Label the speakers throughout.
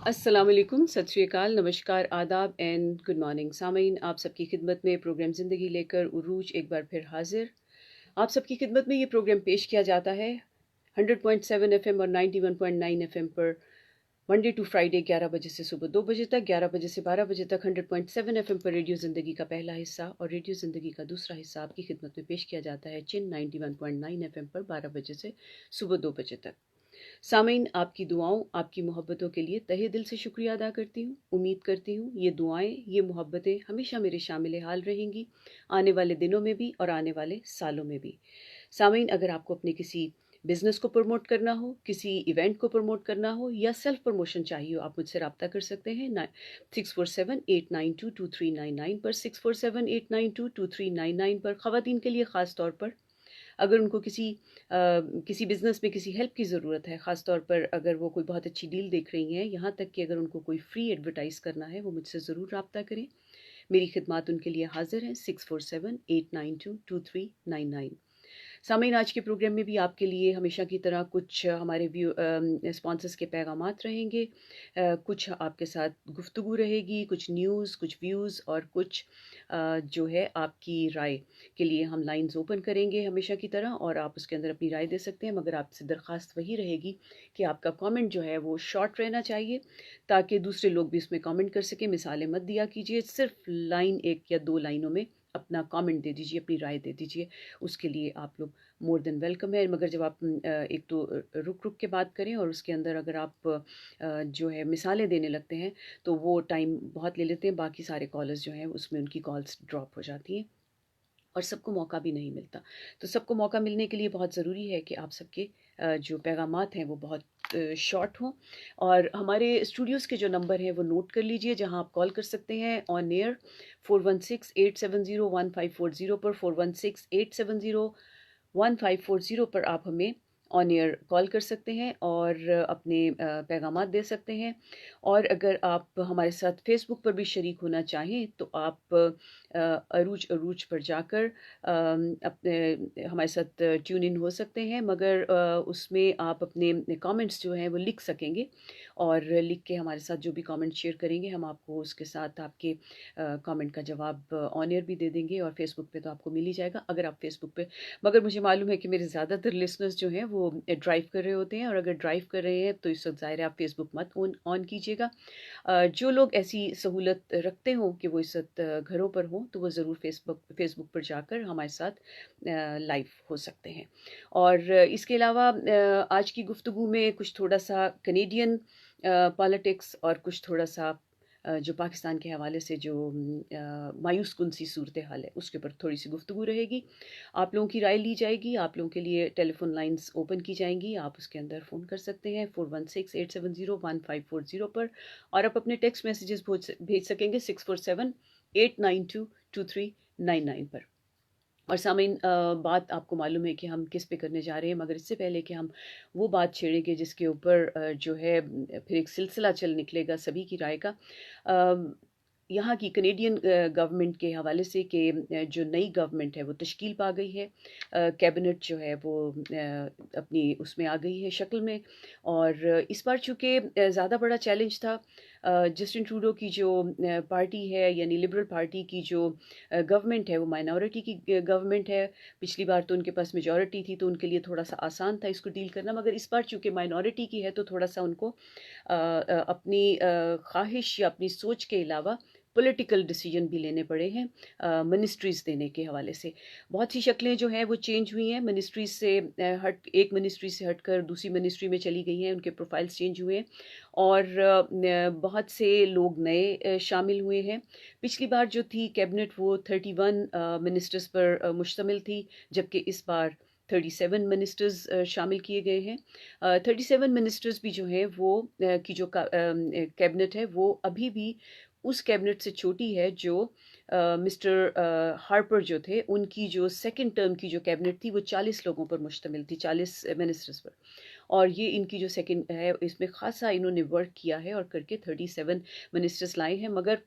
Speaker 1: अस्सलाम वालेकुम, सत श्री अकाल, नमस्कार, आदाब एंड गुड मॉर्निंग। सामीन, आप सबकी खिदमत में प्रोग्राम ज़िंदगी लेकर उरूज एक बार फिर हाजिर। आप सबकी खिदमत में ये प्रोग्राम पेश किया जाता है 100.7 FM और 91.9 FM पर मंडे टू फ्राइडे 11 बजे से सुबह 2 बजे तक, 11 बजे से 12 बजे तक 100.7 FM पर रेडियो ज़िंदगी का पहला हिस्सा और रेडियो ज़िंदगी का दूसरा हिस्सा आपकी खिदमत में पेश किया जाता है चिन 91.9 FM पर 12 बजे से सुबह 2 बजे तक। सामीन, आपकी दुआओं, आपकी मोहब्बतों के लिए तहे दिल से शुक्रिया अदा करती हूँ। उम्मीद करती हूँ ये दुआएं, ये मोहब्बतें हमेशा मेरे शामिल हाल रहेंगी, आने वाले दिनों में भी और आने वाले सालों में भी। सामीन, अगर आपको अपने किसी बिज़नेस को प्रमोट करना हो, किसी इवेंट को प्रमोट करना हो या सेल्फ प्रमोशन चाहिए हो, आप मुझसे रब्ता कर सकते हैं 6478922399 पर, 6478922399 पर। ख़वातीन के लिए ख़ास तौर पर अगर उनको किसी बिज़नेस में किसी हेल्प की ज़रूरत है, ख़ास तौर पर अगर वो कोई बहुत अच्छी डील देख रही हैं, यहाँ तक कि अगर उनको कोई फ्री एडवर्टाइज़ करना है, वो मुझसे ज़रूर रब्ता करें। मेरी खिदमात उनके लिए हाज़िर हैं 6478922399। सामीन, आज के प्रोग्राम में भी आपके लिए हमेशा की तरह कुछ हमारे स्पॉन्सर्स के पैगामात रहेंगे, कुछ आपके साथ गुफ्तगू रहेगी, कुछ न्यूज़, कुछ व्यूज़ और कुछ जो है आपकी राय के लिए हम लाइंस ओपन करेंगे हमेशा की तरह, और आप उसके अंदर अपनी राय दे सकते हैं। मगर आपसे दरख्वास्त वही रहेगी कि आपका कमेंट जो है वो शॉर्ट रहना चाहिए, ताकि दूसरे लोग भी उसमें कमेंट कर सकें। मिसालें मत दिया कीजिए, सिर्फ लाइन 1 या 2 लाइनों में अपना कमेंट दे दीजिए, अपनी राय दे दीजिए। उसके लिए आप लोग मोर देन वेलकम है। मगर जब आप एक तो रुक रुक के बात करें और उसके अंदर अगर आप जो है मिसालें देने लगते हैं तो वो टाइम बहुत ले लेते हैं, बाकी सारे कॉलर्स जो हैं उसमें उनकी कॉल्स ड्रॉप हो जाती हैं और सबको मौका भी नहीं मिलता। तो सबको मौका मिलने के लिए बहुत ज़रूरी है कि आप सबके जो पैगामात हैं वो बहुत शॉर्ट हों। और हमारे स्टूडियोज़ के जो नंबर हैं वो नोट कर लीजिए, जहां आप कॉल कर सकते हैं ऑन एयर 4168701540 पर, 4168701540 पर आप हमें ऑन एयर कॉल कर सकते हैं और अपने पैगामात दे सकते हैं। और अगर आप हमारे साथ फ़ेसबुक पर भी शरीक होना चाहें तो आप अरूज अरूज पर जाकर अपने हमारे साथ ट्यून इन हो सकते हैं। मगर उसमें आप अपने कमेंट्स जो हैं वो लिख सकेंगे, और लिख के हमारे साथ जो भी कमेंट शेयर करेंगे हम आपको उसके साथ आपके कमेंट का जवाब ऑन एयर भी दे देंगे, और फेसबुक पे तो आपको मिल ही जाएगा अगर आप फेसबुक पे। मगर मुझे मालूम है कि मेरे ज़्यादातर लिसनर्स जो हैं वो ड्राइव कर रहे होते हैं, और अगर ड्राइव कर रहे हैं तो इस वक्त ज़ाहिर है आप फेसबुक मत ऑन कीजिएगा। जो लोग ऐसी सहूलत रखते हों कि वो इस वक्त घरों पर हों तो वो ज़रूर फेसबुक पर जाकर हमारे साथ लाइव हो सकते हैं। और इसके अलावा आज की गुफ्तगू में कुछ थोड़ा सा कनेडियन पॉलिटिक्स और कुछ थोड़ा सा जो पाकिस्तान के हवाले से जो मायूस कुन सी सूरत हाल है उसके ऊपर थोड़ी सी गुफ्तगू रहेगी। आप लोगों की राय ली जाएगी, आप लोगों के लिए टेलीफोन लाइंस ओपन की जाएंगी, आप उसके अंदर फ़ोन कर सकते हैं 4168701540 पर, और आप अपने टेक्स्ट मैसेजेस भेज सकेंगे 6478922399 पर। और सामीन, बात आपको मालूम है कि हम किस पे करने जा रहे हैं, मगर इससे पहले कि हम वो बात छेड़ेंगे जिसके ऊपर जो है फिर एक सिलसिला चल निकलेगा सभी की राय का, यहाँ की कनेडियन गवर्नमेंट के हवाले से कि जो नई गवर्नमेंट है वो तश्कील पा गई है, कैबिनेट जो है वो अपनी उसमें आ गई है शक्ल में। और इस बार चूँकि ज़्यादा बड़ा चैलेंज था, जस्टिन ट्रूडो की जो पार्टी है यानी लिबरल पार्टी की जो गवर्नमेंट है वो माइनॉरिटी की गवर्नमेंट है। पिछली बार तो उनके पास मेजॉरिटी थी तो उनके लिए थोड़ा सा आसान था इसको डील करना, मगर इस बार चूँकि माइनॉरिटी की है तो थोड़ा सा उनको अपनी ख्वाहिश या अपनी सोच के अलावा पॉलिटिकल डिसीजन भी लेने पड़े हैं मिनिस्ट्रीज़ देने के हवाले से। बहुत सी शक्लें जो हैं वो चेंज हुई हैं, मिनिस्ट्रीज़ से एक मिनिस्ट्री से हटकर दूसरी मिनिस्ट्री में चली गई हैं, उनके प्रोफाइल्स चेंज हुए हैं, और बहुत से लोग नए शामिल हुए हैं। पिछली बार जो थी कैबिनेट वो 31 मिनिस्टर्स पर मुश्तमिल थी, जबकि इस बार 37 मिनिस्टर्स शामिल किए गए हैं। 37 मिनिस्टर्स भी जो हैं वो की जो कैबिनेट है वो अभी भी उस कैबिनेट से छोटी है जो मिस्टर हार्पर जो थे उनकी जो सेकंड टर्म की जो कैबिनेट थी वो 40 लोगों पर मुश्तमिल थी, 40 मिनिस्टर्स पर। और ये इनकी जो सेकंड है इसमें खासा इन्होंने वर्क किया है और करके 37 मिनिस्टर्स लाए हैं। मगर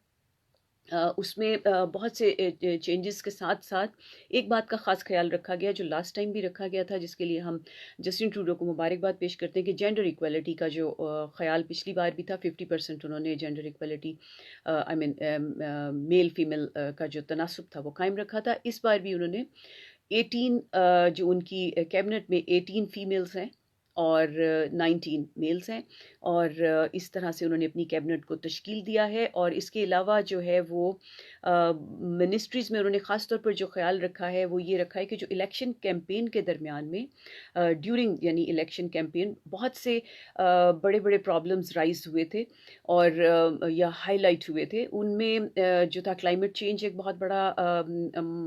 Speaker 1: उसमें बहुत से चेंजेस के साथ साथ एक बात का ख़ास ख्याल रखा गया जो लास्ट टाइम भी रखा गया था, जिसके लिए हम जस्टिन ट्रूडो को मुबारकबाद पेश करते हैं कि जेंडर इक्वलिटी का जो ख्याल पिछली बार भी था, 50% उन्होंने gender equality I mean male female का जो तनासब था वो कायम रखा था। इस बार भी उन्होंने 18 जो उनकी कैबिनेट में 18 फीमेल्स हैं और 19 मेल्स हैं, और इस तरह से उन्होंने अपनी कैबिनेट को तश्कील दिया है। और इसके अलावा जो है वो मिनिस्ट्रीज़ में उन्होंने ख़ास तौर पर जो ख्याल रखा है वो ये रखा है कि जो इलेक्शन कैंपेन के दरमियान में ड्यूरिंग यानी इलेक्शन कैंपेन बहुत से बड़े बड़े प्रॉब्लम्स राइज हुए थे और या हाईलाइट हुए थे। उनमें जो था क्लाइमेट चेंज एक बहुत बड़ा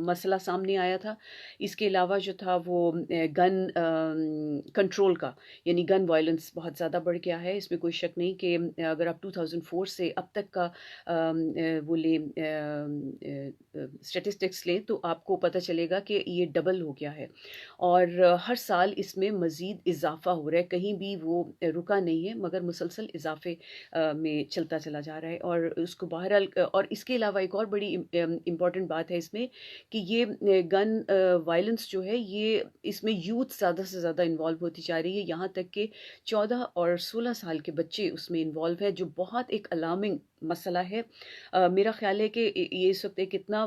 Speaker 1: मसला सामने आया था। इसके अलावा जो था वो गन कंट्रोल का, यानी गन वायलेंस बहुत ज़्यादा बढ़ गया है। इसमें कोई शक नहीं कि अगर आप 2004 से अब तक का वो ले स्टेटिस्टिक्स लें तो आपको पता चलेगा कि ये डबल हो गया है और हर साल इसमें मज़ीद इजाफ़ा हो रहा है, कहीं भी वो रुका नहीं है मगर मुसलसल इजाफे में चलता चला जा रहा है। और उसको बहरहाल और इसके अलावा एक और बड़ी इम्पॉर्टेंट बात है इसमें कि ये गन वायलेंस जो है ये इसमें यूथ ज़्यादा से ज़्यादा इन्वॉल्व होती जा रही है, यहाँ तक कि 14 और 16 साल के बच्चे उसमें इन्वॉल्व है, जो बहुत एक अलार्मिंग मसला है। मेरा ख्याल है कि ये इस वक्त एक इतना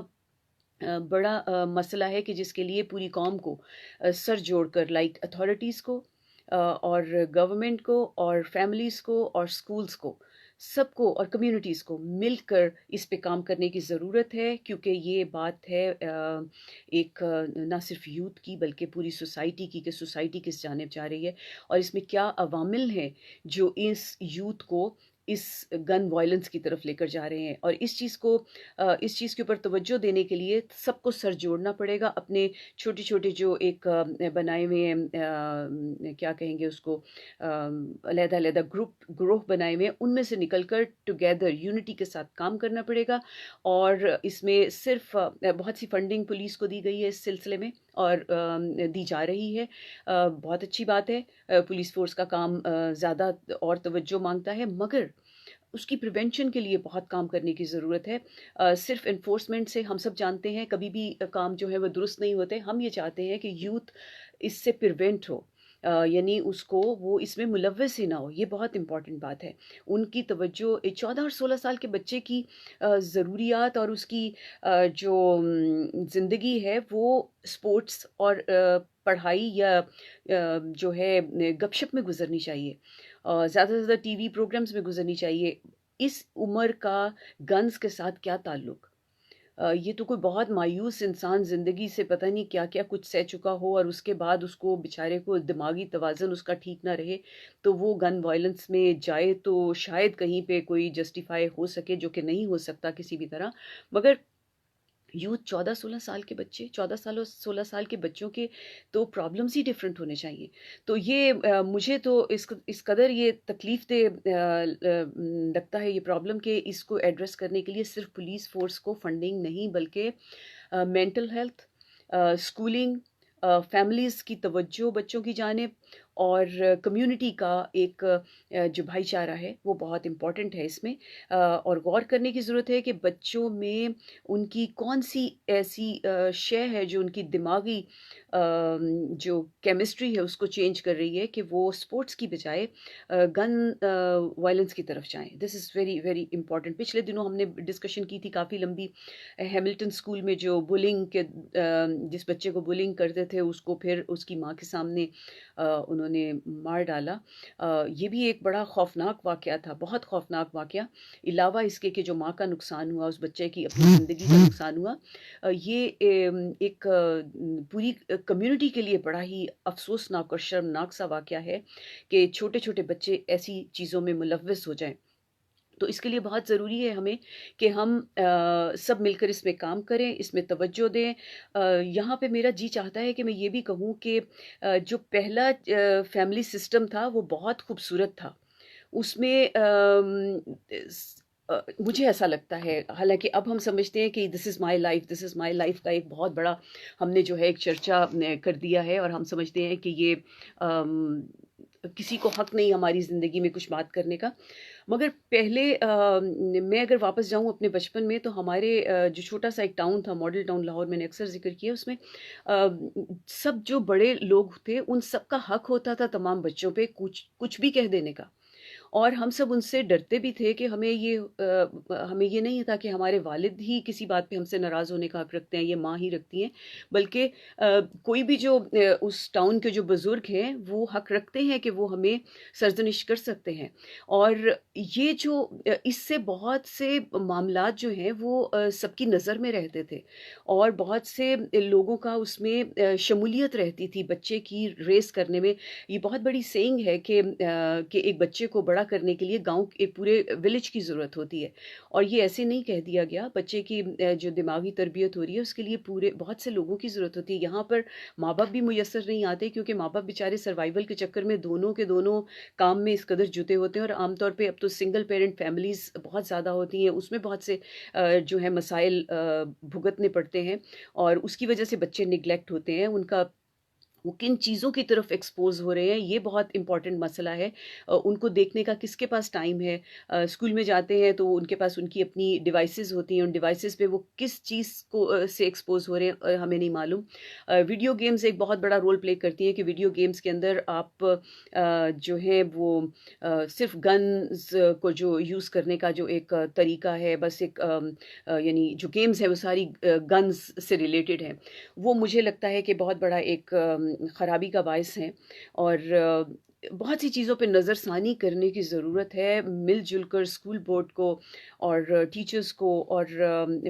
Speaker 1: बड़ा मसला है कि जिसके लिए पूरी कौम को सर जोड़कर लाइक अथॉरिटीज़ को और गवर्नमेंट को और फैमिलीज़ को और स्कूल्स को, सबको और कम्युनिटीज़ को मिलकर इस पे काम करने की ज़रूरत है, क्योंकि ये बात है एक ना सिर्फ यूथ की बल्कि पूरी सोसाइटी की कि सोसाइटी किस जानिब जा रही है और इसमें क्या अवामिल हैं जो इस यूथ को इस गन वायलेंस की तरफ लेकर जा रहे हैं। और इस चीज़ के ऊपर तवज्जो देने के लिए सबको सर जोड़ना पड़ेगा। अपने छोटे छोटे जो एक बनाए हुए हैं क्या कहेंगे उसको, अलग-अलग ग्रुप बनाए हुए हैं, उनमें से निकलकर टुगेदर यूनिटी के साथ काम करना पड़ेगा। और इसमें सिर्फ बहुत सी फंडिंग पुलिस को दी गई है इस सिलसिले में और दी जा रही है। बहुत अच्छी बात है। पुलिस फ़ोर्स का काम ज़्यादा और तवज्जो मांगता है, मगर उसकी प्रिवेंशन के लिए बहुत काम करने की ज़रूरत है। सिर्फ इन्फोर्समेंट से हम सब जानते हैं कभी भी काम जो है वो दुरुस्त नहीं होते। हम ये चाहते हैं कि यूथ इससे प्रिवेंट हो, यानी उसको वो इसमें मुलव्वस ही ना हो। ये बहुत इम्पॉर्टेंट बात है। उनकी तवज्जो 14 और 16 साल के बच्चे की ज़रूरियात और उसकी जो ज़िंदगी है वो स्पोर्ट्स और पढ़ाई या जो है गपशप में गुजरनी चाहिए, ज़्यादा से ज़्यादा टीवी प्रोग्राम्स में गुजरनी चाहिए। इस उम्र का गन्स के साथ क्या ताल्लुक? ये तो कोई बहुत मायूस इंसान ज़िंदगी से पता नहीं क्या-क्या कुछ सह चुका हो और उसके बाद उसको बेचारे को दिमागी तवाज़ुन उसका ठीक ना रहे, तो वो गन वायलेंस में जाए तो शायद कहीं पे कोई जस्टिफ़ाई हो सके, जो कि नहीं हो सकता किसी भी तरह। मगर यूथ 14-16 साल के बच्चे, 14 साल और 16 साल के बच्चों के तो प्रॉब्लम्स ही डिफरेंट होने चाहिए। तो ये मुझे तो इस कदर ये तकलीफ़ दे लगता है ये प्रॉब्लम कि इसको एड्रेस करने के लिए सिर्फ पुलिस फ़ोर्स को फंडिंग नहीं बल्कि मेंटल हेल्थ, स्कूलिंग, फैमिलीज़ की तवज्जो बच्चों की जानिब और कम्युनिटी का एक जो भाईचारा है वो बहुत इम्पॉर्टेंट है इसमें। और गौर करने की ज़रूरत है कि बच्चों में उनकी कौन-सी ऐसी शय है जो उनकी दिमागी जो केमिस्ट्री है उसको चेंज कर रही है कि वो स्पोर्ट्स की बजाय गन वायलेंस की तरफ जाएँ। This is very, very important. पिछले दिनों हमने डिस्कशन की थी काफ़ी लंबी, हैमिल्टन स्कूल में जो बुलिंग के जिस बच्चे को बुलिंग करते थे उसको फिर उसकी माँ के सामने उन्होंने मार डाला। ये भी एक बड़ा खौफ़नाक वाक़या था, बहुत खौफ़नाक वाक़या। अलावा इसके कि जो माँ का नुकसान हुआ, उस बच्चे की अपनी ज़िंदगी का नुकसान हुआ, ये एक पूरी कम्युनिटी के लिए बड़ा ही अफ़सोसनाक और शर्मनाक सा वाक़या है कि छोटे-छोटे बच्चे ऐसी चीज़ों में मुलव्वस हो जाएँ। तो इसके लिए बहुत ज़रूरी है हमें कि हम सब मिलकर इसमें काम करें, इसमें तवज्जो दें। यहाँ पे मेरा जी चाहता है कि मैं ये भी कहूँ कि जो पहला फैमिली सिस्टम था वो बहुत खूबसूरत था। उसमें मुझे ऐसा लगता है, हालाँकि अब हम समझते हैं कि दिस इज़ माय लाइफ़ का एक बहुत बड़ा हमने जो है एक चर्चा कर दिया है और हम समझते हैं कि ये अम किसी को हक नहीं हमारी ज़िंदगी में कुछ बात करने का। मगर पहले मैं अगर वापस जाऊँ अपने बचपन में, तो हमारे जो छोटा-सा एक टाउन था, मॉडल टाउन लाहौर, मैंने अक्सर ज़िक्र किया उसमें, सब जो बड़े लोग थे उन सब का हक होता था तमाम बच्चों पे कुछ कुछ भी कह देने का। और हम सब उनसे डरते भी थे कि हमें ये नहीं था कि हमारे वालिद ही किसी बात पे हमसे नाराज़ होने का हक रखते हैं, ये माँ ही रखती हैं, बल्कि कोई भी जो उस टाउन के जो बुज़ुर्ग हैं, वो हक रखते हैं कि वो हमें सरज़निश कर सकते हैं। और ये जो इससे बहुत से मामलात जो हैं वो सबकी नज़र में रहते थे, और बहुत से लोगों का उसमें शमूलियत रहती थी बच्चे की रेज़ करने में। ये बहुत बड़ी सेइंग है कि एक बच्चे को बड़ा करने के लिए गाँव एक पूरे विलेज की ज़रूरत होती है, और ये ऐसे नहीं कह दिया गया। बच्चे की जो दिमागी तरबियत हो रही है उसके लिए पूरे बहुत से लोगों की ज़रूरत होती है। यहाँ पर माँ-बाप भी मुयस्सर नहीं आते, क्योंकि माँ-बाप बेचारे सर्वाइवल के चक्कर में दोनों के दोनों काम में इस कदर जुटे होते हैं, और आम तौर पे अब तो सिंगल पेरेंट फैमिलीज़ बहुत ज़्यादा होती हैं, उसमें बहुत से जो है मसाइल भुगतने पड़ते हैं, और उसकी वजह से बच्चे नेग्लेक्ट होते हैं। उनका वो किन चीज़ों की तरफ एक्सपोज़ हो रहे हैं, ये बहुत इम्पॉर्टेंट मसला है। उनको देखने का किसके पास टाइम है। स्कूल में जाते हैं तो उनके पास उनकी अपनी डिवाइसेज़ होती हैं, उन डिवाइसेज़ पे वो किस चीज़ को से एक्सपोज़ हो रहे हैं, हमें नहीं मालूम। वीडियो गेम्स एक बहुत बड़ा रोल प्ले करती हैं, कि वीडियो गेम्स के अंदर आप जो है वो सिर्फ़ गन्स को जो यूज़ करने का जो एक तरीका है, बस एक यानी जो गेम्स हैं वो सारी गन्स से रिलेटेड हैं। वो मुझे लगता है कि बहुत बड़ा एक खराबी का बायस हैं, और बहुत सी चीज़ों पे नज़रसानी करने की ज़रूरत है, मिल-जुल कर स्कूल बोर्ड को और टीचर्स को और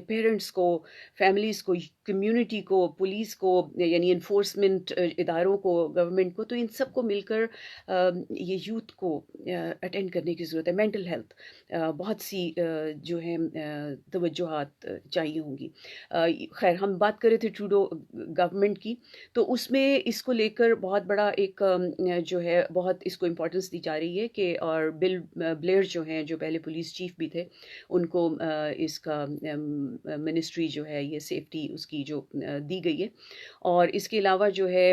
Speaker 1: पेरेंट्स को, फैमिलीज़ को, कम्युनिटी को, पुलिस को, यानी एनफोर्समेंट इदारों को, गवर्नमेंट को, तो इन सब को मिलकर ये यूथ को अटेंड करने की ज़रूरत है। मेंटल हेल्थ बहुत सी जो है तवज्जुहात चाहिए होंगी। खैर, हम बात कर रहे थे ट्रूडो गवर्नमेंट की, तो उसमें इसको लेकर बहुत बड़ा एक जो है बहुत इसको इम्पोर्टेंस दी जा रही है कि, और बिल ब्लेयर जो हैं, जो पहले पुलिस चीफ भी थे, उनको इसका मिनिस्ट्री जो है ये सेफ्टी उसकी जो दी गई है। और इसके अलावा जो है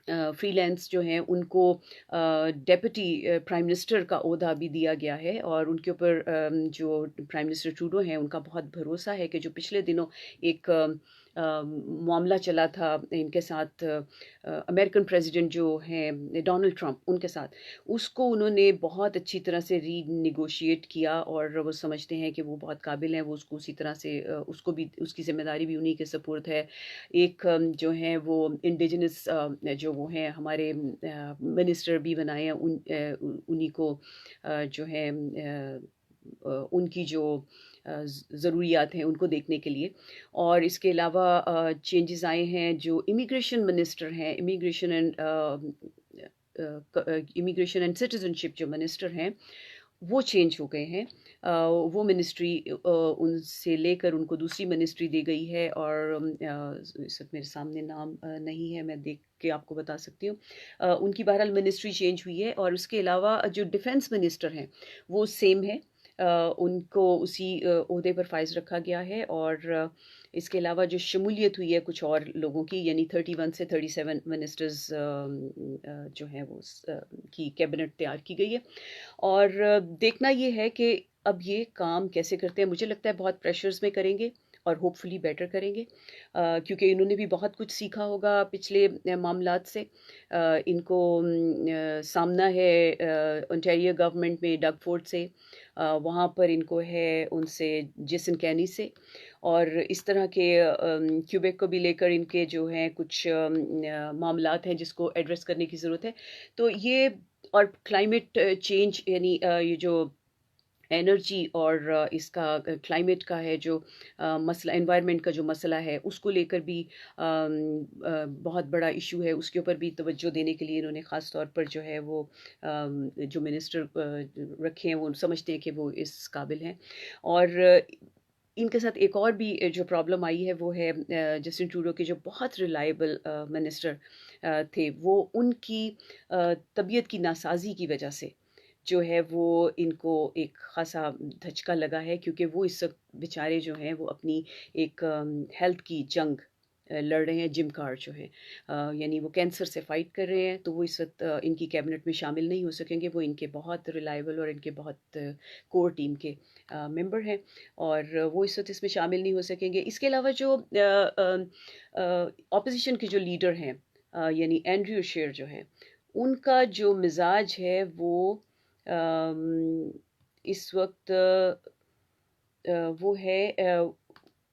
Speaker 1: फ्रीलांस जो हैं उनको डेप्यूटी प्राइम मिनिस्टर का ओहदा भी दिया गया है, और उनके ऊपर जो प्राइम मिनिस्टर ट्रूडो हैं उनका बहुत भरोसा है कि जो पिछले दिनों एक मामला चला था इनके साथ, अमेरिकन प्रेसिडेंट जो हैं डोनाल्ड ट्रंप, उनके साथ, उसको उन्होंने बहुत अच्छी तरह से रीनेगोशिएट किया, और वो समझते हैं कि वो बहुत काबिल हैं, वो उसको उसी तरह से उसको भी उसकी ज़िम्मेदारी भी उन्हीं के सपुर्द है। एक जो हैं वो इंडिजिनस जो वो हैं हमारे मिनिस्टर भी बनाए हैं, उन्हीं को जो है उनकी जो ज़रूरियात हैं उनको देखने के लिए। और इसके अलावा चेंजेस आए हैं, जो इमिग्रेशन मिनिस्टर हैं, इमिग्रेशन एंड सिटीज़नशिप जो मिनिस्टर हैं, वो चेंज हो गए हैं। वो मिनिस्ट्री उनसे लेकर उनको दूसरी मिनिस्ट्री दी गई है, और इस वक़्त मेरे सामने नाम नहीं है, मैं देख के आपको बता सकती हूँ। उनकी बहरहाल मिनिस्ट्री चेंज हुई है, और उसके अलावा जो डिफेंस मिनिस्टर हैं, वो सेम है। उनको उसी ओहदे पर फ़ाइज़ रखा गया है, और इसके अलावा जो शमूलियत हुई है कुछ और लोगों की, यानी 31 से 37 मिनिस्टर्स जो हैं वो की कैबिनेट तैयार की गई है। और देखना ये है कि अब ये काम कैसे करते हैं। मुझे लगता है बहुत प्रेशर्स में करेंगे, और होपफुली बेटर करेंगे, क्योंकि इन्होंने भी बहुत कुछ सीखा होगा पिछले मामलात से। इनको सामना है ओंटारियो गवर्नमेंट में डग फोर्ड से, वहाँ पर इनको है उनसे जेसन कैनी से, और इस तरह के क्यूबेक को भी लेकर इनके जो हैं कुछ मामलात हैं जिसको एड्रेस करने की ज़रूरत है। तो ये, और क्लाइमेट चेंज, यानी ये जो एनर्जी और इसका क्लाइमेट का है जो मसला, एनवायरनमेंट का जो मसला है, उसको लेकर भी बहुत बड़ा इशू है, उसके ऊपर भी तवज्जो देने के लिए इन्होंने ख़ास तौर पर जो है वो जो मिनिस्टर रखे हैं वो समझते हैं कि वो इस काबिल हैं। और इनके साथ एक और भी जो प्रॉब्लम आई है वो है जस्टिन ट्रूडो के जो बहुत रिलायबल मिनिस्टर थे, वो उनकी तबीयत की नासाज़ी की वजह से जो है वो इनको एक ख़ासा धचका लगा है, क्योंकि वो इस वक़्त बेचारे जो हैं वो अपनी एक हेल्थ की जंग लड़ रहे हैं, जिम कार्ड जो हैं, यानी वो कैंसर से फाइट कर रहे हैं, तो वो इस वक्त इनकी कैबिनेट में शामिल नहीं हो सकेंगे। वो इनके बहुत रिलायबल और इनके बहुत कोर टीम के मेंबर हैं, और वो इस वक्त इसमें शामिल नहीं हो सकेंगे। इसके अलावा जो ऑपोजिशन के जो लीडर हैं, यानी एंड्रयू शेर जो हैं, उनका जो मिजाज है वो इस वक्त वो है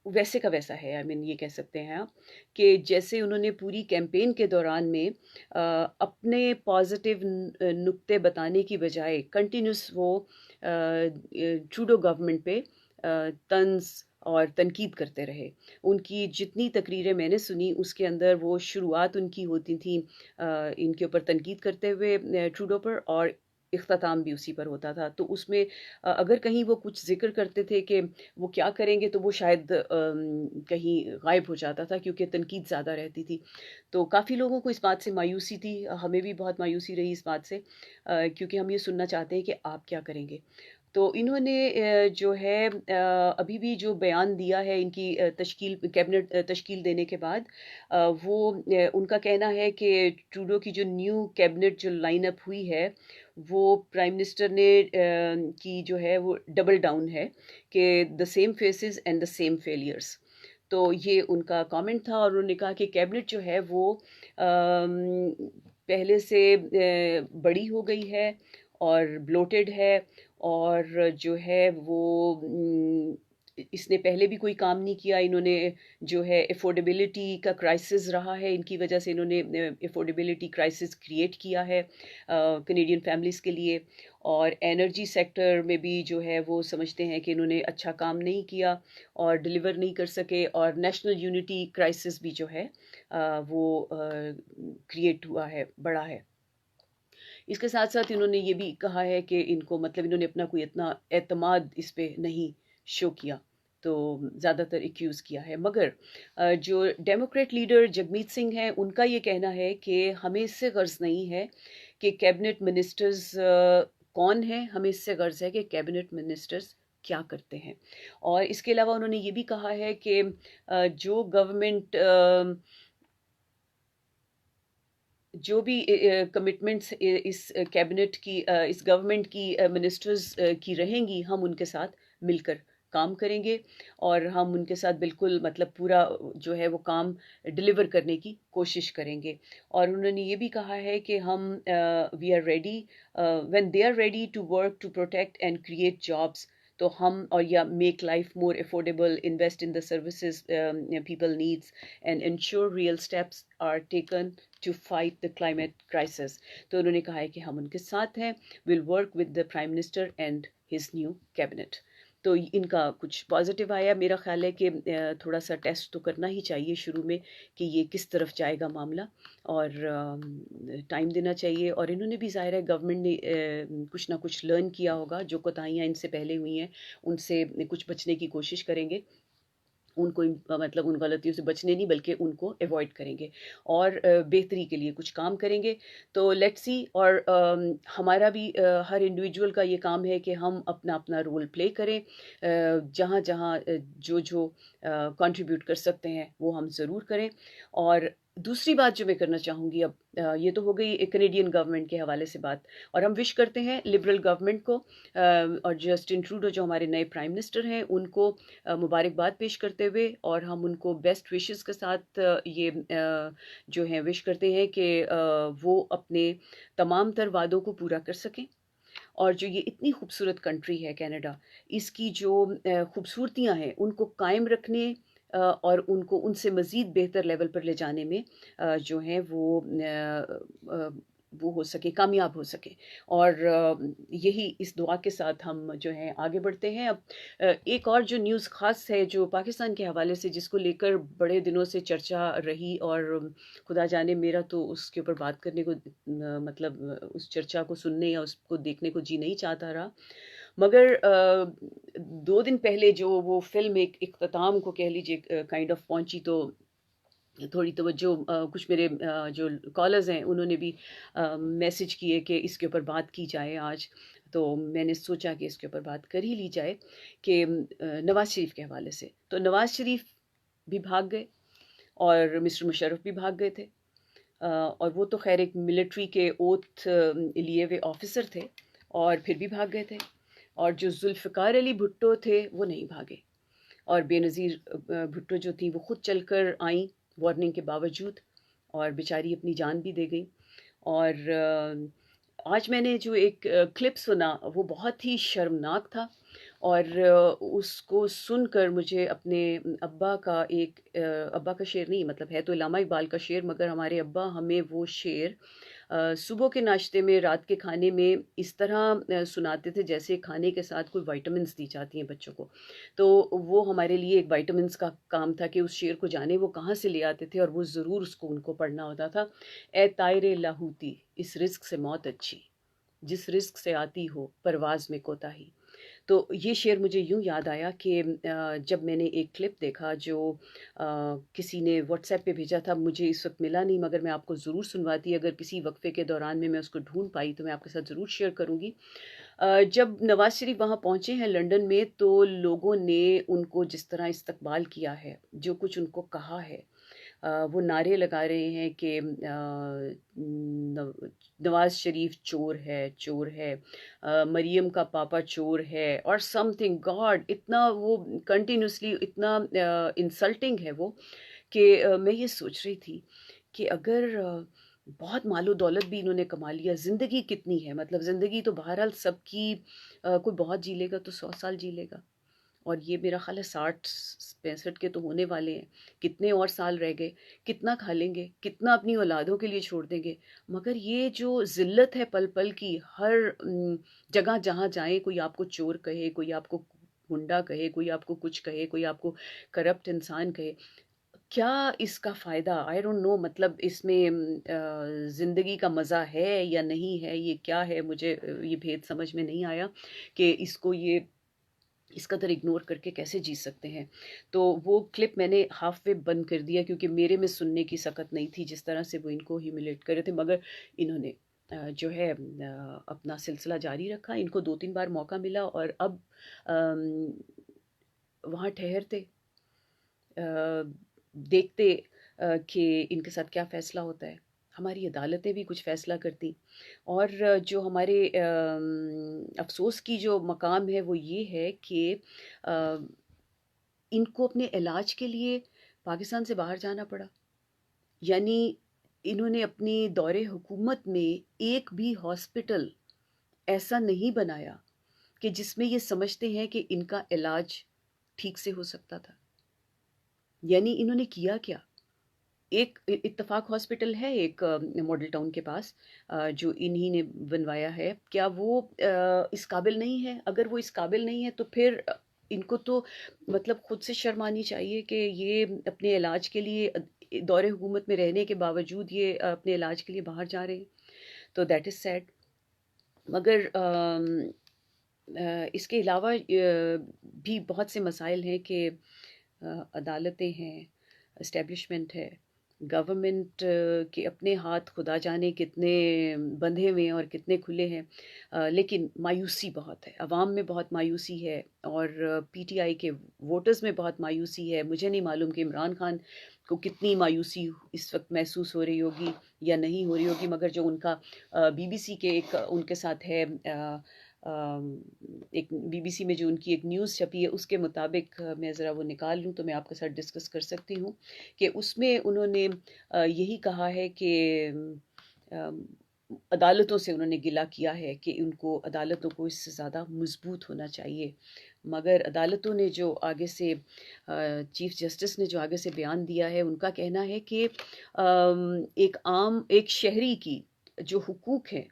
Speaker 1: वैसे का वैसा है। आई मीन ये कह सकते हैं आप कि जैसे उन्होंने पूरी कैंपेन के दौरान में अपने पॉजिटिव नुक्ते बताने की बजाय कंटिन्यूस वो ट्रूडो गवर्नमेंट पे तंज और तनकीद करते रहे। उनकी जितनी तकरीरें मैंने सुनी उसके अंदर वो शुरुआत उनकी होती थी इनके ऊपर तनकीद करते हुए ट्रूडो पर, और इख्तिताम भी उसी पर होता था। तो उसमें अगर कहीं वो कुछ ज़िक्र करते थे कि वो क्या करेंगे, तो वो शायद कहीं गायब हो जाता था, क्योंकि तनकीद ज़्यादा रहती थी। तो काफ़ी लोगों को इस बात से मायूसी थी, हमें भी बहुत मायूसी रही इस बात से, क्योंकि हम ये सुनना चाहते हैं कि आप क्या करेंगे। तो इन्होंने जो है अभी भी जो बयान दिया है इनकी तश्कील कैबिनेट तश्कील देने के बाद, वो उनका कहना है कि ट्रूडो की जो न्यू कैबिनेट जो लाइन अप हुई है, वो प्राइम मिनिस्टर ने की जो है वो डबल डाउन है कि the same faces and the same failures. तो ये उनका कमेंट था, और उन्होंने कहा कि कैबिनेट जो है वो पहले से बड़ी हो गई है और ब्लोटेड है, और जो है वो इसने पहले भी कोई काम नहीं किया। इन्होंने जो है अफोर्डेबिलिटी का क्राइसिस रहा है, इनकी वजह से इन्होंने अफोर्डेबिलिटी क्राइसिस क्रिएट किया है कनेडियन फैमिलीज़ के लिए। और एनर्जी सेक्टर में भी जो है वो समझते हैं कि इन्होंने अच्छा काम नहीं किया और डिलीवर नहीं कर सके, और नेशनल यूनिटी क्राइसिस भी जो है वो क्रिएट हुआ है, बड़ा है। इसके साथ साथ इन्होंने ये भी कहा है कि इनको मतलब इन्होंने अपना कोई इतना एतमाद इस पे नहीं शो किया, तो ज़्यादातर एक्यूज़ किया है। मगर जो डेमोक्रेट लीडर जगमीत सिंह हैं, उनका ये कहना है कि हमें इससे गर्ज़ नहीं है कि कैबिनेट मिनिस्टर्स कौन हैं, हमें इससे गर्ज़ है कि कैबिनेट मिनिस्टर्स क्या करते हैं। और इसके अलावा उन्होंने ये भी कहा है कि जो गवर्नमेंट जो भी कमिटमेंट्स इस कैबिनेट की इस गवर्नमेंट की मिनिस्टर्स की रहेंगी, हम उनके साथ मिलकर काम करेंगे, और हम उनके साथ बिल्कुल मतलब पूरा जो है वो काम डिलीवर करने की कोशिश करेंगे। और उन्होंने ये भी कहा है कि हम we are ready when they are ready to work to protect and create jobs, तो हम और या make life more affordable, invest in the services people needs, and ensure real steps are taken to fight the climate crisis. तो उन्होंने कहा है कि हम उनके साथ हैं, will work with the prime minister and his new cabinet. तो इनका कुछ पॉजिटिव आया। मेरा ख्याल है कि थोड़ा सा टेस्ट तो करना ही चाहिए शुरू में कि ये किस तरफ जाएगा मामला, और टाइम देना चाहिए। और इन्होंने भी ज़ाहिर है गवर्नमेंट ने कुछ ना कुछ लर्न किया होगा, जो कोताहियाँ इनसे पहले हुई हैं उनसे कुछ बचने की कोशिश करेंगे, उनको मतलब उन गलतियों से बचने नहीं बल्कि उनको अवॉइड करेंगे, और बेहतरी के लिए कुछ काम करेंगे। तो लेट्स सी। और हमारा भी हर इंडिविजुअल का ये काम है कि हम अपना अपना रोल प्ले करें, जहाँ जहाँ जो जो कंट्रीब्यूट कर सकते हैं वो हम ज़रूर करें। और दूसरी बात जो मैं करना चाहूँगी अब, ये तो हो गई एक कनेडियन गवर्नमेंट के हवाले से बात, और हम विश करते हैं लिबरल गवर्नमेंट को और जस्टिन ट्रूडो जो हमारे नए प्राइम मिनिस्टर हैं उनको मुबारकबाद पेश करते हुए, और हम उनको बेस्ट विशेस के साथ ये जो है विश करते हैं कि वो अपने तमाम तर वादों को पूरा कर सकें, और जो ये इतनी खूबसूरत कंट्री है कनाडा, इसकी जो खूबसूरतियाँ हैं उनको कायम रखने और उनको उनसे मज़ीद बेहतर लेवल पर ले जाने में जो है वो हो सके, कामयाब हो सके। और यही इस दुआ के साथ हम जो है आगे बढ़ते हैं। अब एक और जो न्यूज़ ख़ास है जो पाकिस्तान के हवाले से, जिसको लेकर बड़े दिनों से चर्चा रही, और खुदा जाने मेरा तो उसके ऊपर बात करने को मतलब उस चर्चा को सुनने या उसको देखने को जी नहीं चाहता रहा। मगर 2 दिन पहले जो वो फ़िल्म एक इख्तिताम को कह लीजिए काइंड ऑफ पहुँची, तो थोड़ी तवज्जो कुछ मेरे जो कॉलर्स हैं उन्होंने भी मैसेज किए कि इसके ऊपर बात की जाए आज। तो मैंने सोचा कि इसके ऊपर बात कर ही ली जाए कि नवाज़ शरीफ के हवाले से। तो नवाज़ शरीफ भी भाग गए, और मिस्टर मुशर्रफ भी भाग गए थे। और वो तो खैर एक मिलिट्री के ओथ लिए हुए ऑफिसर थे और फिर भी भाग गए थे। और जो जुल्फ़िकार अली भुट्टो थे वो नहीं भागे, और बेनज़ीर भुट्टो जो थी वो खुद चलकर आईं वार्निंग के बावजूद, और बेचारी अपनी जान भी दे गई। और आज मैंने जो एक क्लिप सुना वो बहुत ही शर्मनाक था, और उसको सुनकर मुझे अपने अब्बा का अब्बा का शेर नहीं, मतलब है तो इलामा इकबाल का शेर, मगर हमारे अब्बा हमें वो शेर सुबह के नाश्ते में, रात के खाने में इस तरह सुनाते थे जैसे खाने के साथ कोई विटामिन्स दी जाती हैं बच्चों को। तो वो हमारे लिए एक विटामिन्स का काम था कि उस शेर को जाने वो कहाँ से ले आते थे, और वो ज़रूर उसको उनको पढ़ना होता था। ए तायरे लाहूती, इस रिस्क से मौत अच्छी, जिस रिस्क से आती हो परवाज़ में कोताही। तो ये शेर मुझे यूँ याद आया कि जब मैंने एक क्लिप देखा जो किसी ने व्हाट्सएप पे भेजा था, मुझे इस वक्त मिला नहीं, मगर मैं आपको ज़रूर सुनवाती, अगर किसी वक्फे के दौरान में मैं उसको ढूंढ पाई तो मैं आपके साथ ज़रूर शेयर करूँगी। जब नवाज़ शरीफ वहाँ पहुँचे हैं लंदन में, तो लोगों ने उनको जिस तरह इस्तकबाल किया है, जो कुछ उनको कहा है, वो नारे लगा रहे हैं कि नवाज़ शरीफ चोर है, मरियम का पापा चोर है, और समथिंग गॉड, इतना वो कंटिन्यूसली इतना इंसल्टिंग है वो, कि मैं ये सोच रही थी कि अगर बहुत मालो दौलत भी इन्होंने कमा लिया, ज़िंदगी कितनी है, मतलब ज़िंदगी तो बहरहाल सबकी, कोई बहुत जी लेगा तो 100 साल जी लेगा, और ये मेरा ख़्याल है 60-65 के तो होने वाले हैं। कितने और साल रह गए, कितना खा लेंगे, कितना अपनी औलादों के लिए छोड़ देंगे। मगर ये जो ज़िल्लत है पल पल की, हर जगह जहाँ जाएं कोई आपको चोर कहे, कोई आपको गुंडा कहे, कोई आपको कुछ कहे, कोई आपको करप्ट इंसान कहे, क्या इसका फ़ायदा? आई डोंट नो, मतलब इसमें ज़िंदगी का मज़ा है या नहीं है, ये क्या है, मुझे ये भेद समझ में नहीं आया कि इसको ये इस कदर इग्नोर करके कैसे जी सकते हैं। तो वो क्लिप मैंने हाफ वे बंद कर दिया, क्योंकि मेरे में सुनने की सकत नहीं थी जिस तरह से वो इनको ह्यूमिलेट कर रहे थे। मगर इन्होंने जो है अपना सिलसिला जारी रखा, इनको 2-3 बार मौका मिला, और अब अम, वहाँ ठहरते देखते कि इनके साथ क्या फ़ैसला होता है। हमारी अदालतें भी कुछ फ़ैसला करती, और जो हमारे अफ़सोस की जो मकाम है वो ये है कि अ, इनको अपने इलाज के लिए पाकिस्तान से बाहर जाना पड़ा। यानी इन्होंने अपने दौरे हुकूमत में एक भी हॉस्पिटल ऐसा नहीं बनाया कि जिसमें ये समझते हैं कि इनका इलाज ठीक से हो सकता था। यानी इन्होंने किया क्या? एक इत्तेफाक हॉस्पिटल है एक मॉडल टाउन के पास, जो इन्हीं ने बनवाया है। क्या वो इस काबिल नहीं है? अगर वो इस काबिल नहीं है तो फिर इनको तो मतलब खुद से शर्म आनी चाहिए कि ये अपने इलाज के लिए दौरे हुकूमत में रहने के बावजूद ये अपने इलाज के लिए बाहर जा रहे हैं। तो दैट इज़ सैड। मगर इसके अलावा भी बहुत से मसाइल हैं कि अदालतें हैं, इस्टेब्लिशमेंट है, गवर्नमेंट के अपने हाथ खुदा जाने कितने बंधे हुए हैं और कितने खुले हैं। लेकिन मायूसी बहुत है, अवाम में बहुत मायूसी है, और पीटीआई के वोटर्स में बहुत मायूसी है। मुझे नहीं मालूम कि इमरान खान को कितनी मायूसी इस वक्त महसूस हो रही होगी या नहीं हो रही होगी, मगर जो उनका बीबीसी के एक उनके साथ है, एक बीबीसी में जो उनकी एक न्यूज़ छपी है उसके मुताबिक, मैं ज़रा वो निकाल लूँ तो मैं आपके साथ डिस्कस कर सकती हूँ, कि उसमें उन्होंने यही कहा है कि अम, अदालतों से उन्होंने गिला किया है कि उनको अदालतों को इससे ज़्यादा मजबूत होना चाहिए। मगर अदालतों ने जो आगे से चीफ़ जस्टिस ने जो आगे से बयान दिया है, उनका कहना है कि एक शहरी की जो हुकूक हैं,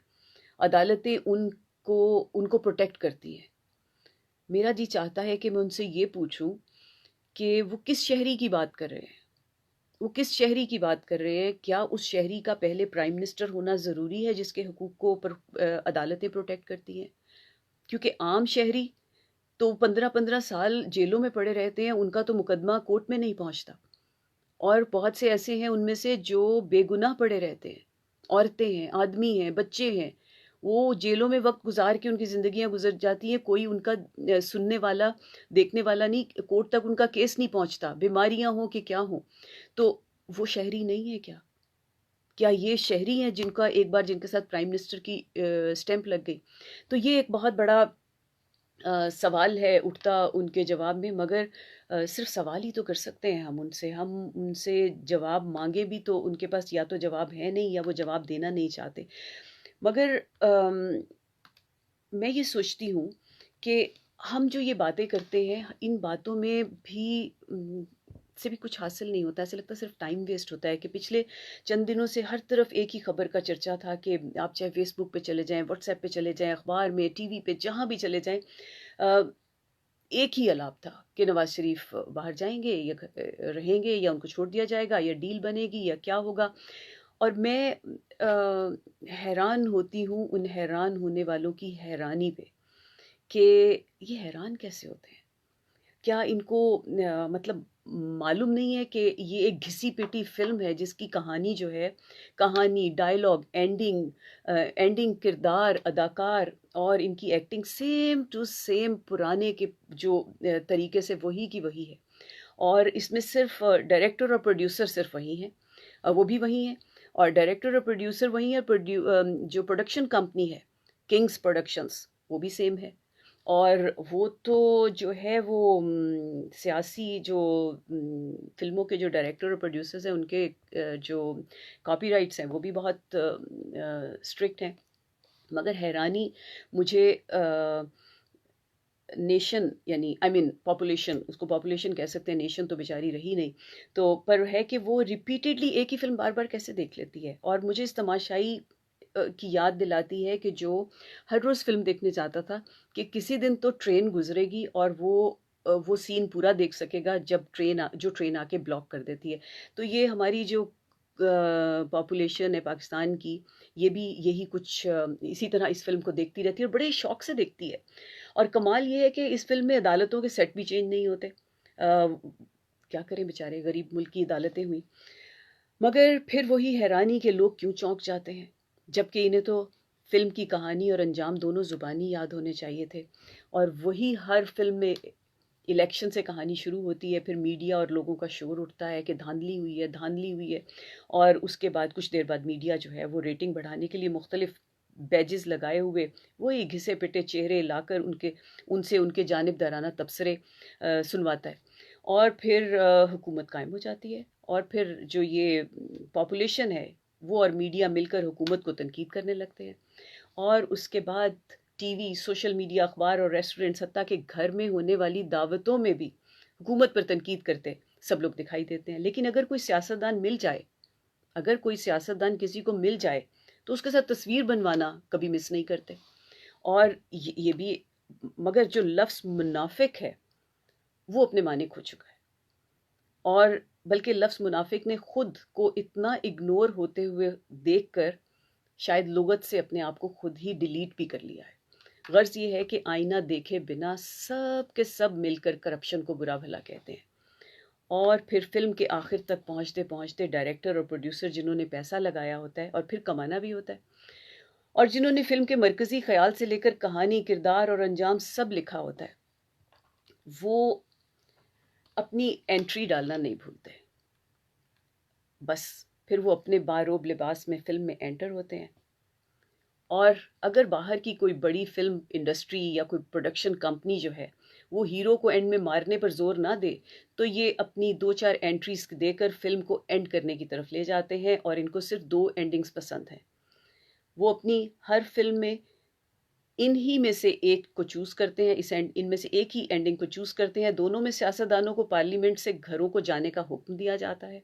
Speaker 1: अदालतें उनको उनको प्रोटेक्ट करती हैं। मेरा जी चाहता है कि मैं उनसे ये पूछूं कि वो किस शहरी की बात कर रहे हैं, वो किस शहरी की बात कर रहे हैं? क्या उस शहरी का पहले प्राइम मिनिस्टर होना ज़रूरी है जिसके हुकूक को अदालतें प्रोटेक्ट करती हैं? क्योंकि आम शहरी तो 15-15 साल जेलों में पड़े रहते हैं, उनका तो मुकदमा कोर्ट में नहीं पहुंचता, और बहुत से ऐसे हैं उनमें से जो बेगुनाह पड़े रहते हैं, औरतें हैं, आदमी हैं, बच्चे हैं, वो जेलों में वक्त गुजार के उनकी ज़िंदगियां गुजर जाती हैं, कोई उनका सुनने वाला, देखने वाला नहीं, कोर्ट तक उनका केस नहीं पहुंचता, बीमारियां हों कि क्या हों। तो वो शहरी नहीं है क्या? क्या ये शहरी हैं जिनका एक बार जिनके साथ प्राइम मिनिस्टर की स्टैंप लग गई? तो ये एक बहुत बड़ा सवाल है उठता उनके जवाब में, मगर सिर्फ सवाल ही तो कर सकते हैं हम उनसे जवाब मांगे भी तो उनके पास या तो जवाब है नहीं या वो जवाब देना नहीं चाहते। मगर मैं ये सोचती हूँ कि हम जो ये बातें करते हैं इन बातों में भी से भी कुछ हासिल नहीं होता। ऐसा लगता है सिर्फ टाइम वेस्ट होता है कि पिछले चंद दिनों से हर तरफ एक ही खबर का चर्चा था कि आप चाहे फेसबुक पे चले जाएं, व्हाट्सएप पे चले जाएं, अखबार में, टीवी पे, जहाँ भी चले जाएं, अ, एक ही अलाप था कि नवाज शरीफ बाहर जाएंगे या रहेंगे या उनको छोड़ दिया जाएगा या डील बनेगी या क्या होगा। और मैं हैरान होती हूँ उन हैरान होने वालों की हैरानी पे कि ये हैरान कैसे होते हैं। क्या इनको मतलब मालूम नहीं है कि ये एक घिसी-पिटी फ़िल्म है जिसकी कहानी जो है, कहानी, डायलॉग, एंडिंग, किरदार, अदाकार और इनकी एक्टिंग सेम टू सेम पुराने के जो तरीके से वही की वही है। और इसमें सिर्फ़ डायरेक्टर और प्रोड्यूसर सिर्फ़ वही हैं, वो भी वही हैं, और डायरेक्टर और प्रोड्यूसर वही हैं, जो प्रोडक्शन कंपनी है, किंग्स प्रोडक्शंस, वो भी सेम है। और वो तो जो है वो सियासी जो फ़िल्मों के जो डायरेक्टर और प्रोड्यूसर्स हैं उनके जो कॉपीराइट्स हैं वो भी बहुत स्ट्रिक्ट हैं। मगर हैरानी मुझे नेशन यानी आई मीन पॉपुलेशन, उसको पॉपुलेशन कह सकते हैं, नेशन तो बेचारी रही नहीं, तो पर है कि वो रिपीटेडली एक ही फ़िल्म बार-बार कैसे देख लेती है। और मुझे इस तमाशाई की याद दिलाती है कि जो हर रोज़ फ़िल्म देखने जाता था कि किसी दिन तो ट्रेन गुज़रेगी और वो सीन पूरा देख सकेगा जब जो ट्रेन आके ब्लॉक कर देती है। तो ये हमारी जो पॉपुलेशन है पाकिस्तान की, ये भी यही कुछ इसी तरह इस फ़िल्म को देखती रहती है और बड़े शौक से देखती है। और कमाल ये है कि इस फ़िल्म में अदालतों के सेट भी चेंज नहीं होते। क्या करें बेचारे गरीब मुल्क की अदालतें हुई। मगर फिर वही हैरानी के लोग क्यों चौंक जाते हैं, जबकि इन्हें तो फ़िल्म की कहानी और अंजाम दोनों ज़ुबानी याद होने चाहिए थे। और वही हर फ़िल्म में इलेक्शन से कहानी शुरू होती है, फिर मीडिया और लोगों का शोर उठता है कि धांधली हुई है, धांधली हुई है। और उसके बाद कुछ देर बाद मीडिया जो है वो रेटिंग बढ़ाने के लिए मुख्तलिफ बैजेस लगाए हुए वही घिसे पिटे चेहरे लाकर उनसे उनके जानिबदाराना तबसरे सुनवाता है। और फिर हुकूमत कायम हो जाती है और फिर जो ये पॉपुलेशन है वो और मीडिया मिलकर हुकूमत को तनकीद करने लगते हैं। और उसके बाद टीवी, सोशल मीडिया, अखबार और रेस्टोरेंट्स, हत्ता कि घर में होने वाली दावतों में भी हुकूमत पर तनकीद करते सब लोग दिखाई देते हैं। लेकिन अगर कोई सियासतदान किसी को मिल जाए तो उसके साथ तस्वीर बनवाना कभी मिस नहीं करते। और ये भी, मगर जो लफ्ज़ मुनाफिक है वो अपने माने खो चुका है। और बल्कि लफ्ज़ मुनाफिक ने खुद को इतना इग्नोर होते हुए देखकर शायद लुगत से अपने आप को खुद ही डिलीट भी कर लिया है। गर्ज ये है कि आईना देखे बिना सब के सब मिलकर करप्शन को बुरा भला कहते हैं। और फिर फिल्म के आखिर तक पहुंचते पहुंचते डायरेक्टर और प्रोड्यूसर जिन्होंने पैसा लगाया होता है और फिर कमाना भी होता है, और जिन्होंने फिल्म के मरकजी ख्याल से लेकर कहानी, किरदार और अंजाम सब लिखा होता है, वो अपनी एंट्री डालना नहीं भूलते। बस फिर वो अपने बारोब लिबास में फिल्म में एंटर होते हैं। और अगर बाहर की कोई बड़ी फिल्म इंडस्ट्री या कोई प्रोडक्शन कंपनी जो है वो हीरो को एंड में मारने पर जोर ना दे, तो ये अपनी दो चार एंट्रीज देकर फिल्म को एंड करने की तरफ ले जाते हैं और इनको सिर्फ दो एंडिंग्स पसंद हैं। वो अपनी हर फिल्म में इन्हीं में से एक को चूज़ करते हैं, इनमें से एक ही एंडिंग को चूज़ करते हैं। दोनों में सियासतदानों को पार्लियामेंट से घरों को जाने का हुक्म दिया जाता है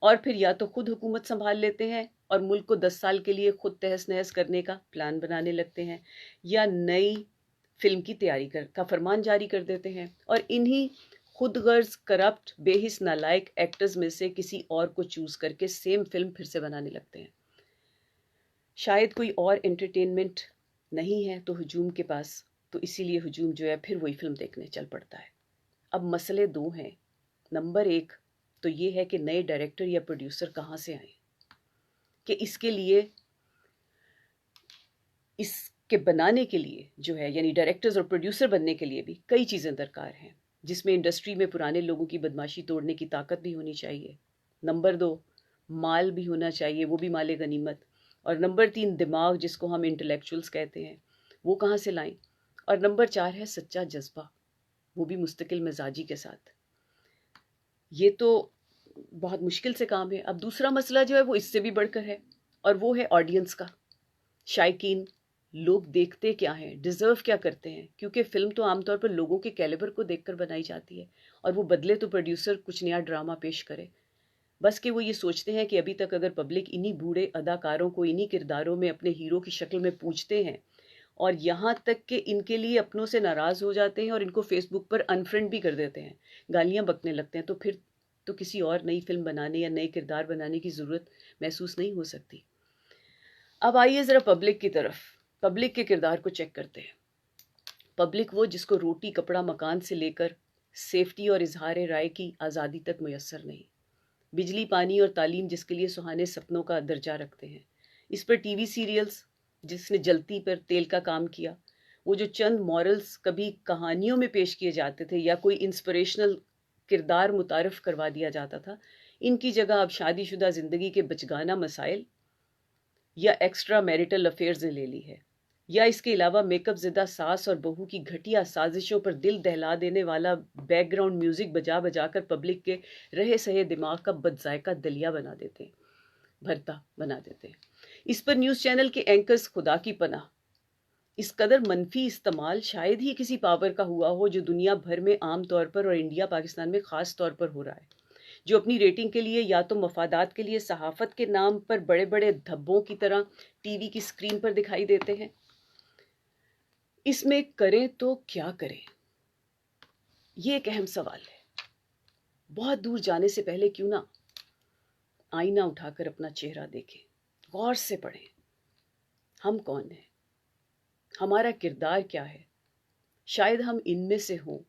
Speaker 1: और फिर या तो खुद हुकूमत संभाल लेते हैं और मुल्क को 10 साल के लिए खुद तहस नहस करने का प्लान बनाने लगते हैं, या नई फिल्म की तैयारी का फरमान जारी कर देते हैं और इन्हीं खुद गर्ज करप्ट बेहिस नालायक एक्टर्स में से किसी और को चूज़ करके सेम फिल्म फिर से बनाने लगते हैं। शायद कोई और एंटरटेनमेंट नहीं है तो हुजूम के पास, तो इसीलिए हुजूम जो है फिर वही फिल्म देखने चल पड़ता है। अब मसले दो हैं। नंबर एक तो ये है कि नए डायरेक्टर या प्रोड्यूसर कहाँ से आए, कि इसके बनाने के लिए जो है यानी डायरेक्टर्स और प्रोड्यूसर बनने के लिए भी कई चीज़ें दरकार हैं, जिसमें इंडस्ट्री में पुराने लोगों की बदमाशी तोड़ने की ताकत भी होनी चाहिए, नंबर 2 माल भी होना चाहिए, वो भी माले गनीमत। और नंबर 3 दिमाग, जिसको हम इंटेलेक्चुअल्स कहते हैं, वो कहाँ से लाएं। और नंबर 4 है सच्चा जज्बा, वो भी मुस्तकिल मिजाजी के साथ। ये तो बहुत मुश्किल से काम है। अब दूसरा मसला जो है वो इससे भी बढ़कर है, और वो है ऑडियंस का, शायकीन। लोग देखते क्या हैं, डिज़र्व क्या करते हैं, क्योंकि फ़िल्म तो आमतौर पर लोगों के कैलिबर को देखकर बनाई जाती है, और वो बदले तो प्रोड्यूसर कुछ नया ड्रामा पेश करे। बस कि वो ये सोचते हैं कि अभी तक अगर पब्लिक इन्हीं बूढ़े अदाकारों को इन्हीं किरदारों में अपने हीरो की शक्ल में पूछते हैं, और यहाँ तक कि इनके लिए अपनों से नाराज़ हो जाते हैं और इनको फेसबुक पर अनफ्रेंड भी कर देते हैं, गालियाँ बकने लगते हैं, तो फिर तो किसी और नई फिल्म बनाने या नए किरदार बनाने की ज़रूरत महसूस नहीं हो सकती। अब आइए ज़रा पब्लिक की तरफ। पब्लिक के किरदार को चेक करते हैं। पब्लिक वो जिसको रोटी कपड़ा मकान से लेकर सेफ्टी और इजहार राय की आज़ादी तक मुयस्सर नहीं, बिजली पानी और तालीम जिसके लिए सुहाने सपनों का दर्जा रखते हैं। इस पर टीवी सीरियल्स जिसने जलती पर तेल का काम किया, वो जो चंद मॉरल्स कभी कहानियों में पेश किए जाते थे या कोई इंस्पिरेशनल किरदार मुतारफ़ करवा दिया जाता था, इनकी जगह अब शादीशुदा ज़िंदगी के बचगाना मसाइल या एक्स्ट्रा मैरिटल अफेयर्स ने ले ली है, या इसके अलावा मेकअप ज़िदा सास और बहू की घटिया साजिशों पर दिल दहला देने वाला बैकग्राउंड म्यूज़िक बजा बजा कर पब्लिक के रहे सहे दिमाग का बदजायका दलिया बना देते हैं, भरता बना देते हैं। इस पर न्यूज़ चैनल के एंकर्स खुदा की पनाह, इस कदर मनफी इस्तेमाल शायद ही किसी पावर का हुआ हो जो दुनिया भर में आम तौर पर और इंडिया पाकिस्तान में ख़ास तौर पर हो रहा है, जो अपनी रेटिंग के लिए या तो मफादात के लिए सहाफ़त के नाम पर बड़े बड़े धब्बों की तरह टीवी की स्क्रीन पर दिखाई देते हैं। इसमें करें तो क्या करें, ये एक अहम सवाल है। बहुत दूर जाने से पहले क्यों ना आईना उठाकर अपना चेहरा देखें, गौर से पढ़ें, हम कौन हैं, हमारा किरदार क्या है। शायद हम इनमें से हों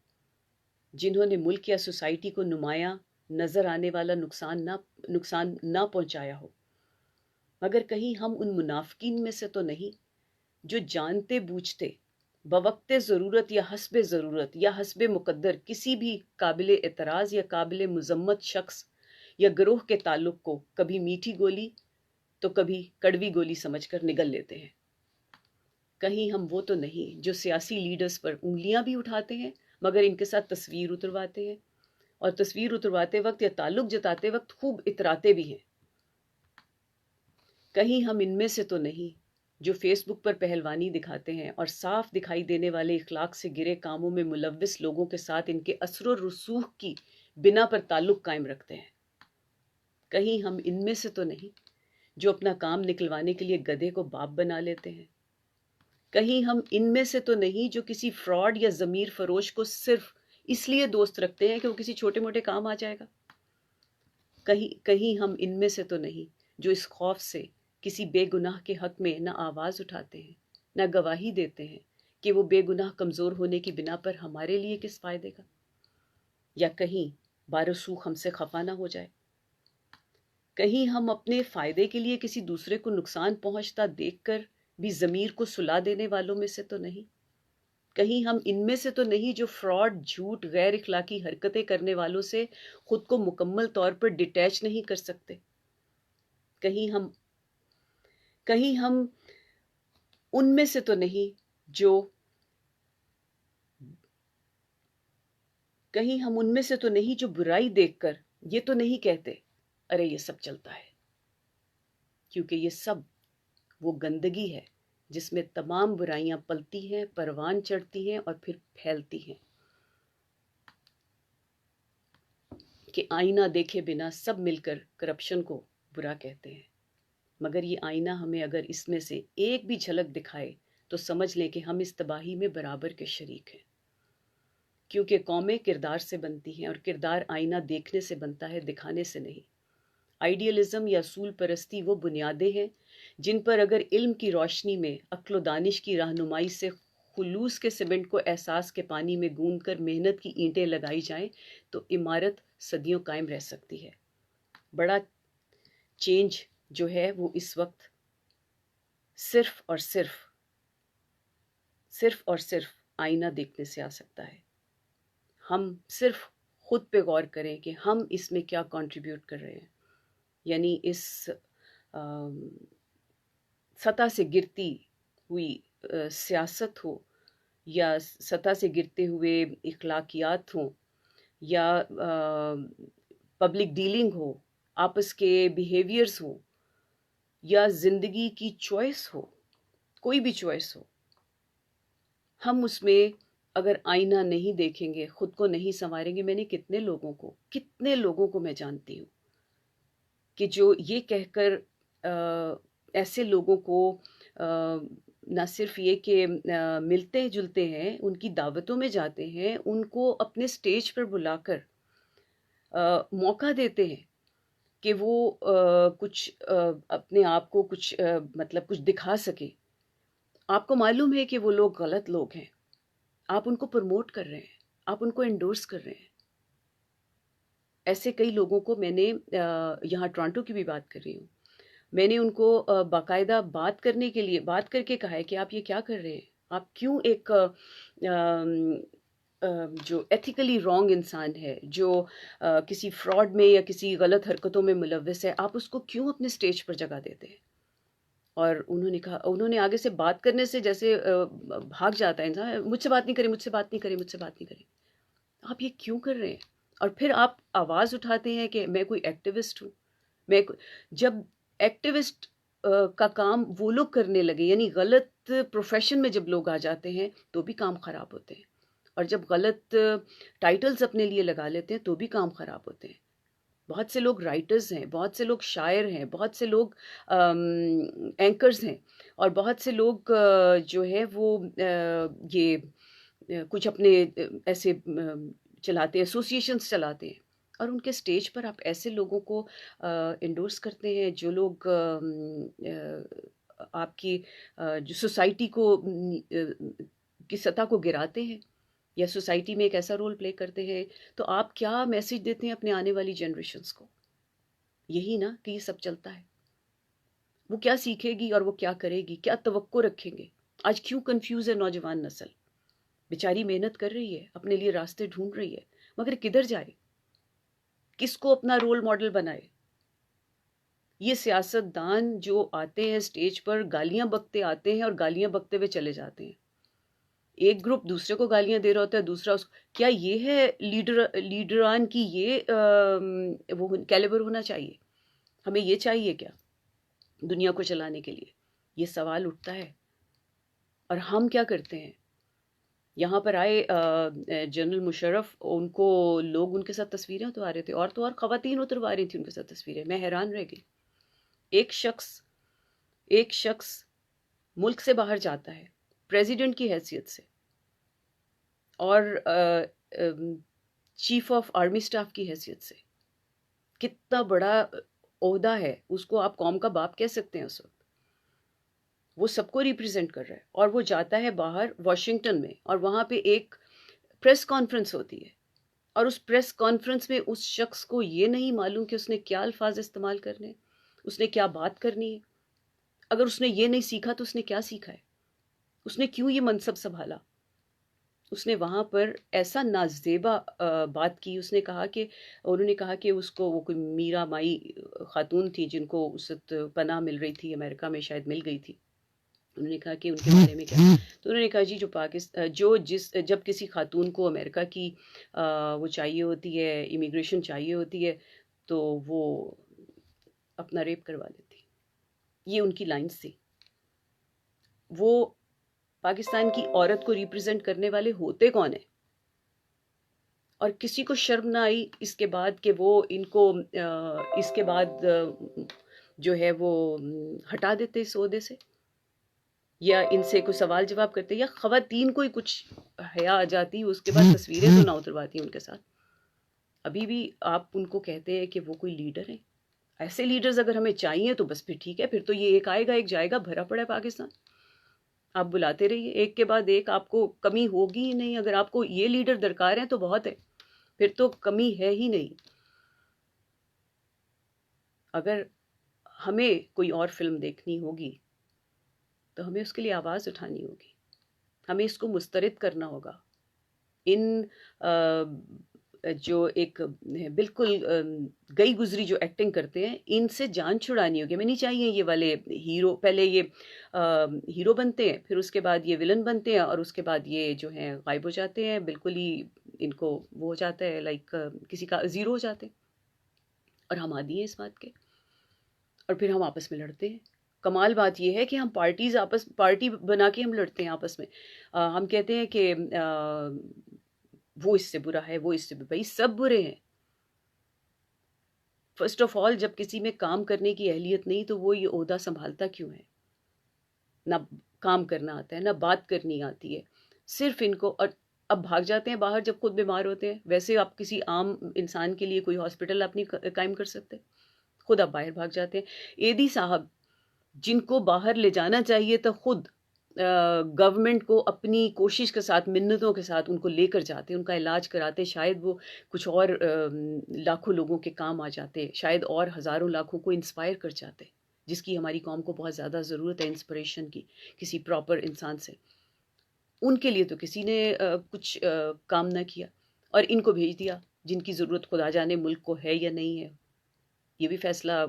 Speaker 1: जिन्होंने मुल्क या सोसाइटी को नुमाया नज़र आने वाला नुकसान ना पहुंचाया हो, मगर कहीं हम उन मुनाफिकीन में से तो नहीं जो जानते बूझते बवक्ते ज़रूरत या हस्बे ज़रूरत या हस्बे मुकद्दर किसी भी काबिल एतराज़ या काबिल मुज़म्मत शख्स या गिरोह के ताल्लुक़ को कभी मीठी गोली तो कभी कड़वी गोली समझकर निगल लेते हैं। कहीं हम वो तो नहीं जो सियासी लीडर्स पर उंगलियां भी उठाते हैं मगर इनके साथ तस्वीर उतरवाते हैं, और तस्वीर उतरवाते वक्त या ताल्लुक़ जताते वक्त खूब इतराते भी हैं। कहीं हम इनमें से तो नहीं जो फेसबुक पर पहलवानी दिखाते हैं और साफ दिखाई देने वाले इखलाक से गिरे कामों में मुलव्विस लोगों के साथ इनके असर और रसूख की बिना पर ताल्लुक़ कायम रखते हैं। कहीं हम इनमें से तो नहीं जो अपना काम निकलवाने के लिए गधे को बाप बना लेते हैं। कहीं हम इनमें से तो नहीं जो किसी फ्रॉड या ज़मीर फरोश को सिर्फ इसलिए दोस्त रखते हैं कि वो किसी छोटे मोटे काम आ जाएगा। कहीं कहीं हम इनमें से तो नहीं जो इस खौफ से किसी बेगुनाह के हक में न आवाज़ उठाते हैं न गवाही देते हैं कि वो बेगुनाह कमज़ोर होने की बिना पर हमारे लिए किस फ़ायदे का, या कहीं बारसूख हमसे खफा ना हो जाए। कहीं हम अपने फ़ायदे के लिए किसी दूसरे को नुकसान पहुंचता देखकर भी ज़मीर को सुला देने वालों में से तो नहीं। कहीं हम इनमें से तो नहीं जो फ्रॉड झूठ गैर इखलाकी हरकतें करने वालों से खुद को मुकम्मल तौर पर डिटैच नहीं कर सकते। कहीं हम उनमें से तो नहीं जो कहीं हम उनमें से तो नहीं जो बुराई देखकर ये तो नहीं कहते अरे ये सब चलता है, क्योंकि ये सब वो गंदगी है जिसमें तमाम बुराइयां पलती हैं, परवान चढ़ती हैं और फिर फैलती हैं, कि आईना देखे बिना सब मिलकर करप्शन को बुरा कहते हैं। मगर ये आईना हमें अगर इसमें से एक भी झलक दिखाए तो समझ लें कि हम इस तबाही में बराबर के शरीक हैं, क्योंकि कौमें किरदार से बनती हैं और किरदार आईना देखने से बनता है, दिखाने से नहीं। आइडियलिज्म या असूल परस्ती वो बुनियादें हैं जिन पर अगर इल्म की रोशनी में अक्ल दानिश की रहनुमाई से खुलूस के सीमेंट को एहसास के पानी में गूंद कर मेहनत की ईंटें लगाई जाएं तो इमारत सदियों कायम रह सकती है। बड़ा चेंज जो है वो इस वक्त सिर्फ और सिर्फ आईना देखने से आ सकता है। हम सिर्फ खुद पे गौर करें कि हम इसमें क्या कंट्रीब्यूट कर रहे हैं। यानी इस सतह से गिरती हुई सियासत हो, या सतह से गिरते हुए इखलाकियात हों, या पब्लिक डीलिंग हो, आपस के बिहेवियर्स हो, या ज़िंदगी की चॉइस हो, कोई भी चॉइस हो, हम उसमें अगर आईना नहीं देखेंगे, खुद को नहीं संवारेंगे। मैंने कितने लोगों को मैं जानती हूँ कि जो ये कहकर ऐसे लोगों को ना सिर्फ ये कि मिलते जुलते हैं, उनकी दावतों में जाते हैं, उनको अपने स्टेज पर बुलाकर मौका देते हैं कि वो कुछ अपने आप को कुछ मतलब कुछ दिखा सके। आपको मालूम है कि वो लोग गलत लोग हैं, आप उनको प्रमोट कर रहे हैं, आप उनको एंडोर्स कर रहे हैं। ऐसे कई लोगों को मैंने यहाँ टोरंटो की भी बात कर रही हूँ, मैंने उनको बाकायदा बात करके कहा है कि आप ये क्या कर रहे हैं, आप क्यों एक जो एथिकली रॉन्ग इंसान है, जो किसी फ्रॉड में या किसी गलत हरकतों में मुलव्वस है, आप उसको क्यों अपने स्टेज पर जगह देते हैं। और उन्होंने आगे से बात करने से जैसे भाग जाता है इंसान, मुझसे बात नहीं करें, मुझसे बात नहीं करें, मुझसे बात नहीं करें। आप ये क्यों कर रहे हैं? और फिर आप आवाज़ उठाते हैं कि मैं कोई एक्टिविस्ट हूँ। जब एक्टिविस्ट का काम वो लोग करने लगे, यानी गलत प्रोफेशन में जब लोग आ जाते हैं तो भी काम ख़राब होते हैं, और जब गलत टाइटल्स अपने लिए लगा लेते हैं तो भी काम ख़राब होते हैं। बहुत से लोग राइटर्स हैं, बहुत से लोग शायर हैं, बहुत से लोग एंकर्स हैं, और बहुत से लोग जो है वो ये कुछ अपने ऐसे चलाते हैं, एसोसिएशंस चलाते हैं, और उनके स्टेज पर आप ऐसे लोगों को इंडोर्स करते हैं जो लोग आपकी जो सोसाइटी को की सतह को गिराते हैं, या सोसाइटी में एक ऐसा रोल प्ले करते हैं। तो आप क्या मैसेज देते हैं अपने आने वाली जनरेशन्स को? यही ना कि ये सब चलता है। वो क्या सीखेगी और वो क्या करेगी, क्या तवक्को रखेंगे? आज क्यों कंफ्यूज है नौजवान नस्ल? बेचारी मेहनत कर रही है, अपने लिए रास्ते ढूंढ रही है, मगर किधर जाए, किसको अपना रोल मॉडल बनाए? ये सियासतदान जो आते हैं स्टेज पर, गालियां बकते आते हैं और गालियां बकते हुए चले जाते हैं। एक ग्रुप दूसरे को गालियां दे रहा होता है, दूसरा उसको। क्या ये है लीडरान की ये वो कैलिबर होना चाहिए? हमें ये चाहिए क्या दुनिया को चलाने के लिए? ये सवाल उठता है। और हम क्या करते हैं? यहाँ पर आए जनरल मुशर्रफ, उनको लोग उनके साथ तस्वीरें उतरवा रहे थे, और तो और ख़वातीन उतरवा रही थी उनके साथ तस्वीरें। मैं हैरान रह गई। एक शख्स एक शख्स मुल्क से बाहर जाता है प्रेसिडेंट की हैसियत से, और चीफ ऑफ आर्मी स्टाफ की हैसियत से। कितना बड़ा ओहदा है, उसको आप कौम का बाप कह सकते हैं उस वक्त। वो सबको रिप्रेजेंट कर रहा है, और वो जाता है बाहर वॉशिंगटन में, और वहाँ पे एक प्रेस कॉन्फ्रेंस होती है, और उस प्रेस कॉन्फ्रेंस में उस शख्स को ये नहीं मालूम कि उसने क्या अल्फाज इस्तेमाल करने, उसने क्या बात करनी है। अगर उसने ये नहीं सीखा तो उसने क्या सीखा है? उसने क्यों ये मनसब संभाला? उसने वहाँ पर ऐसा नाजेबा बात की। उन्होंने कहा कि उसको, वो कोई मीरा माई खातून थी जिनको उस वक्त पनाह मिल रही थी, अमेरिका में शायद मिल गई थी। उन्होंने कहा कि उनके बारे में क्या? तो उन्होंने कहा जी, जो पाकिस्तान जो जिस जब किसी खातून को अमेरिका की वो चाहिए होती है, इमिग्रेशन चाहिए होती है, तो वो अपना रेप करवा लेती। ये उनकी लाइन्स थी। वो पाकिस्तान की औरत को रिप्रेजेंट करने वाले होते कौन है? और किसी को शर्म ना आई इसके बाद कि वो इनको इसके बाद जो है वो हटा देते इस ओहदे से, या इनसे कोई सवाल जवाब करते, या ख़वातीन को ही कुछ हया आ जाती, उसके बाद तस्वीरें तो ना उतरवाती उनके साथ। अभी भी आप उनको कहते हैं कि वो कोई लीडर है? ऐसे लीडर्स अगर हमें चाहिए तो बस फिर ठीक है, फिर तो ये एक आएगा एक जाएगा, भरा पड़ा है पाकिस्तान। आप बुलाते रहिए एक के बाद एक, आपको कमी होगी ही नहीं। अगर आपको ये लीडर दरकार है तो बहुत है, फिर तो कमी है ही नहीं। अगर हमें कोई और फिल्म देखनी होगी तो हमें उसके लिए आवाज़ उठानी होगी, हमें इसको मुस्तरद करना होगा। इन जो एक बिल्कुल गई गुजरी जो एक्टिंग करते हैं, इनसे जान छुड़ानी होगी। हमें नहीं चाहिए ये वाले हीरो, पहले ये हीरो बनते हैं, फिर उसके बाद ये विलन बनते हैं, और उसके बाद ये जो हैं गायब हो जाते हैं, बिल्कुल ही इनको वो हो जाता है, लाइक किसी का ज़ीरो हो जाते हैं, और हम आदी हैं इस बात के, और फिर हम आपस में लड़ते हैं। कमाल बात यह है कि हम पार्टी बना के हम लड़ते हैं आपस में। हम कहते हैं कि वो इससे बुरा है, वो इससे भाई सब बुरे हैं। फर्स्ट ऑफ ऑल, जब किसी में काम करने की अहलियत नहीं तो वो ये ओहदा संभालता क्यों है? ना काम करना आता है, ना बात करनी आती है, सिर्फ इनको। और अब भाग जाते हैं बाहर जब खुद बीमार होते हैं। वैसे आप किसी आम इंसान के लिए कोई हॉस्पिटल आप नहीं कायम कर सकते, खुद आप बाहर भाग जाते हैं। एदी साहब, जिनको बाहर ले जाना चाहिए तो खुद गवर्नमेंट को अपनी कोशिश के साथ, मिन्नतों के साथ उनको लेकर जाते, उनका इलाज कराते, शायद वो कुछ और लाखों लोगों के काम आ जाते, शायद और हज़ारों लाखों को इंस्पायर कर जाते, जिसकी हमारी कौम को बहुत ज़्यादा ज़रूरत है, इंस्पिरेशन की, किसी प्रॉपर इंसान से। उनके लिए तो किसी ने कुछ काम ना किया, और इनको भेज दिया, जिनकी ज़रूरत खुदा जाने मुल्क को है या नहीं है। ये भी फैसला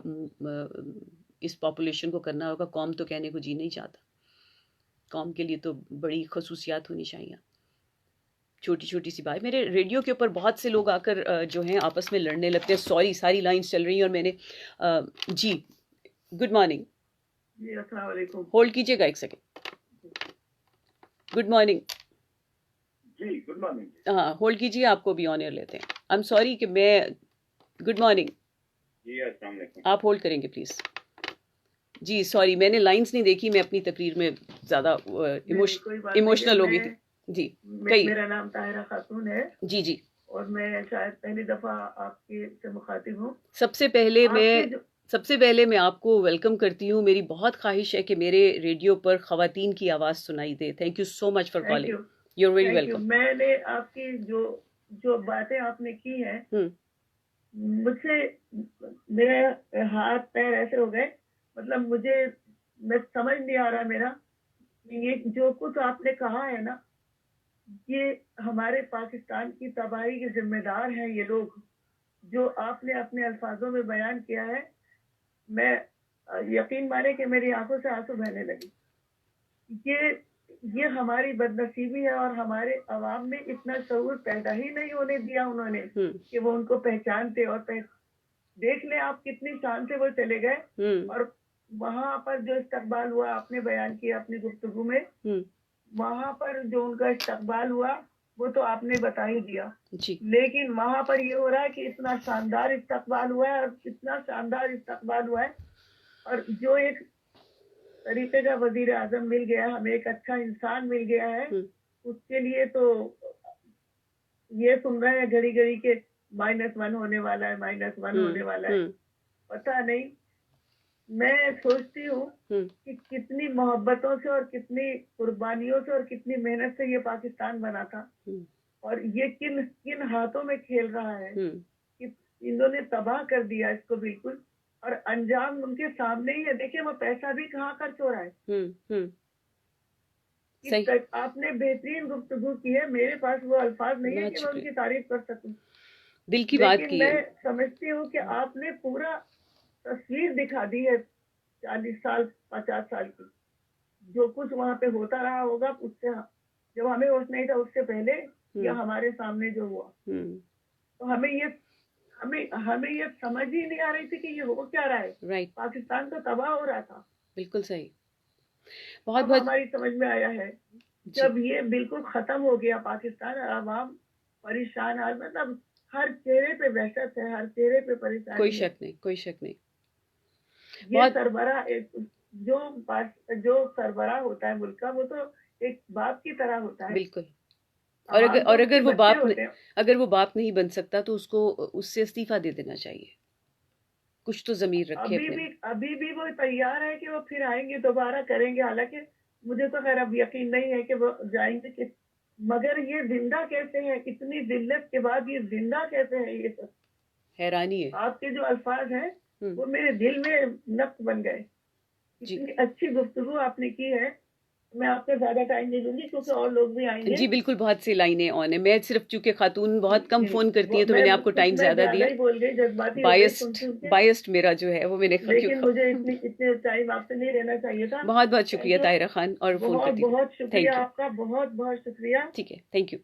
Speaker 1: इस पॉपुलेशन को करना होगा। कौम तो कहने को जी नहीं चाहता, कौम के लिए तो बड़ी खसूसियात होनी चाहिए। छोटी छोटी सी बात, मेरे रेडियो के ऊपर बहुत से लोग आकर जो हैं आपस में लड़ने लगते हैं। सॉरी, सारी लाइंस चल रही हैं और मैंने जी, गुड मॉर्निंग
Speaker 2: जी, अस्सलाम वालेकुम।
Speaker 1: होल्ड कीजिएगा एक सेकेंड। गुड मॉर्निंग
Speaker 2: जी, गुड मॉर्निंग।
Speaker 1: हाँ, होल्ड कीजिए, आपको भी ऑन एयर लेते हैं। आई एम सॉरी कि मैं, गुड मॉर्निंग
Speaker 2: जी, अस्सलाम वालेकुम।
Speaker 1: आप होल्ड करेंगे प्लीज़। जी सॉरी, मैंने लाइंस नहीं देखी, मैं अपनी तकरीर में ज़्यादा इमोशनल हो गई थी। जी, कही।
Speaker 2: मेरा नाम ताहिरा खातून है।
Speaker 1: जी जी।
Speaker 2: और मैं शायद पहली दफ़ा आपके से मुखातिब हूँ।
Speaker 1: सबसे पहले मैं आपको वेलकम करती हूँ। मेरी बहुत ख्वाहिश है कि मेरे रेडियो पर ख़वातीन की आवाज़ सुनाई दे। Thank you so much for calling, you are very welcome.
Speaker 2: मैंने आपकी जो बातें आपने की हैं, मुझसे मेरे हाथ पैर ऐसे हो गए, मतलब मैं समझ नहीं आ रहा मेरा, ये जो कुछ आपने कहा है ना, ये हमारे पाकिस्तान की तबाही के जिम्मेदार हैं ये लोग, जो आपने अपने अल्फाजों में बयान किया है। मैं यकीन माने कि मेरी आंखों से आंसू बहने लगे। ये हमारी बदनसीबी है, और हमारे अवाम में इतना शऊर पैदा ही नहीं होने दिया उन्होंने कि वो उनको पहचानते। और देख ले आप, कितनी शान से वो चले गए, और वहां पर जो इस्तकबाल हुआ, आपने बयान किया अपनी गुफ्तगू में, वहां पर जो उनका इस्तकबाल हुआ वो तो आपने बता ही दिया
Speaker 1: जी।
Speaker 2: लेकिन वहां पर ये हो रहा है कि इतना शानदार इस्तकबाल हुआ है, और इतना शानदार इस्तकबाल हुआ है, और जो एक तरीके का वजीर आजम मिल गया, हमें एक अच्छा इंसान मिल गया है, उसके लिए तो ये सुन रहे हैं घड़ी घड़ी के -1 होने वाला है, -1 होने वाला है। पता नहीं, मैं सोचती हूँ कि कितनी मोहब्बतों से और कितनी कुर्बानियों से और कितनी मेहनत से ये पाकिस्तान बना था, और ये किन किन हाथों में खेल रहा है कि इन्होंने तबाह कर दिया इसको बिल्कुल, और अंजाम उनके सामने ही है। देखिए वो पैसा भी कहाँ खर्च हो रहा है। सही। आपने बेहतरीन गुफ्तगू की है, मेरे पास वो अल्फाज नहीं है कि मैं उनकी तारीफ कर सकूं।
Speaker 1: दिल की बात की है।
Speaker 2: मैं समझती हूँ कि आपने पूरा तस्वीर दिखा दी है 40 साल 50 साल की, जो कुछ वहाँ पे होता रहा होगा, उससे जब हमें होश नहीं था उससे पहले, या हमारे सामने जो हुआ, तो हमें ये समझ ही नहीं आ रही थी कि ये हो क्या रहा है।
Speaker 1: राइट।
Speaker 2: पाकिस्तान तो तबाह हो रहा था।
Speaker 1: बिल्कुल सही।
Speaker 2: बहुत हमारी समझ में आया है जब ये बिल्कुल खत्म हो गया पाकिस्तान, और आवाम परेशान हाल, मतलब हर चेहरे पे वहशत है, हर चेहरे पे परेशानी।
Speaker 1: कोई शक नहीं, कोई शक नहीं।
Speaker 2: ये सरबरा जो सरबरा होता है मुल्क का, वो तो एक बाप की तरह होता है।
Speaker 1: बिल्कुल। और अगर वो बाप नहीं बन सकता तो उसको उससे इस्तीफा दे देना चाहिए। कुछ तो जमीर रखे
Speaker 2: अभी भी वो तैयार है कि वो फिर आएंगे, दोबारा करेंगे। हालांकि मुझे तो खैर अब यकीन नहीं है कि वो जाएंगे कि, मगर ये जिंदा कैसे है, इतनी जिल्लत के बाद ये जिंदा कैसे है, ये सब
Speaker 1: हैरानी है।
Speaker 2: आपके जो अल्फाज हैं वो मेरे दिल में नक्श बन गए। इतनी अच्छी गुफ्तगू आपने की है, मैं आपका ज्यादा टाइम नहीं दूंगी क्योंकि और लोग भी आएंगे।
Speaker 1: जी बिल्कुल, बहुत सी लाइनें ऑन है। मैं सिर्फ, चूंकि खातून बहुत कम
Speaker 2: जी,
Speaker 1: फोन करती
Speaker 2: वो
Speaker 1: हैं, तो
Speaker 2: मैं
Speaker 1: मैंने आपको
Speaker 2: कुछ
Speaker 1: टाइम
Speaker 2: मैं
Speaker 1: ज्यादा
Speaker 2: ज्यादा
Speaker 1: दिया।
Speaker 2: ही बोल गई, जज्बाती हो गई सुन
Speaker 1: बायस्ड
Speaker 2: सुन के।
Speaker 1: बायस्ड मेरा जो है वो मैंने क्यों
Speaker 2: लेकिन मुझे इतने टाइम आपसे नहीं रहना चाहिए था।
Speaker 1: बहुत बहुत
Speaker 2: थैंक
Speaker 1: शुक्रिया
Speaker 2: यू।
Speaker 1: ताहिरा खान, और फोन
Speaker 2: बहुत
Speaker 1: करती थी।
Speaker 2: बहुत शुक्रिया
Speaker 1: थैंक यू।
Speaker 2: आपका, बहुत बहुत शुक्रिया।
Speaker 1: ठीक है, thank you.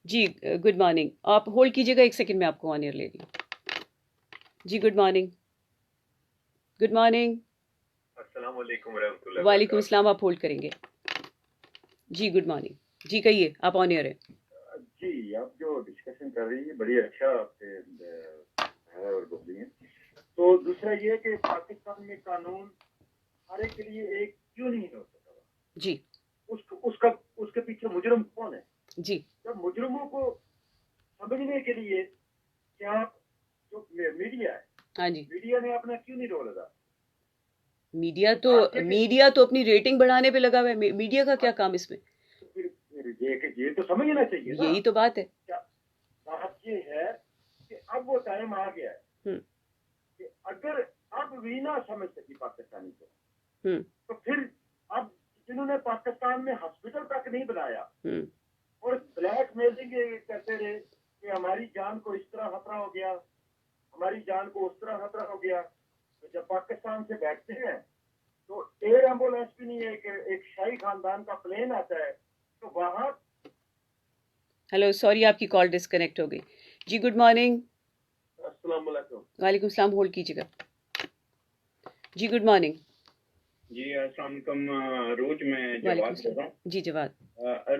Speaker 1: Ji good morning. आप होल्ड कीजिएगा, एक सेकंड में आपको ऑन एयर ले रही हूँ। जी गुड मॉर्निंग। Good morning.
Speaker 3: अस्सलाम वालेकुम रहमतुल्लाहि
Speaker 1: वालेकुम
Speaker 3: वबरकातुहू।
Speaker 1: अस्सलाम। आप होल्ड करेंगे। जी गुड मॉर्निंग। जी कहिए, आप ऑन एयर है।
Speaker 3: जी, आप जो डिस्कशन कर रही है बड़ी अच्छा आपसे है और बोली है। तो दूसरा ये है कि पाकिस्तान में कानून हर एक के लिए एक क्यों नहीं हो सकता?
Speaker 1: जी
Speaker 3: उसके पीछे मुजरिम कौन है?
Speaker 1: जी
Speaker 3: जब मुजरिमों को समझने के लिए क्या जो मीडिया है,
Speaker 1: हाँ जी।
Speaker 3: मीडिया ने अपना क्यों नहीं रोल अदा?
Speaker 1: मीडिया
Speaker 3: तो बात ये
Speaker 1: तो अपनी रेटिंग बढ़ाने पे लगा हुआ है। मीडिया का क्या काम इसमें?
Speaker 3: फिर ये तो समझना चाहिए ना।
Speaker 1: यही तो बात है।
Speaker 3: क्या बात ये है कि अब वो टाइम आ गया है
Speaker 1: हम्म
Speaker 3: कि अगर अब भी ना समझ सकी पाकिस्तानी को,
Speaker 1: हम्म
Speaker 3: तो फिर अब जिन्होंने पाकिस्तान में हॉस्पिटल तक नहीं बनाया
Speaker 1: हम्म
Speaker 3: और ब्लैक मेलिंग करते रहे कि हमारी जान को इस तरह खतरा हो गया, हमारी जान को उस तरह खतरा हो गया, तो जब पाकिस्तान से बैठते हैं तो एयर एम्बुलेंस भी नहीं है, एक शाही खानदान का प्लेन आता है तो वहां।
Speaker 1: हेलो, सॉरी आपकी कॉल डिस्कनेक्ट हो गई। जी गुड मॉर्निंग।
Speaker 3: अस्सलाम वालेकुम।
Speaker 1: वालेकुम सलाम। होल्ड कीजिएगा। Ji good morning.
Speaker 3: जी अस्सलाम वालेकुम। रोज मैं
Speaker 1: वालेकुम
Speaker 3: जवाब दे रहा हूँ।
Speaker 1: सलाम। जी जवाब।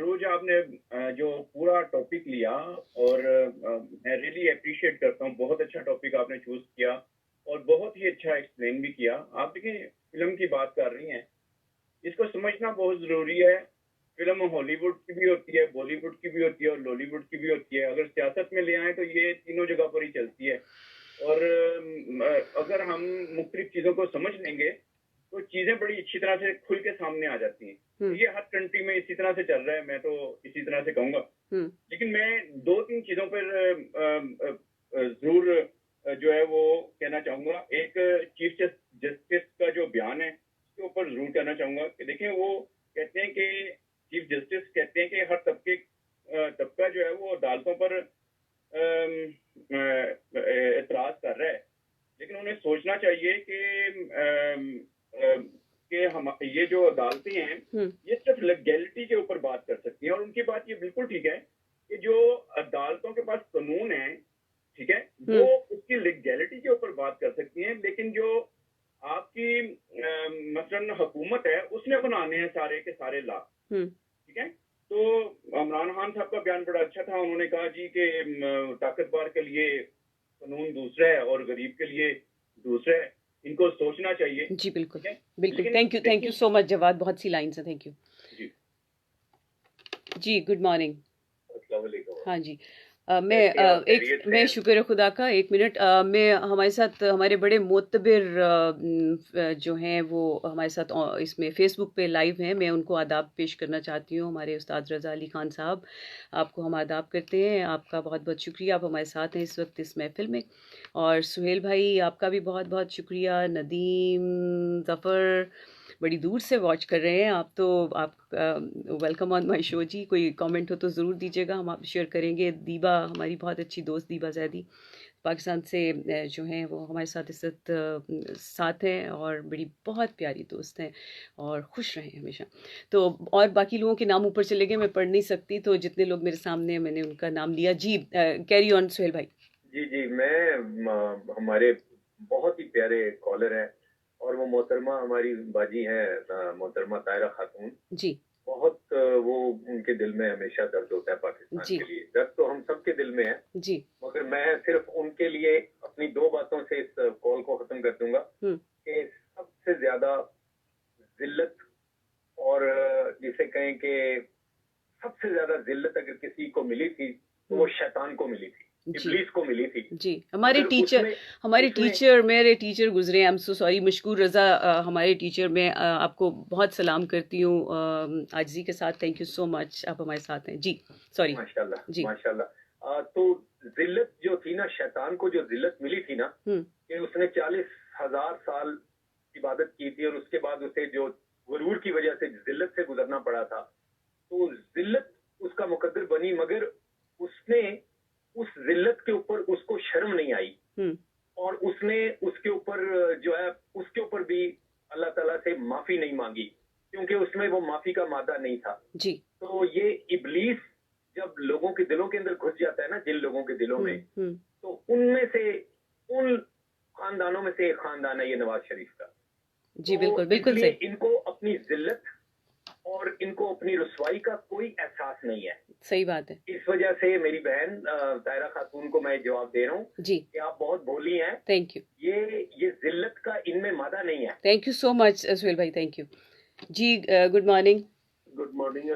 Speaker 3: रोज आपने जो पूरा टॉपिक लिया और मैं रियली अप्रिशिएट करता हूँ, बहुत अच्छा टॉपिक आपने चूज किया और बहुत ही अच्छा एक्सप्लेन भी किया। आप देखिए फिल्म की बात कर रही हैं, इसको समझना बहुत जरूरी है। फिल्म हॉलीवुड की भी होती है, बॉलीवुड की भी होती है और लॉलीवुड की भी होती है। अगर सियासत में ले आए तो ये तीनों जगह पर ही चलती है। और अगर हम मुख्तलिफ चीजों को समझ लेंगे तो चीजें बड़ी अच्छी तरह से खुल के सामने आ जाती हैं। ये हर कंट्री में इसी तरह से चल रहा है, मैं तो इसी तरह से कहूंगा। लेकिन मैं दो तीन चीजों पर जरूर जो है वो कहना चाहूंगा। एक चीफ जस्टिस का जो बयान है उसके ऊपर जरूर कहना चाहूंगा कि देखें, वो कहते हैं कि चीफ जस्टिस कहते हैं कि हर तबका जो है वो अदालतों पर एतराज कर रहा है, लेकिन उन्हें सोचना चाहिए कि हम ये जो अदालतें हैं ये सिर्फ लीगैलिटी के ऊपर बात कर सकती हैं। और उनकी बात ये बिल्कुल ठीक है कि जो अदालतों के पास कानून है, ठीक है, वो उसकी लीगैलिटी के ऊपर बात कर सकती हैं, लेकिन जो आपकी मसलन हुकूमत है उसने बनाने हैं सारे के सारे लॉ, ठीक है। तो इमरान खान साहब का बयान बड़ा अच्छा था। उन्होंने कहा जी कि ताकतवर के लिए कानून दूसरा है और गरीब के लिए दूसरा है, इनको सोचना चाहिए।
Speaker 1: जी बिल्कुल बिल्कुल। Thank you so much Jawad. बहुत सी लाइन है। थैंक यू जी। जी गुड मॉर्निंग।
Speaker 3: अस्सलाम वालेकुम।
Speaker 1: हाँ जी। मैं शुक्र खुदा का। एक मिनट, मैं हमारे साथ हमारे बड़े मोतबर जो हैं वो हमारे साथ इसमें फ़ेसबुक पे लाइव हैं। मैं उनको आदाब पेश करना चाहती हूँ। हमारे उस्ताद रज़ा अली ख़ान साहब, आपको हम आदाब करते हैं। आपका बहुत बहुत शुक्रिया, आप हमारे साथ हैं इस वक्त इस महफ़िल में। और सुहेल भाई, आपका भी बहुत बहुत शुक्रिया। नदीम ज़फ़र बड़ी दूर से वॉच कर रहे हैं आप, तो आप वेलकम ऑन माय शो जी। कोई कमेंट हो तो ज़रूर दीजिएगा, हम आप शेयर करेंगे। दीबा, हमारी बहुत अच्छी दोस्त दीबा जैदी पाकिस्तान से जो हैं वो हमारे साथ इस वक्त साथ हैं और बड़ी बहुत प्यारी दोस्त हैं और खुश रहें हमेशा। तो और बाकी लोगों के नाम ऊपर चले गए, मैं पढ़ नहीं सकती, तो जितने लोग मेरे सामने हैं मैंने उनका नाम लिया। जी कैरी ऑन सुहेल भाई।
Speaker 3: जी हमारे बहुत ही प्यारे कॉलर हैं और वो मोहतरमा हमारी बाजी हैं, मोहतरमा ताहिरा खातून
Speaker 1: जी।
Speaker 3: बहुत वो उनके दिल में हमेशा दर्द होता है पाकिस्तान के लिए। दर्द तो हम सबके दिल में है
Speaker 1: जी,
Speaker 3: मगर मैं सिर्फ उनके लिए अपनी दो बातों से इस कॉल को खत्म कर दूंगा कि सबसे ज्यादा जिल्लत और जिसे कहें कि सबसे ज्यादा जिल्लत अगर किसी को मिली थी तो वो शैतान को मिली थी, इब्लीस को मिली थी।
Speaker 1: जी, हमारे टीचर मेरे टीचर गुजरे। आई एम सो सॉरी। मशकूर रज़ा हमारे टीचर, मैं आपको बहुत सलाम करती हूँ आजिज़ी के साथ। थैंक यू सो मच, आप हमारे साथ हैं जी। सॉरी।
Speaker 3: माशाल्लाह
Speaker 1: जी
Speaker 3: माशाल्लाह। तो जिल्लत जो थी ना, शैतान को जो जिल्लत मिली थी ना कि उसने 40,000 साल इबादत की थी और उसके बाद उसे जो
Speaker 4: गुरूर की वजह से, जिल्लत से गुजरना पड़ा था, तो जिल्लत उसका मुकद्दर बनी, मगर उसने उस जिल्लत के ऊपर उसको शर्म नहीं आई और उसने उसके ऊपर जो है उसके ऊपर भी अल्लाह ताला से माफी नहीं मांगी, क्योंकि उसमें वो माफी का मादा नहीं था
Speaker 1: जी।
Speaker 4: तो ये इब्लीस जब लोगों के दिलों के अंदर घुस जाता है ना, जिन लोगों के दिलों में, तो उनमें से उन खानदानों में से एक खानदान है ये नवाज शरीफ का।
Speaker 1: जी
Speaker 4: तो
Speaker 1: बिल्कुल बिल्कुल
Speaker 4: इसलिए
Speaker 1: सही।
Speaker 4: इनको अपनी जिल्लत और इनको अपनी रुसवाई का कोई एहसास नहीं है।
Speaker 1: सही बात है।
Speaker 4: इस वजह से मेरी बहन तायरा खातून को मैं जवाब दे रहा हूँ
Speaker 1: जी
Speaker 4: कि आप बहुत भोली हैं।
Speaker 1: Thank you.
Speaker 4: ये जिल्लत का इनमें मादा नहीं है।
Speaker 1: Thank you so much Suhail भाई, thank you ji. Good morning.
Speaker 5: Good morning.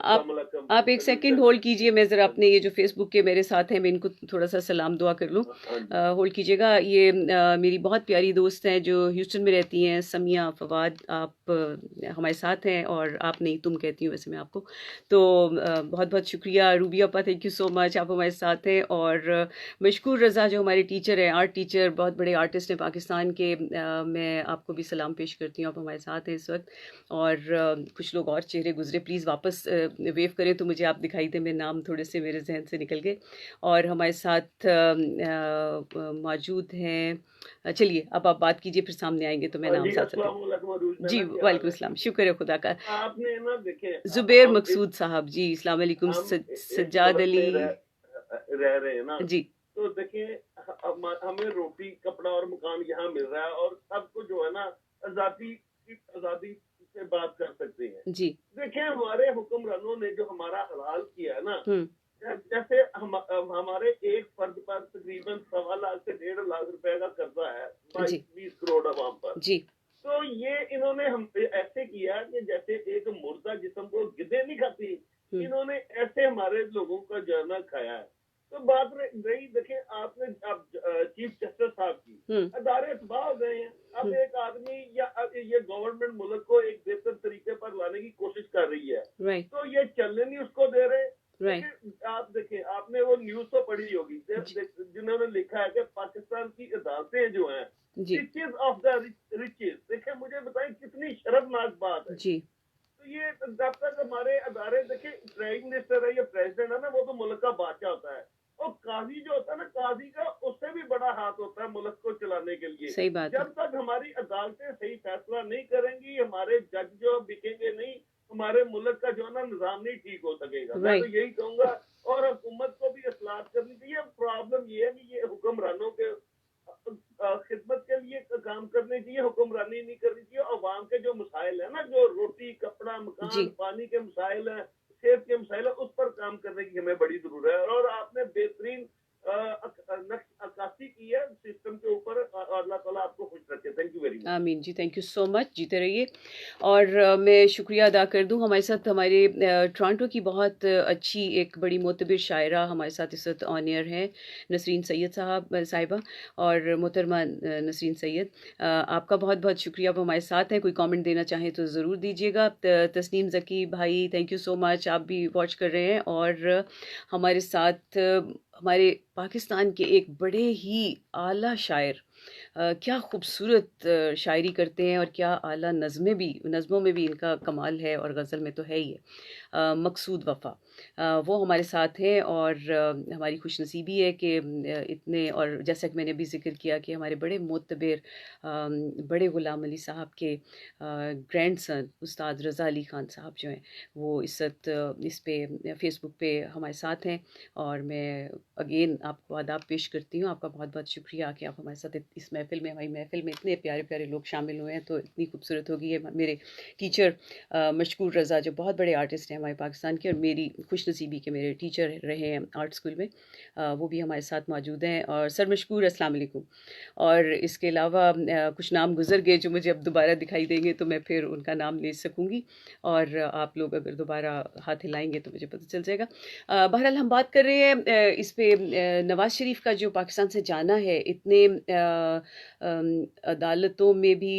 Speaker 1: आप एक सेकंड होल्ड कीजिए, मैं ज़रा अपने ये जो फेसबुक के मेरे साथ हैं मैं इनको थोड़ा सा सलाम दुआ कर लूँ। होल्ड कीजिएगा। ये मेरी बहुत प्यारी दोस्त हैं जो ह्यूस्टन में रहती हैं, समिया फवाद। आप हमारे साथ हैं, और आप नहीं तुम कहती हूँ वैसे मैं आपको। तो बहुत बहुत शुक्रिया रूबी अपा, थैंक यू सो मच, आप हमारे साथ हैं। और मशकूर रज़ा जो हमारे टीचर हैं, आर्ट टीचर, बहुत बड़े आर्टिस्ट हैं पाकिस्तान के, मैं आपको भी सलाम पेश करती हूँ, आप हमारे साथ हैं इस वक्त। और कुछ लोग और चेहरे गुजरे, प्लीज़ वापस वेव करें तो मुझे आप दिखाई दें, मेरे नाम थोड़े से मेरे जहन से निकल गए। और हमारे साथ मौजूद हैं, चलिए अब आप बात कीजिए, फिर सामने आएंगे तो मैं नाम साथ साथ। जी वालेकुम सलाम, शुक्र है खुदा का।
Speaker 5: आपने ना देखे
Speaker 1: जुबैर मकसूद साहब जी, अस्सलाम वालेकुम। सज्जाद अली
Speaker 5: रह रहे हैं ना
Speaker 1: जी।
Speaker 5: तो देखिए हमें रोटी कपड़ा और मकान यहाँ मिल रहा है, और सबको जो है ना आजादी से बात कर सकते हैं
Speaker 1: जी।
Speaker 5: देखिए हमारे हुक्मरानों ने जो हमारा हलाल किया है ना, जैसे हमारे एक फर्द पर तकरीबन 1.25 लाख से 1.5 लाख रुपए का कर्जा है 22-20 करोड़ आवाम पर
Speaker 1: जी।
Speaker 5: तो ये इन्होंने हम ऐसे किया कि जैसे एक मुर्दा जिस्म को गिद्धे नहीं खाती, इन्होंने ऐसे हमारे लोगों का जाना खाया है। तो बात रही देखिए आपने अब चीफ जस्टिस साहब की, अदारे तबाह हो गए हैं। अब एक आदमी या ये गवर्नमेंट मुल्क को एक बेहतर तरीके पर लाने की कोशिश कर रही है, तो ये चलने नहीं उसको दे रहे। आप देखें, आपने वो न्यूज तो पढ़ी होगी जिन्होंने लिखा है कि पाकिस्तान की अदालतें जो हैं रिचेज ऑफ द रिचेज। देखिए मुझे बताएं कितनी शर्मनाक बात है जी। तो ये जब तक हमारे अदारे, देखिए प्राइम मिनिस्टर है या प्रेसिडेंट है ना, वो तो मुल्क का बादशाह होता है, और काजी जो होता है ना, काजी का उससे भी बड़ा हाथ होता है मुल्क को चलाने के लिए। सही बात जब तक हमारी अदालतें सही फैसला नहीं करेंगी, हमारे जज जो बिकेंगे नहीं, हमारे मुल्क का जो है ना निजाम नहीं ठीक हो सकेगा। मैं तो यही कहूंगा, और हुकूमत को भी इस्लाह करनी चाहिए। प्रॉब्लम ये है कि ये हुक्मरानों के खिदमत के लिए काम करनी चाहिए, हुक्मरानी नहीं करनी चाहिए। अवाम के जो मसाइल है ना, जो रोटी कपड़ा मकान पानी के मसाइल है, सेहत के मसाइल है, उस पर काम करने की हमें बड़ी जरूरत है। और आपने बेहतरीन अक्कासी की है सिस्टम के ऊपर, अल्लाह ताला आपको खुश रखे। Thank you very much. आमीन जी, थैंक यू सो मच, जीते रहिए। और मैं शुक्रिया अदा कर दूं, हमारे साथ हमारे टोरंटो की बहुत अच्छी एक बड़ी मोतबर शायरा हमारे साथ इस वक्त ऑन एयर हैं, नसरीन सैयद साहिबा और मोहतरमा नसरीन सैयद, आपका बहुत बहुत शुक्रिया, आप हमारे साथ हैं। कोई कमेंट देना चाहें तो ज़रूर दीजिएगा। तस्नीम ज़की भाई, थैंक यू सो मच, आप भी वॉच कर रहे हैं। और हमारे साथ हमारे पाकिस्तान के एक बड़े ही आला शायर, क्या खूबसूरत शायरी करते हैं, और क्या आला नज़मों में भी इनका कमाल है, और गज़ल में तो है ही है, मकसूद वफ़ा, वो हमारे साथ हैं। और हमारी खुशनसीबी है कि इतने, और जैसा कि मैंने अभी ज़िक्र किया कि हमारे बड़े मोतबर बड़े ग़ुलाम अली साहब के ग्रैंडसन उस्ताद रज़ा अली ख़ान साहब जो हैं, वो इस पे फ़ेसबुक पे हमारे साथ हैं। और मैं अगेन आपको आदाब पेश करती हूँ, आपका बहुत बहुत शुक्रिया कि आप हमारे साथ इस महफ़िल में, हमारी महफ़िल में इतने प्यारे प्यारे लोग शामिल हुए हैं, तो इतनी खूबसूरत होगी। है मेरे टीचर मशकूर रज़ा जो बहुत बड़े आर्टिस्ट हैं हमारे पाकिस्तान के, और मेरी खुशनसीबी के मेरे टीचर रहे हैं आर्ट स्कूल में, वो भी हमारे साथ मौजूद हैं। और सर मशकूर, अस्सलाम वालेकुम। और इसके अलावा कुछ नाम गुजर गए जो मुझे अब दोबारा दिखाई देंगे तो मैं फिर उनका नाम ले सकूँगी, और आप लोग अगर दोबारा हाथ हिलाएंगे तो मुझे पता चल जाएगा। बहरहाल हम बात कर रहे हैं इस पे नवाज़ शरीफ का जो पाकिस्तान से जाना है, इतने अदालतों में भी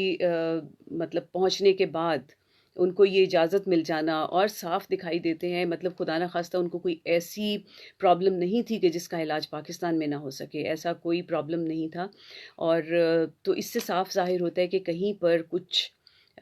Speaker 5: मतलब पहुंचने के बाद उनको ये इजाज़त मिल जाना, और साफ दिखाई देते हैं, मतलब खुदा न खास्ता उनको कोई ऐसी प्रॉब्लम नहीं थी कि जिसका इलाज पाकिस्तान में ना हो सके, ऐसा कोई प्रॉब्लम नहीं था। और तो इससे साफ ज़ाहिर होता है कि कहीं पर कुछ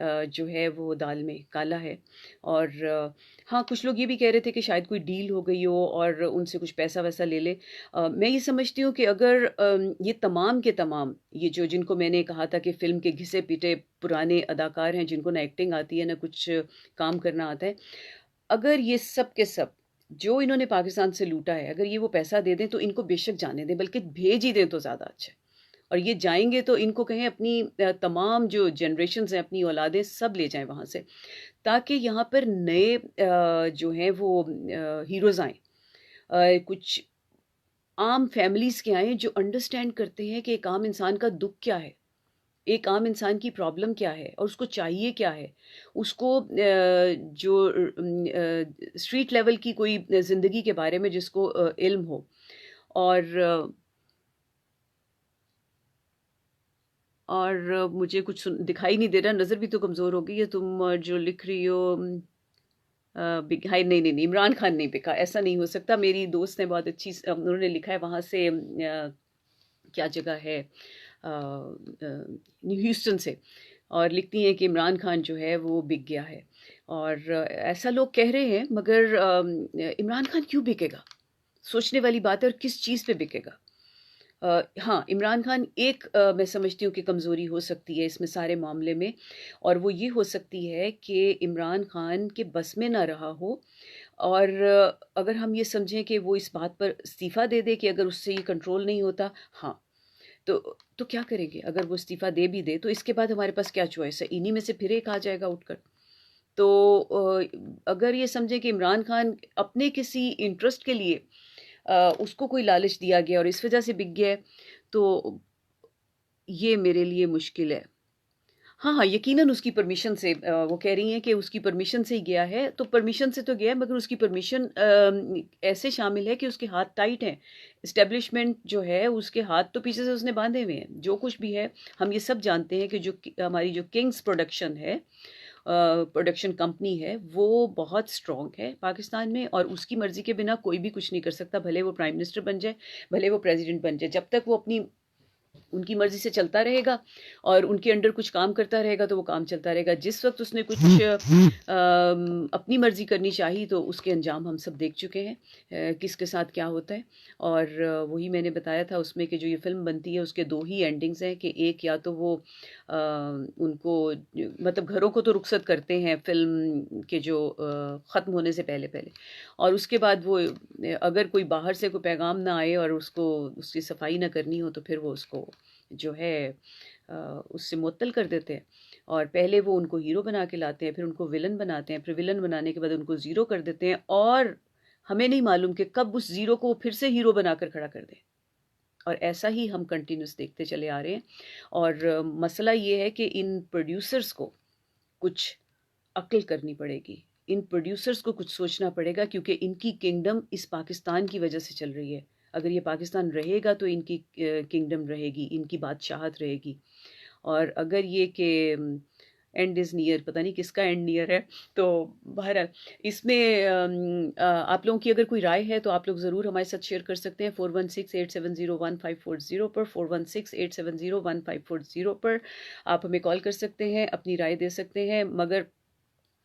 Speaker 1: जो है वो दाल में काला है। और हाँ, कुछ लोग ये भी कह रहे थे कि शायद कोई डील हो गई हो और उनसे कुछ पैसा वैसा ले ले। मैं ये समझती हूँ कि अगर ये तमाम के तमाम ये जो जिनको मैंने कहा था कि फ़िल्म के घिसे पिटे पुराने अदाकार हैं, जिनको ना एक्टिंग आती है ना कुछ काम करना आता है, अगर ये सब के सब जो इन्होंने पाकिस्तान से लूटा है, अगर ये वो पैसा दे दें तो इनको बेशक जाने दें, बल्कि भेज ही दें तो ज़्यादा अच्छा है। और ये जाएंगे तो इनको कहें अपनी तमाम जो जनरेशन्स हैं, अपनी औलादें सब ले जाएं वहाँ से, ताकि यहाँ पर नए जो हैं वो हीरोज़ आएँ, कुछ आम फैमिलीज़ के आएँ जो अंडरस्टैंड करते हैं कि एक आम इंसान का दुख क्या है, एक आम इंसान की प्रॉब्लम क्या है और उसको चाहिए क्या है। उसको जो स्ट्रीट लेवल की कोई ज़िंदगी के बारे में जिसको इल्म हो। और मुझे कुछ दिखाई नहीं दे रहा, नज़र भी तो कमज़ोर हो गई है। तुम जो लिख रही हो हाय, नहीं नहीं नहीं, इमरान खान नहीं बिका, ऐसा नहीं हो सकता। मेरी दोस्त ने बहुत अच्छी उन्होंने लिखा है वहाँ से, क्या जगह है, न्यू ह्यूस्टन से, और लिखती हैं कि इमरान खान जो है वो बिक गया है। और ऐसा लोग कह रहे हैं, मगर इमरान खान क्यों बिकेगा, सोचने वाली बात है। और किस चीज़ पे बिकेगा? हाँ, इमरान खान एक मैं समझती हूँ कि कमज़ोरी हो सकती है इसमें सारे मामले में, और वो ये हो सकती है कि इमरान खान के बस में ना रहा हो। और अगर हम ये समझें कि वो इस बात पर इस्तीफ़ा दे दे कि अगर उससे ये कंट्रोल नहीं होता, हाँ, तो क्या करेंगे? अगर वो इस्तीफ़ा दे भी दे तो इसके बाद हमारे पास क्या चॉइस है? इन्हीं में से फिर एक आ जाएगा उठकर। तो अगर ये समझें कि इमरान खान अपने किसी इंटरेस्ट के लिए उसको कोई लालच दिया गया और इस वजह से बिक गया है, तो ये मेरे लिए मुश्किल है। हाँ, हाँ, यकीनन उसकी परमिशन से, वो कह रही हैं कि उसकी परमिशन से ही गया है, तो परमिशन से तो गया है, मगर उसकी परमिशन ऐसे शामिल है कि उसके हाथ टाइट हैं। एस्टेब्लिशमेंट जो है उसके हाथ तो पीछे से उसने बांधे हुए हैं। जो कुछ भी है, हम ये सब जानते हैं कि जो हमारी जो किंग्स प्रोडक्शन है, प्रोडक्शन कंपनी है, वो बहुत स्ट्रॉन्ग है पाकिस्तान में, और उसकी मर्ज़ी के बिना कोई भी कुछ नहीं कर सकता। भले वो प्राइम मिनिस्टर बन जाए, भले वो प्रेसिडेंट बन जाए, जब तक वो उनकी मर्ज़ी से चलता रहेगा और उनके अंडर कुछ काम करता रहेगा तो वो काम चलता रहेगा। जिस वक्त उसने कुछ अपनी मर्ज़ी करनी चाहिए तो उसके अंजाम हम सब देख चुके हैं, किसके साथ क्या होता है। और वही मैंने बताया था उसमें कि जो ये फ़िल्म बनती है उसके दो ही एंडिंग्स हैं, कि एक या तो वो उनको मतलब घरों को तो रुखसत करते हैं फ़िल्म के जो ख़त्म होने से पहले पहले, और उसके बाद वो अगर कोई बाहर से कोई पैगाम ना आए और उसको उसकी सफाई ना करनी हो तो फिर वो उसको जो है उससे मुअत्तल कर देते हैं। और पहले वो उनको हीरो बना के लाते हैं, फिर उनको विलन बनाते हैं, फिर विलन बनाने के बाद उनको ज़ीरो कर देते हैं, और हमें नहीं मालूम कि कब उस ज़ीरो को फिर से हीरो बनाकर खड़ा कर दें। और ऐसा ही हम कंटिन्यूस देखते चले आ रहे हैं। और मसला ये है कि इन प्रोड्यूसर्स को कुछ अक्ल करनी पड़ेगी, इन प्रोड्यूसर्स को कुछ सोचना पड़ेगा, क्योंकि इनकी किंगडम इस पाकिस्तान की वजह से चल रही है। अगर ये पाकिस्तान रहेगा तो इनकी किंगडम रहेगी, इनकी बादशाहत रहेगी। और अगर ये कि एंड इज़ नियर, पता नहीं किसका एंड नियर है। तो बहरहाल इसमें आप लोगों की अगर कोई राय है तो आप लोग ज़रूर हमारे साथ शेयर कर सकते हैं 4168701540 पर, 4168701540 पर आप हमें कॉल कर सकते हैं, अपनी राय दे सकते हैं। मगर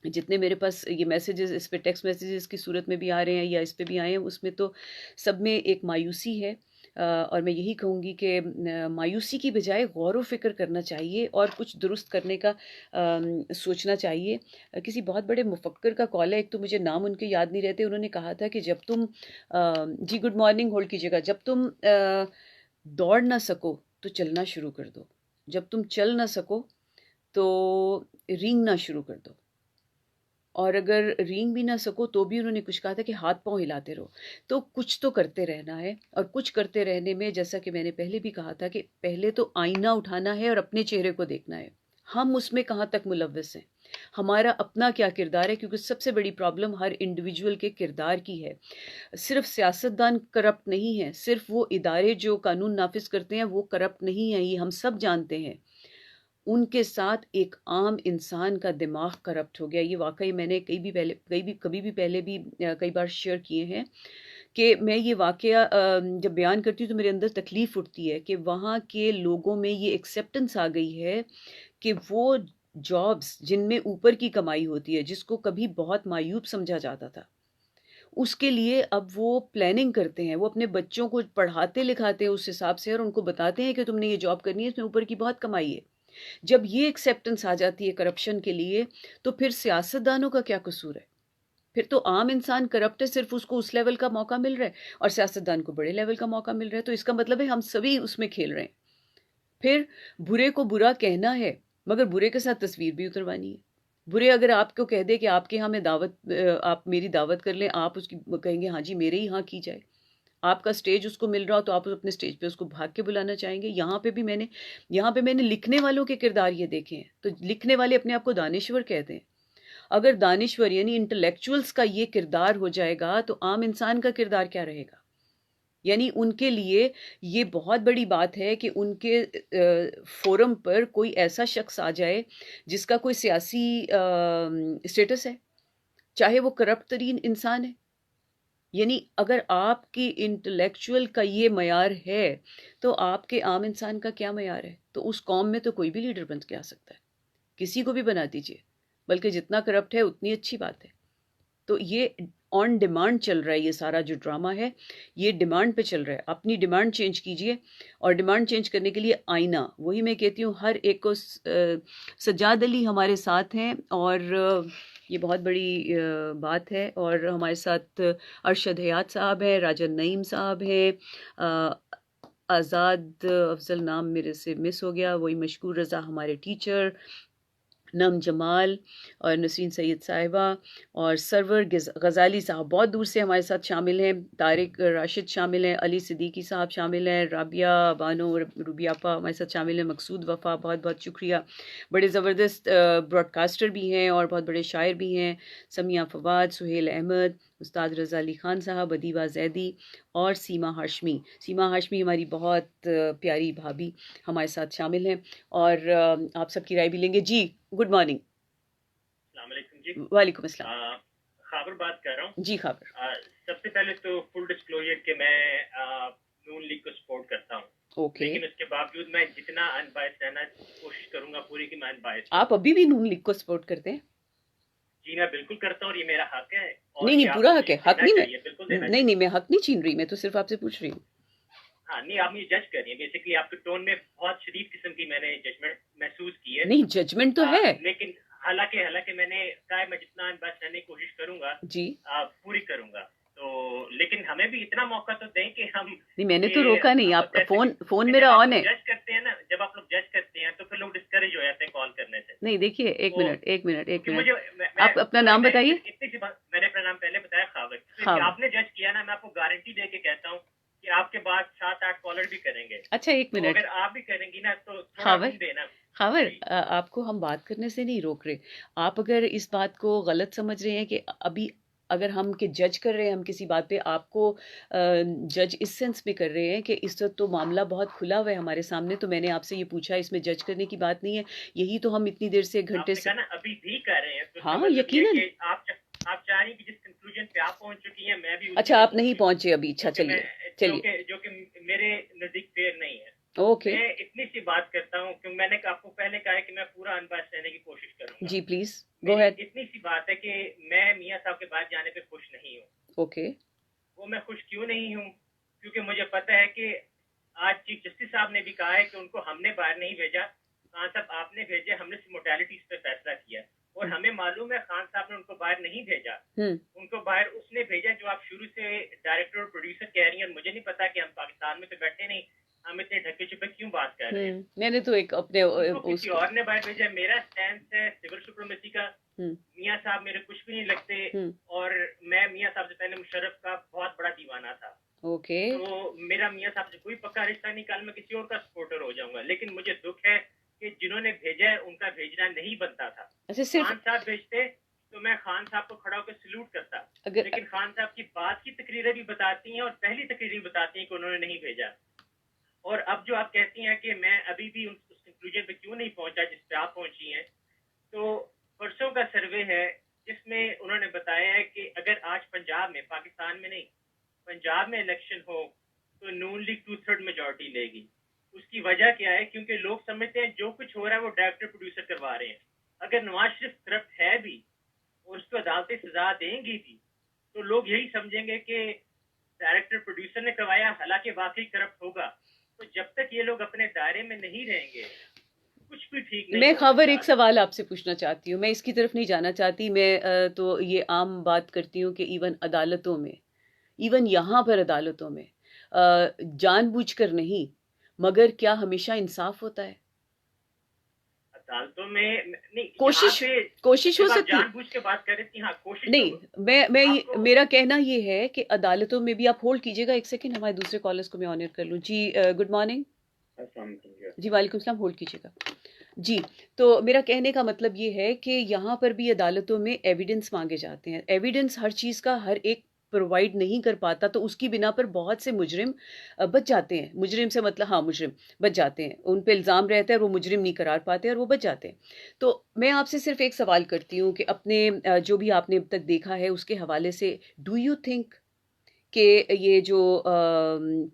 Speaker 1: जितने मेरे पास ये मैसेजेस इस पे टेक्स्ट मैसेजेस की सूरत में भी आ रहे हैं या इस पे भी आए हैं, उसमें तो सब में एक मायूसी है। और मैं यही कहूँगी कि मायूसी की बजाय गौर व फ़िक्र करना चाहिए और कुछ दुरुस्त करने का सोचना चाहिए। किसी बहुत बड़े मुफक्कर का कॉल है, एक तो मुझे नाम उनके याद नहीं रहते, उन्होंने कहा था कि जब तुम जी गुड मॉर्निंग होल्ड कीजिएगा, जब तुम दौड़ ना सको तो चलना शुरू कर दो, जब तुम चल ना सको तो रेंगना शुरू कर दो, और अगर रेंग भी ना सको तो भी उन्होंने कुछ कहा था कि हाथ पांव हिलाते रहो। तो कुछ तो करते रहना है, और कुछ करते रहने में जैसा कि मैंने पहले भी कहा था कि पहले तो आईना उठाना है और अपने चेहरे को देखना है, हम उसमें कहाँ तक मुलव्वस हैं, हमारा अपना क्या किरदार है। क्योंकि सबसे बड़ी प्रॉब्लम हर इंडिविजुअल के किरदार की है। सिर्फ सियासतदान करप्ट नहीं है, सिर्फ वो इदारे जो कानून नाफिज करते हैं वो करप्ट नहीं है, ये हम सब जानते हैं। उनके साथ एक आम इंसान का दिमाग करप्ट हो गया। ये वाकई मैंने कभी भी पहले भी कई बार शेयर किए हैं कि मैं ये वाकया जब बयान करती हूँ तो मेरे अंदर तकलीफ़ उठती है कि वहाँ के लोगों में ये एक्सेप्टेंस आ गई है कि वो जॉब्स जिनमें ऊपर की कमाई होती है, जिसको कभी बहुत मायूब समझा जाता था, उसके लिए अब वो प्लानिंग करते हैं, वो अपने बच्चों को पढ़ाते लिखाते हैं उस हिसाब से और उनको बताते हैं कि तुमने ये जॉब करनी है, इसमें ऊपर की बहुत कमाई है। जब ये एक्सेप्टेंस आ जाती है करप्शन के लिए, तो फिर सियासतदानों का क्या कसूर है? फिर तो आम इंसान करप्ट है, सिर्फ उसको उस लेवल का मौका मिल रहा है और सियासतदान को बड़े लेवल का मौका मिल रहा है, तो इसका मतलब है हम सभी उसमें खेल रहे हैं। फिर बुरे को बुरा कहना है, मगर बुरे के साथ तस्वीर भी उतरवानी है। बुरे अगर आपको कह दे कि आपके यहाँ मैं आप मेरी दावत कर लें, आप उसकी कहेंगे हाँ जी मेरे ही यहाँ की जाए। आपका स्टेज उसको मिल रहा हो तो आप अपने स्टेज पे उसको भाग के बुलाना चाहेंगे। यहाँ पे मैंने लिखने वालों के किरदार ये देखे हैं। तो लिखने वाले अपने आप को दानिश्वर कहते हैं। अगर दानिश्वर यानी इंटेलेक्चुअल्स का ये किरदार हो जाएगा तो आम इंसान का किरदार क्या रहेगा? यानी उनके लिए ये बहुत बड़ी बात है कि उनके फोरम पर कोई ऐसा शख्स आ जाए जिसका कोई सियासी स्टेटस है, चाहे वो करप्ट तरीन इंसान है। यानी अगर आपकी इंटेलेक्चुअल का ये मयार है तो आपके आम इंसान का क्या मयार है? तो उस कौम में तो कोई भी लीडर बन के आ सकता है, किसी को भी बना दीजिए, बल्कि जितना करप्ट है उतनी अच्छी बात है। तो ये ऑन डिमांड चल रहा है, ये सारा जो ड्रामा है ये डिमांड पे चल रहा है। अपनी डिमांड चेंज कीजिए, और डिमांड चेंज करने के लिए आईना, वही मैं कहती हूँ हर एक को। सज्जाद अली हमारे साथ हैं और ये बहुत बड़ी बात है, और हमारे साथ अरशद हयात साहब हैं, राजन नईम साहब हैं, आज़ाद अफजल नाम मेरे से मिस हो गया, वही मशकूर रज़ा हमारे टीचर, नम जमाल और नसरीन सैयद साहिबा और सरवर गज़ाली साहब बहुत दूर से हमारे साथ शामिल हैं, तारिक राशिद शामिल हैं, अली सिद्दीकी साहब शामिल हैं, राबिया बानो रूबियापा हमारे साथ शामिल हैं, मकसूद वफ़ा बहुत बहुत शुक्रिया। बड़े ज़बरदस्त ब्रॉडकास्टर भी हैं और बहुत बड़े शायर भी हैं, समिया फवाद, सुहेल अहमद, उस्ताद रज़ा अली ख़ान साहब, अदीबा जैदी और सीमा हाशमी। सीमा हाशमी हमारी बहुत प्यारी भाभी हमारे साथ शामिल हैं और आप सबकी राय भी लेंगे। जी गुड मॉर्निंग।
Speaker 6: जी
Speaker 1: वालेकुम अस्सलाम।
Speaker 6: खाबर बात कर रहा हूँ।
Speaker 1: जी खाबर।
Speaker 6: सबसे पहले तो फुल डिस्क्लोजर के मैं नून लीग को सपोर्ट करता हूँ।
Speaker 1: ओके।
Speaker 6: लेकिन उसके बावजूद मैं जितना अनबायस रहना कोशिश करूंगा पूरी की मैं अनबायस।
Speaker 1: आप अभी भी नून लीग को सपोर्ट करते हैं?
Speaker 6: जी मैं बिल्कुल करता हूँ और ये मेरा हक है।
Speaker 1: नहीं पूरा हक है, हक नहीं
Speaker 6: मैं
Speaker 1: नहीं मैं हक नहीं छीन रही, मैं तो सिर्फ आपसे पूछ रही हूँ।
Speaker 6: हाँ नहीं आप मुझे जज कर रही हैं, बेसिकली आपके टोन में बहुत शरीफ किस्म की मैंने जजमेंट महसूस की है।
Speaker 1: नहीं जजमेंट तो है,
Speaker 6: लेकिन हालांकि मैंने कहा मैं जितना अनबायस रहने की कोशिश करूंगा
Speaker 1: जी
Speaker 6: पूरी करूंगा। तो लेकिन हमें भी इतना मौका तो दें कि हम
Speaker 1: नहीं, मैंने तो रोका नहीं, आपका फोन मेरा ऑन है।
Speaker 6: जज करते हैं ना, जब आप लोग जज करते हैं तो फिर लोग डिस्करेज हो जाते हैं कॉल करने से।
Speaker 1: नहीं देखिए एक मिनट
Speaker 6: मुझे
Speaker 1: आप अपना नाम बताइए।
Speaker 6: इतनी सी बात, मैंने अपना नाम पहले बताया खावर। आपने जज किया ना, मैं आपको गारंटी दे के कहता हूँ कि आपके बाद 7-8 कॉलर भी करेंगे।
Speaker 1: अच्छा एक मिनट,
Speaker 6: अगर आप भी करेंगी ना तो
Speaker 1: खावर
Speaker 6: देना।
Speaker 1: खावर आपको हम बात करने से नहीं रोक रहे। आप अगर इस बात को गलत समझ रहे हैं कि अभी अगर हम के जज कर रहे हैं हम किसी बात पे, आपको जज इस सेंस में कर रहे हैं कि इस वक्त तो मामला बहुत खुला हुआ है हमारे सामने, तो मैंने आपसे ये पूछा, इसमें जज करने की बात नहीं है। यही तो हम इतनी देर से एक घंटे से
Speaker 6: ना अभी भी कर रहे हैं। तो
Speaker 1: हाँ यकीनन
Speaker 6: आप चाह रही कि जिस कंक्लूजन पे आप पहुंच चुकी हैं मैं भी।
Speaker 1: अच्छा आप नहीं पहुंचे अभी, अच्छा चलिए
Speaker 6: जो कि मेरे नजदीक फेयर नहीं है।
Speaker 1: ओके
Speaker 6: मैं इतनी सी बात करता हूँ क्योंकि मैंने आपको पहले कहा है कि मैं पूरा अनबायस रहने की कोशिश करूंगा।
Speaker 1: जी प्लीज गो अहेड।
Speaker 6: इतनी सी बात है कि मैं मियां साहब के बाद जाने पे खुश नहीं हूँ।
Speaker 1: ओके
Speaker 6: वो मैं खुश क्यों नहीं हूँ? क्योंकि मुझे पता है कि आज चीफ जस्टिस साहब ने भी कहा है कि उनको हमने बाहर नहीं भेजा, खान साहब आपने भेजे, हमने मोडालिटीज पे फैसला किया और हमें मालूम है खान साहब ने उनको बाहर नहीं भेजा। उनको बाहर उसने भेजा जो आप शुरू से डायरेक्टर और प्रोड्यूसर कह रही हैं। और मुझे नहीं पता कि हम पाकिस्तान में तो बैठे नहीं, हम इतने ढके छुपे क्यों बात कर रहे हैं।
Speaker 1: मैंने तो एक अपने
Speaker 6: किसी और ने बाहर भेजा। मेरा स्टैंड है सिविल सुप्रीमेसी का। मियां साहब मेरे कुछ भी नहीं लगते और मैं मियां साहब से पहले मुशर्रफ का बहुत बड़ा दीवाना था।
Speaker 1: ओके
Speaker 6: तो मेरा मियां साहब से कोई पक्का रिश्ता नहीं, कल मैं किसी और का सपोर्टर हो जाऊंगा। लेकिन मुझे दुख है कि जिन्होंने भेजा है उनका भेजना नहीं बनता था। खान साहब भेजते तो मैं खान साहब को खड़ा होकर सल्यूट करता। लेकिन खान साहब की बात की तकरीरें भी बताती हैं और पहली तकरीरें बताती हैं कि उन्होंने नहीं भेजा। और अब जो आप कहती हैं कि मैं अभी भी उस कंक्लूजन पे क्यों नहीं पहुंचा जिस पे आप पहुंची हैं, तो परसों का सर्वे है जिसमें उन्होंने बताया है कि अगर आज पंजाब में, पाकिस्तान में नहीं, पंजाब में इलेक्शन हो तो नून लीग 2/3 मेजॉरिटी लेगी। उसकी वजह क्या है? क्योंकि लोग समझते हैं जो कुछ हो रहा है वो डायरेक्टर प्रोड्यूसर करवा रहे हैं। अगर नवाज शरीफ करप्ट है भी और उसको अदालतें सजा देंगी भी, तो लोग यही समझेंगे कि डायरेक्टर प्रोड्यूसर ने करवाया, हालांकि वाकई करप्ट होगा। तो जब तक ये लोग अपने दायरे में नहीं रहेंगे, कुछ भी ठीक नहीं।
Speaker 1: मैं खबर एक सवाल आपसे पूछना चाहती हूँ, मैं इसकी तरफ नहीं जाना चाहती, मैं तो ये आम बात करती हूँ कि इवन अदालतों में, इवन यहाँ पर अदालतों में जानबूझकर नहीं, मगर क्या हमेशा इंसाफ होता है?
Speaker 6: अदालतों में नहीं,
Speaker 1: कोशिश हो सकती है।
Speaker 6: जानबूझ के बात कर रही थी, हाँ कोशिश
Speaker 1: नहीं, मैं मेरा कहना ये है कि अदालतों में भी, आप होल्ड कीजिएगा एक सेकंड, हमारे दूसरे कॉलर्स को मैं ऑनर कर लूँ। जी गुड मॉर्निंग। जी वालेकुम सलाम, होल्ड कीजिएगा जी। तो मेरा कहने का मतलब ये है कि यहाँ पर भी अदालतों में एविडेंस मांगे जाते हैं। एविडेंस हर चीज़ का हर एक प्रोवाइड नहीं कर पाता, तो उसकी बिना पर बहुत से मुजरिम बच जाते हैं। मुजरिम से मतलब, हाँ, मुजरिम बच जाते हैं, उन पे इल्ज़ाम रहता है और वो मुजरिम नहीं करार पाते और वो बच जाते हैं। तो मैं आपसे सिर्फ एक सवाल करती हूँ कि अपने जो भी आपने अब तक देखा है उसके हवाले से, डू यू थिंक कि ये जो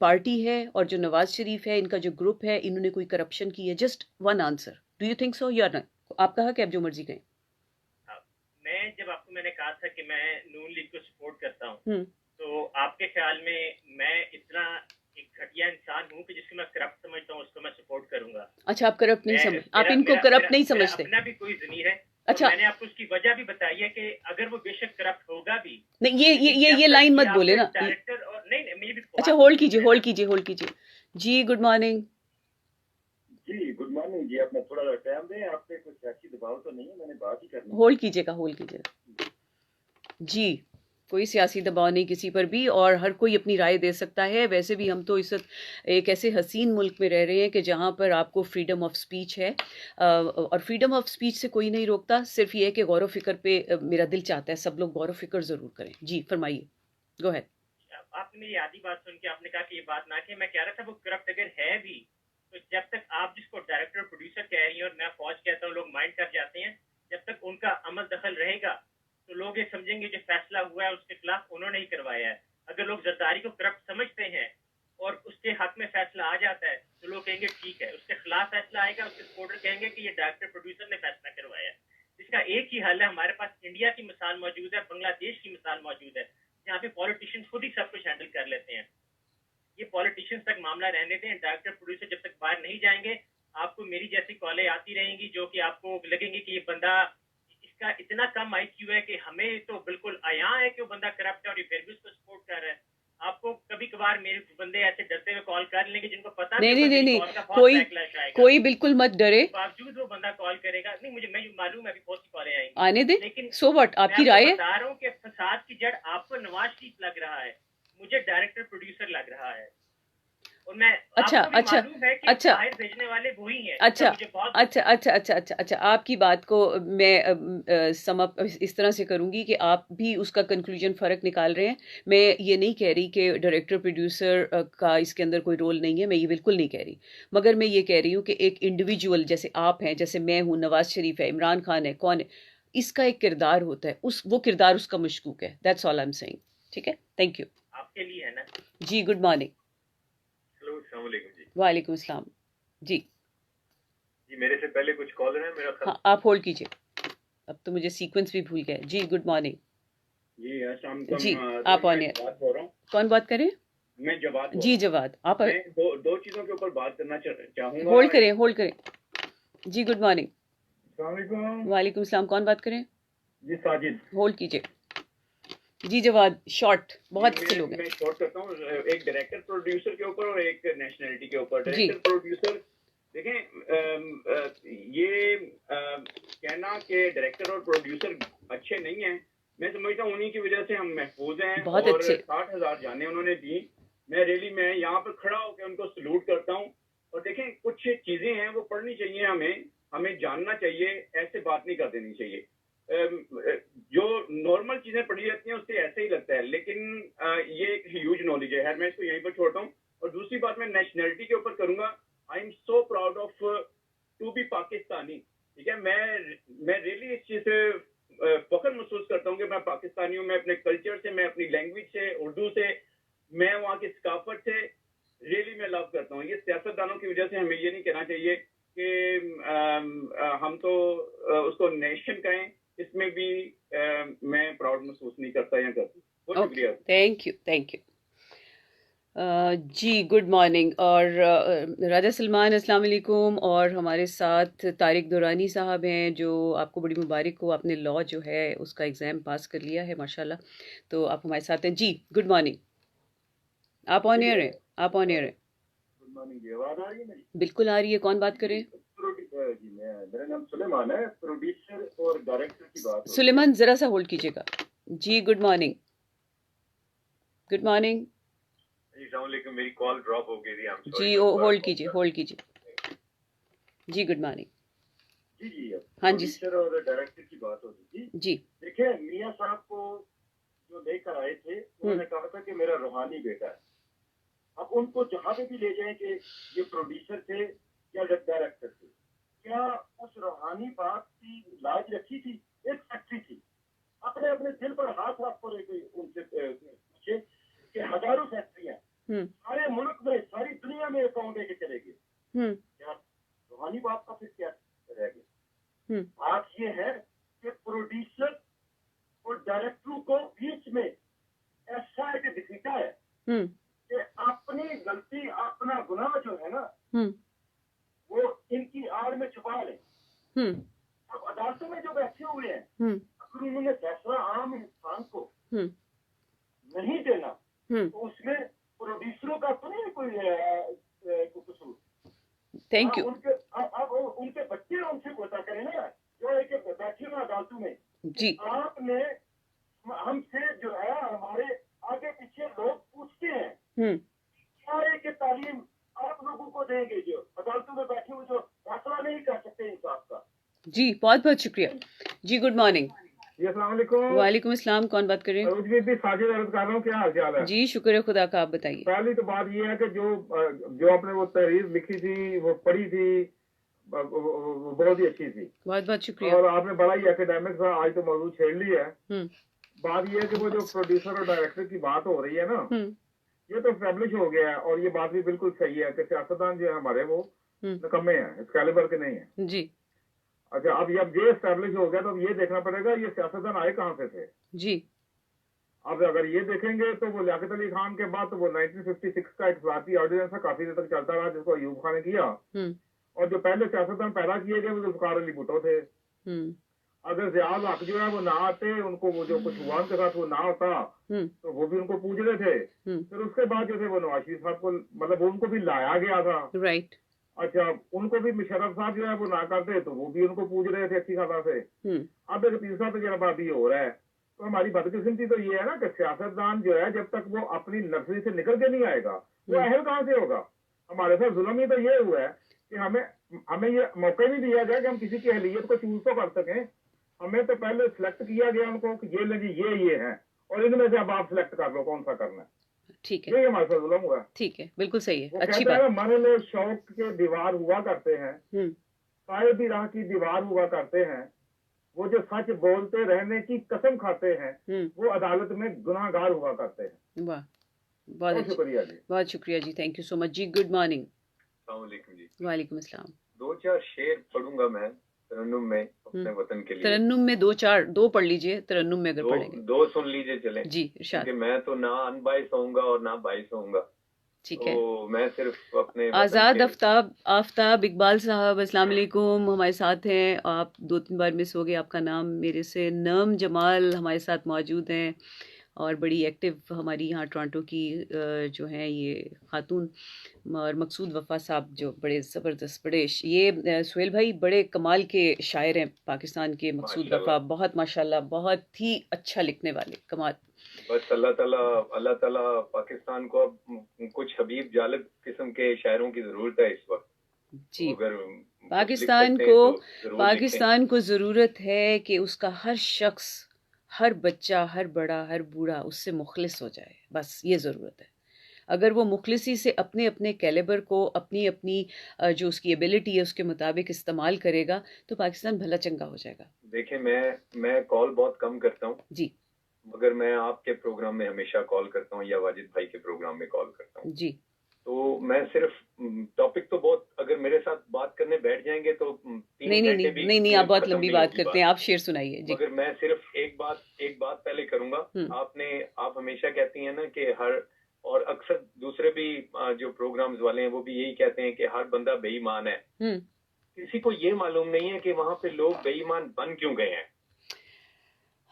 Speaker 1: पार्टी है और जो नवाज शरीफ है, इनका जो ग्रुप है, इन्होंने कोई करप्शन की है? Just one answer, do you think so या नहीं? आपका हक है, आप जो मर्जी कहें।
Speaker 6: मैं जब आपको मैंने कहा था कि मैं नून लीग को सपोर्ट करता हूँ, तो आपके ख्याल में मैं इतना एक घटिया इंसान हूँ कि जिसको मैं करप्ट समझता हूँ उसको मैं सपोर्ट करूंगा?
Speaker 1: अच्छा, आप करप्ट नहीं समझ, आप इनको करप्ट नहीं समझते?
Speaker 6: अपना भी कोई ज़मीर है।
Speaker 1: अच्छा,
Speaker 6: तो मैंने आपको उसकी वजह भी बताई है कि अगर वो बेशक करप्ट होगा भी
Speaker 1: नहीं, ये लाइन मत बोले ना।
Speaker 6: डायरेक्टर और नहीं
Speaker 1: अच्छा, होल्ड कीजिए। जी गुड मॉर्निंग।
Speaker 7: जी गुड मॉर्निंग जी, आपने थोड़ा टाइम दें, आप पे कुछ सियासी दबाव तो नहीं है, मैंने बात ही करनी है।
Speaker 1: होल्ड कीजिएगा जी। कोई सियासी दबाव नहीं किसी पर भी, और हर कोई अपनी राय दे सकता है। वैसे भी हम तो इस एक ऐसे हसीन मुल्क में रह रहे हैं कि जहाँ पर आपको फ्रीडम ऑफ स्पीच है, और फ्रीडम ऑफ स्पीच से कोई नहीं रोकता। सिर्फ ये है कि गौर व फिक्र पे मेरा दिल चाहता है सब लोग गौर व फिक्र ज़रूर करें। जी फरमाइए, गो अहेड।
Speaker 6: आपने मेरी आधी बात सुन के आपने कहा कि ये बात ना कि मैं कह रहा था वो करप्ट अगर है भी, तो जब तक आप जिसको डायरेक्टर प्रोड्यूसर कह रही हैं और मैं फौज कहता हूँ, लोग माइंड कर जाते हैं, जब तक उनका अमल दखल रहेगा तो लोग ये समझेंगे जो फैसला हुआ है उसके खिलाफ उन्होंने ही करवाया है। अगर लोग जरदारी को करप्ट समझते हैं और उसके हक में फैसला आ जाता है तो लोग कहेंगे ठीक है, उसके खिलाफ फैसला आएगा, उसके सपोर्टर कहेंगे कि ये डायरेक्टर प्रोड्यूसर ने फैसला करवाया है। इसका एक ही हल है, हमारे पास इंडिया की मिसाल मौजूद है, बांग्लादेश की मिसाल मौजूद है, जहाँ पे पॉलिटिशियंस खुद ही सब कुछ हैंडल कर लेते हैं। ये पॉलिटिशियंस तक मामला रहने दें, डायरेक्टर प्रोड्यूसर जब तक बाहर नहीं जाएंगे, आपको मेरी जैसी कॉलें आती रहेंगी जो कि आपको लगेंगे कि ये बंदा, इसका इतना कम IQ है कि हमें तो बिल्कुल आया है कि वो बंदा करप्ट है और ये फिर भी उसको सपोर्ट कर रहा है। आपको कभी कभार मेरे बंदे ऐसे डरते हुए कॉल कर लेंगे जिनको पता
Speaker 1: नहीं, कोई बिल्कुल मत डरे,
Speaker 6: बावजूद वो बंदा कॉल करेगा। नहीं, मुझे मालूम है अभी बहुत सी कॉलें आएंगी,
Speaker 1: आने दे,
Speaker 6: लेकिन
Speaker 1: सो व्हाट, आपकी राय है।
Speaker 6: बता रहा हूँ कि फसाद की जड़ आपको नवाज शरीफ लग रहा है, मुझे डायरेक्टर प्रोड्यूसर लग रहा है, और मैं
Speaker 1: अच्छा
Speaker 6: भेजने वाले वही हैं।
Speaker 1: अच्छा, आपकी बात को मैं समअप इस तरह से करूंगी कि आप भी उसका कंक्लूजन फ़र्क निकाल रहे हैं। मैं ये नहीं कह रही कि डायरेक्टर प्रोड्यूसर का इसके अंदर कोई रोल नहीं है, मैं ये बिल्कुल नहीं कह रही, मगर मैं ये कह रही हूँ कि एक इंडिविजुअल जैसे आप हैं, जैसे मैं हूँ, नवाज शरीफ है, इमरान खान है, कौन है, इसका एक किरदार होता है, वो किरदार उसका मशकूक है। That's all I am saying. ठीक है, थैंक यू।
Speaker 6: आपके लिए है ना
Speaker 1: जी, गुड मॉर्निंग। वालेकुम अस्सलाम। जी
Speaker 7: मेरे से पहले कुछ कॉलर है मेरा।
Speaker 1: हाँ, आप होल्ड कीजिए, अब तो मुझे सीक्वेंस भी भूल गए। जी गुड मॉर्निंग। जी आप ऑन एयर। कौन बात करें?
Speaker 3: मैं जवाद।
Speaker 1: जी जवाद, आप
Speaker 3: दो चीजों के ऊपर बात करना चाहूंगा।
Speaker 1: होल्ड करें। जी गुड मॉर्निंग। वालेकुम सलाम, कौन बात करें?
Speaker 3: जी साजिद।
Speaker 1: होल्ड कीजिए। जी जवाद, शॉर्ट, बहुत अच्छे लोग हैं।
Speaker 3: मैं शॉर्ट करता हूँ, एक डायरेक्टर प्रोड्यूसर के ऊपर और एक नेशनलिटी के ऊपर। डायरेक्टर प्रोड्यूसर, देखें, ये कहना कि डायरेक्टर और प्रोड्यूसर अच्छे नहीं हैं, मैं समझता हूँ उन्हीं की वजह से हम महफूज हैं।
Speaker 1: बहुत
Speaker 3: और
Speaker 1: अच्छे
Speaker 3: 60,000 जाने उन्होंने दी। मैं यहाँ पर खड़ा होकर उनको सलूट करता हूँ। और देखें, कुछ चीजें हैं वो पढ़नी चाहिए, हमें जानना चाहिए, ऐसे बात नहीं कर देनी चाहिए। जो नॉर्मल चीजें पढ़ी जाती हैं उससे ऐसे ही लगता है, लेकिन ये एक ह्यूज नॉलेज है। मैं इसको यहीं पर छोड़ता हूँ। और दूसरी बात मैं नेशनलिटी के ऊपर करूंगा। I am so proud of to be Pakistani. ठीक है, मैं रियली इस चीज से फख्र महसूस करता हूँ कि मैं पाकिस्तानी हूँ। मैं अपने कल्चर से, मैं अपनी लैंग्वेज से, उर्दू से, मैं वहाँ की सकाफत से रियली मैं लव करता हूँ। ये सियासतदानों की वजह से हमें ये नहीं कहना चाहिए कि हम तो उसको नेशन कहें, इसमें भी मैं प्राउड महसूस नहीं करता या करती। बहुत शुक्रिया।
Speaker 1: Thank you ji. Good morning. और राजा सलमान अस्सलाम वालेकुम। और हमारे साथ तारिक दुरानी साहब हैं, जो आपको बड़ी मुबारक हो, आपने लॉ जो है उसका एग्ज़ाम पास कर लिया है माशाल्लाह। तो आप हमारे साथ हैं जी। Good morning. आप ऑन एयर हैं, आप ऑन एयर हैं।
Speaker 7: गुड मॉर्निंग जी, आवाज आ रही है मेरी?
Speaker 1: बिल्कुल आ रही है। कौन बात करें?
Speaker 7: जी मेरा नाम सुलेमान है, प्रोड्यूसर और डायरेक्टर की बात हो।
Speaker 1: सुलेमान ज़रा सा होल्ड कीजिएगा ji. Good morning. Good morning
Speaker 7: ji. मेरी कॉल ड्रॉप हो गई थी
Speaker 1: जी। होल्ड कीजिए जी। गुड मॉर्निंग
Speaker 7: जी।
Speaker 1: हाँ जी
Speaker 7: प्रोड्यूसर और डायरेक्टर की बात हो रही थी
Speaker 1: जी।
Speaker 7: देखिए, मियां साहब को जो लेकर आए थे, उन्होंने कहा था कि मेरा रूहानी बेटा है। अब उनको जहां पे भी ले जाएं कि ये प्रोड्यूसर थे या डायरेक्टर थे, क्या उस रूहानी बात की लाज रखी थी? एक फैक्ट्री थी, अपने अपने दिल पर हाथ रख कर उनसे पूछे कि हजारों फैक्ट्रियां सारे मुल्क में, सारी दुनिया में अकाउंट लेके चले गए, क्या रूहानी बात का फिर क्या रह गया? बात ये है कि प्रोड्यूसर और डायरेक्टरों को बीच में ऐसा एक दिखता है कि अपनी गलती, अपना गुनाह जो है ना, वो इनकी आड़ में छुपा ले। अब अदालतों में जो बैठे हुए हैं, अगर उन्होंने फैसला आम इंसान को नहीं देना, तो उसमें प्रोड्यूसरों का तो नहीं कोई कसूर।
Speaker 1: Thank you.
Speaker 7: अब उनके बच्चे उनसे पता करें ना, जो एक बैठे हुए अदालतों में
Speaker 1: जी।
Speaker 7: आपने हमसे जो है, हमारे आगे पीछे लोग पूछते हैं क्या है कि तालीम आप लोगों को देंगे, जो अदालतों में बैठे हुए जो फैसला नहीं कर सकते इंसाफ का।
Speaker 1: जी बहुत बहुत शुक्रिया जी। Good morning. वालेकुम अस्सलाम। कौन बात कर रहे हैं?
Speaker 8: साजिद अर्ज कर रहा हूँ, क्या हाल चाल है?
Speaker 1: जी शुक्र है खुदा का, आप बताइए।
Speaker 8: पहली तो बात ये है कि जो आपने वो तहरीर लिखी थी, वो पढ़ी थी, वो बहुत ही अच्छी थी।
Speaker 1: बहुत बहुत शुक्रिया।
Speaker 8: और आपने बड़ा ही एकेडमिक सा आज तो मौजूद छेड़ ली है। बात ये है कि वो जो प्रोड्यूसर और डायरेक्टर की बात हो रही है ना, ये तो एस्टेब्लिश हो गया है, और ये बात भी बिल्कुल सही है कि सियासतदान जो है हमारे, वो निकम्मे हैं, इस कैलिबर के नहीं है
Speaker 1: जी।
Speaker 8: अच्छा, अब ये एस्टेब्लिश हो गया तो अब ये देखना पड़ेगा ये सियासतदान आए कहाँ से थे
Speaker 1: जी।
Speaker 8: अब अगर ये देखेंगे तो वो लियाकत अली खान के बाद तो वो 1956 का एक ज़ाती ऑर्डिनेंस काफी देर तक चलता रहा, जिसको अयूब खान ने किया। और जो पहले सियासतदान पैदा किए गए वो जुल्फ़िकार अली भुट्टो थे। अगर ज़ियाउल हक जो है वो ना आते, उनको वो जो कुछ हुआ उनके साथ वो ना होता, तो वो भी उनको पूछ रहे थे। फिर उसके बाद जो थे वो नवाज शरीफ साहब को, मतलब उनको भी लाया गया था।
Speaker 1: राइट।
Speaker 8: अच्छा, उनको भी मुशर्रफ साहब जो है वो ना करते, तो वो भी उनको पूछ रहे थे अच्छी खासा से। अब एक तीसरा तजर्बा भी हो रहा है। तो हमारी बदकिस्मती तो ये है ना कि सियासतदान जो है, जब तक वो अपनी नर्सरी से निकल के नहीं आएगा, वो अहल कहाँ से होगा? हमारे साथ जुल्म ही तो ये हुआ है कि हमें ये मौका नहीं दिया गया कि हम किसी की अहलियत को चूज तो कर सकें। हमें तो पहले सिलेक्ट किया गया उनको कि ये लगी ये है, और इनमें से अब आप सिलेक्ट कर लो कौन सा करना है।
Speaker 1: ठीक है,
Speaker 8: ये हमारे साथ जुल्म हुआ।
Speaker 1: ठीक है, बिल्कुल सही है, अच्छी
Speaker 8: बात है।
Speaker 1: बात।
Speaker 8: मन में शौक के दीवार हुआ करते हैं, शायद भी राह की दीवार हुआ करते हैं, वो जो सच बोलते रहने की कसम खाते हैं, वो अदालत में गुनाहगार हुआ करते हैं।
Speaker 1: वाह, बहुत
Speaker 8: शुक्रिया जी,
Speaker 1: बहुत शुक्रिया जी, थैंक यू सो मच जी। Good morning.
Speaker 7: जी।
Speaker 1: वालेकुम अस्सलाम।
Speaker 7: 2-4 शेर पढ़ूंगा मैं तरन्नुम में अपने वतन के लिए।
Speaker 1: तरन्नुम में दो पढ़ लीजिए, तरन्नुम में अगर पढ़ेंगे।
Speaker 7: दो सुन लीजिए चले
Speaker 1: जी, इरशाद।
Speaker 7: क्योंकि मैं तो ना अनबाइस होऊंगा और ना बाइस होऊंगा।
Speaker 1: ठीक है।
Speaker 7: तो मैं सिर्फ अपने
Speaker 1: आज़ाद आफ्ताब इकबाल साहब अस्सलाम वालेकुम, हमारे साथ हैं। आप 2-3 बार मिस हो गए, आपका नाम मेरे से। नम जमाल हमारे साथ मौजूद हैं और बड़ी एक्टिव हमारी यहाँ टोरंटो की जो हैं ये खातून। और मकसूद वफ़ा साहब जो बड़े ज़बरदस्त, बड़े ये सुहेल भाई बड़े कमाल के शायर हैं पाकिस्तान के। मकसूद वफ़ा बहुत माशाल्लाह, बहुत ही अच्छा लिखने वाले, कमाल।
Speaker 7: बस अल्लाह ताला पाकिस्तान को अब कुछ हबीब जालिब किस्म के शायरों की जरूरत है इस वक्त
Speaker 1: जी।
Speaker 7: अगर
Speaker 1: पाकिस्तान को ज़रूरत है कि उसका हर शख्स, हर बच्चा, हर बड़ा, हर बूढ़ा उससे मुखलिस हो जाए, बस ये ज़रूरत है। अगर वो मुखलिसी से अपने अपने कैलिबर को, अपनी अपनी जो उसकी एबिलिटी है उसके मुताबिक इस्तेमाल करेगा, तो पाकिस्तान भला चंगा हो जाएगा।
Speaker 7: देखिए, मैं कॉल बहुत कम करता हूँ
Speaker 1: जी, मगर
Speaker 7: मैं आपके प्रोग्राम में हमेशा कॉल करता हूँ या वाजिद भाई के प्रोग्राम में कॉल करता हूँ
Speaker 1: जी।
Speaker 4: तो मैं सिर्फ टॉपिक तो बहुत, अगर मेरे साथ बात करने बैठ जाएंगे तो 3 घंटे भी
Speaker 1: नहीं, आप बहुत लंबी बात करते हैं, आप शेर सुनाइए जी।
Speaker 4: मगर मैं सिर्फ एक बात पहले करूंगा। आप हमेशा कहती हैं ना कि हर, और अक्सर दूसरे भी जो प्रोग्राम्स वाले हैं वो भी यही कहते हैं कि हर बंदा बेईमान है। किसी को ये मालूम नहीं है कि वहां पे लोग बेईमान बन क्यों गए हैं।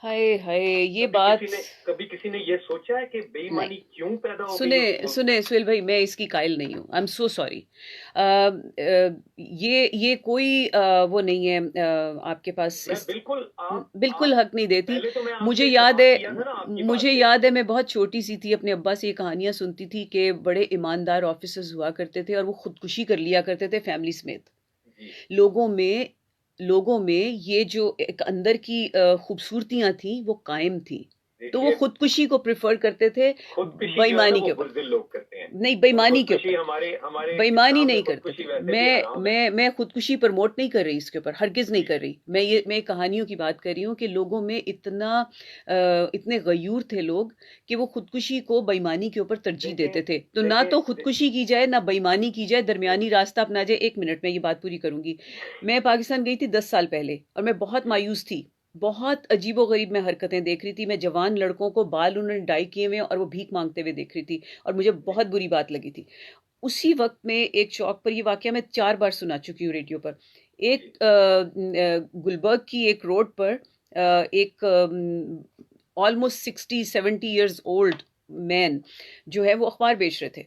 Speaker 1: हाय हाय, ये बात
Speaker 4: कभी किसी ने ये सोचा है कि बेईमानी क्यों पैदा हो
Speaker 1: गई? सुने सुहेल भाई, मैं इसकी कायल नहीं हूँ, आई एम सो सॉरी। ये कोई वो नहीं है आपके पास, बिल्कुल हक नहीं देती। तो मुझे याद है मैं बहुत छोटी सी थी, अपने अब्बा से ये कहानियां सुनती थी कि बड़े ईमानदार ऑफिसर्स हुआ करते थे और वो खुदकुशी कर लिया करते थे फैमिली समेत। लोगों में ये जो एक अंदर की खूबसूरतियां थी वो कायम थी, तो वो खुदकुशी को प्रेफर करते थे बेईमानी के ऊपर।
Speaker 4: लोग करते हैं
Speaker 1: नहीं, बेईमानी के ऊपर,
Speaker 4: हमारे
Speaker 1: बेईमानी नहीं करते। मैं खुदकुशी प्रमोट नहीं कर रही इसके ऊपर, हरगिज नहीं कर रही। मैं कहानियों की बात कर रही हूँ कि लोगों में इतने गयूर थे लोग कि वो खुदकुशी को बेईमानी के ऊपर तरजीह देते थे। तो ना तो खुदकुशी की जाए ना बेईमानी की जाए, दरमियानी रास्ता अपना जाए। 1 मिनट में ये बात पूरी करूंगी। मैं पाकिस्तान गई थी 10 साल पहले और मैं बहुत मायूस थी, बहुत अजीबो गरीब मैं हरकतें देख रही थी। मैं जवान लड़कों को बाल उन्होंने डाई किए हुए और वो भीख मांगते हुए देख रही थी और मुझे बहुत बुरी बात लगी थी। उसी वक्त में एक चौक पर, ये वाकया मैं 4 बार सुना चुकी हूँ रेडियो पर, एक गुलबर्ग की एक रोड पर एक ऑलमोस्ट 60-70 ईयर्स ओल्ड मैन जो है वो अखबार बेच रहे थे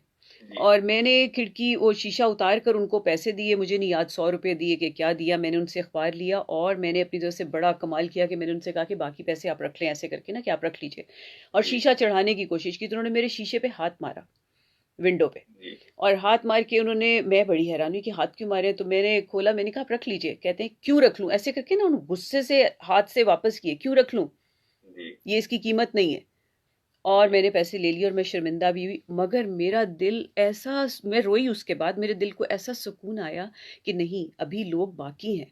Speaker 1: और मैंने खिड़की वो शीशा उतार कर उनको पैसे दिए, मुझे नहीं याद 100 रुपये दिए कि क्या दिया। मैंने उनसे अखबार लिया और मैंने अपनी तरफ से बड़ा कमाल किया कि मैंने उनसे कहा कि बाकी पैसे आप रख लें, ऐसे करके ना कि आप रख लीजिए, और शीशा चढ़ाने की कोशिश की। तो उन्होंने मेरे शीशे पे हाथ मारा, विंडो पे, और हाथ मार के उन्होंने, मैं बड़ी हैरान हुई कि हाथ क्यों मारे। तो मैंने खोला, मैंने कहा आप रख लीजिए। कहते हैं क्यों रख लूँ, ऐसे करके ना उन्होंने गुस्से से हाथ से वापस किए, क्यों रख लूँ, ये इसकी कीमत नहीं है। और मैंने पैसे ले लिए और मैं शर्मिंदा भी हुई, मगर मेरा दिल ऐसा, मैं रोई उसके बाद, मेरे दिल को ऐसा सुकून आया कि नहीं, अभी लोग बाकी हैं।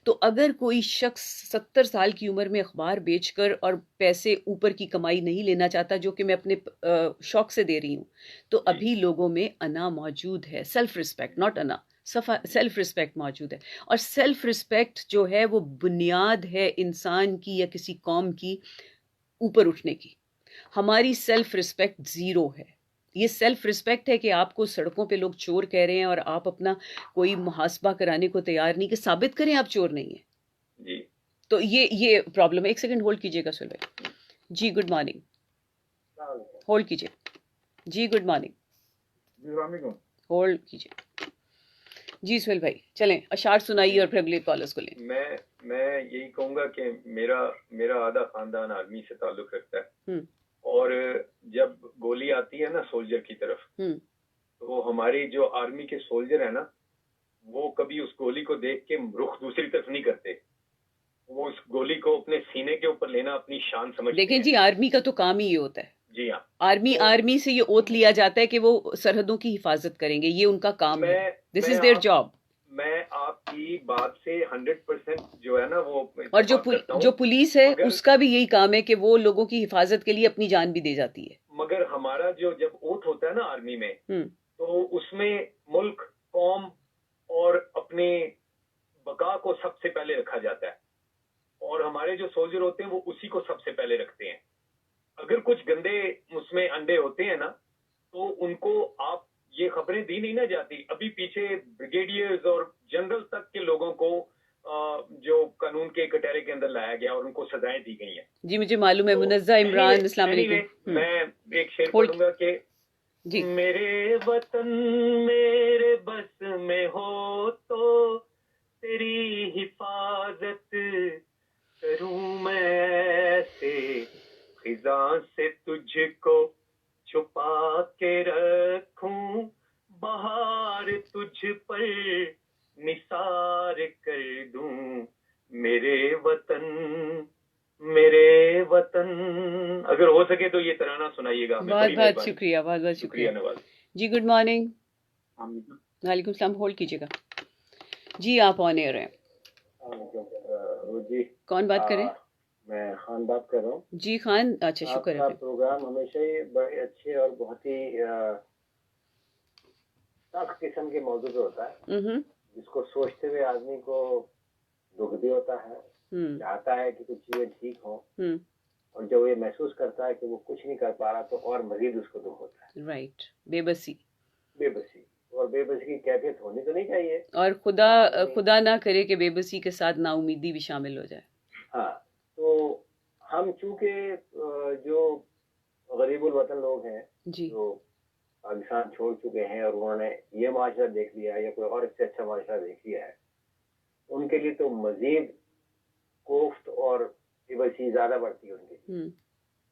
Speaker 1: तो अगर कोई शख्स 70 साल की उम्र में अखबार बेचकर और पैसे ऊपर की कमाई नहीं लेना चाहता, जो कि मैं अपने शौक से दे रही हूँ, तो अभी लोगों में अना मौजूद है, सेल्फ रिस्पेक्ट, नॉट अना, सेल्फ रिस्पेक्ट मौजूद है। और सेल्फ रिस्पेक्ट जो है वो बुनियाद है इंसान की या किसी कौम की ऊपर उठने की। हमारी सेल्फ रिस्पेक्ट जीरो है। ये सेल्फ रिस्पेक्ट है कि आपको सड़कों पे लोग चोर कह रहे हैं और आप अपना कोई मुहासबा कराने को तैयार नहीं कि साबित करें आप चोर नहीं है जी। तो ये प्रॉब्लम है। 1 सेकंड होल्ड कीजिएगा सुहेल भाई जी। गुड मॉर्निंग, होल्ड कीजिए जी। गुड मॉर्निंग, होल्ड कीजिए जी। सुहेल भाई चलें, अशार सुनाइए और फिर अगले कॉलर्स को लें।
Speaker 4: मैं यही कहूंगा कि मेरा आधा खानदान आर्मी से ताल्लुक रखता है और जब गोली आती है ना सोल्जर की तरफ, तो हमारी जो आर्मी के सोल्जर है ना, वो कभी उस गोली को देख के रुख दूसरी तरफ नहीं करते। वो उस गोली को अपने सीने के ऊपर लेना अपनी शान समझते हैं।
Speaker 1: देखें जी, आर्मी का तो काम ही ये होता है।
Speaker 4: जी हाँ,
Speaker 1: आर्मी से ये ओथ लिया जाता है कि वो सरहदों की हिफाजत करेंगे, ये उनका काम है, दिस इज देयर जॉब।
Speaker 4: मैं आपकी बात से 100% जो है ना वो,
Speaker 1: और जो पुलिस है उसका भी यही काम है कि वो लोगों की हिफाजत के लिए अपनी जान भी दे जाती है।
Speaker 4: मगर हमारा जो जब ओथ होता है ना आर्मी में, तो उसमें मुल्क, कौम और अपने बका को सबसे पहले रखा जाता है और हमारे जो सोल्जर होते हैं वो उसी को सबसे पहले रखते हैं। अगर कुछ गंदे उसमें अंडे होते हैं ना, तो उनको आप ये खबरें दी नहीं ना जाती। अभी पीछे ब्रिगेडियर्स और जनरल तक के लोगों को जो कानून के कटहरे के अंदर लाया गया और उनको सजाएं दी गई हैं।
Speaker 1: जी मुझे मालूम है। मुनज़्ज़ा इमरान, अस्सलाम वालेकुम।
Speaker 4: मैं एक शेर पढ़ूंगा कि मेरे वतन मेरे बस में हो तो तेरी हिफाजत करूं मैं से, खिजा से तुझको छुपा के रखूं, बहार तुझ पर निसार कर दूं, मेरे वतन मेरे वतन। अगर हो सके तो ये तराना सुनाइएगा।
Speaker 1: बहुत बहुत शुक्रिया, बहुत बहुत शुक्रिया नवाज जी। Good morning. वालेकुम सलाम। होल्ड कीजिएगा जी, आप ऑन एयर हैं
Speaker 9: जी।
Speaker 1: कौन बात करें?
Speaker 9: मैं खान बात कर रहा हूँ
Speaker 1: जी। खान, अच्छा शुक्र है।
Speaker 9: प्रोग्राम हमेशा ही बड़े अच्छे और बहुत ही सख्त किस्म के मौजूद होता है, जिसको सोचते हुए आदमी को दुख भी होता है, चाहता है कि कुछ चीजें ठीक हो, और जब ये महसूस करता है कि वो कुछ नहीं कर पा रहा तो और मजीद उसको दुख होता है।
Speaker 1: राइट, बेबसी
Speaker 9: और बेबसी की कैफियत होनी तो नहीं चाहिए,
Speaker 1: और खुदा ना करे कि बेबसी के साथ नाउमीदी भी शामिल हो जाए।
Speaker 9: हाँ, तो हम चूंकि जो गरीबुल वतन लोग हैं
Speaker 1: जी,
Speaker 9: जो पाकिस्तान छोड़ चुके हैं और उन्होंने ये माशरा देख लिया है या कोई और इससे अच्छा माशरा देख लिया है, उनके लिए तो मजीद कोफ्त और बेबसी ज्यादा बढ़ती है उनकी।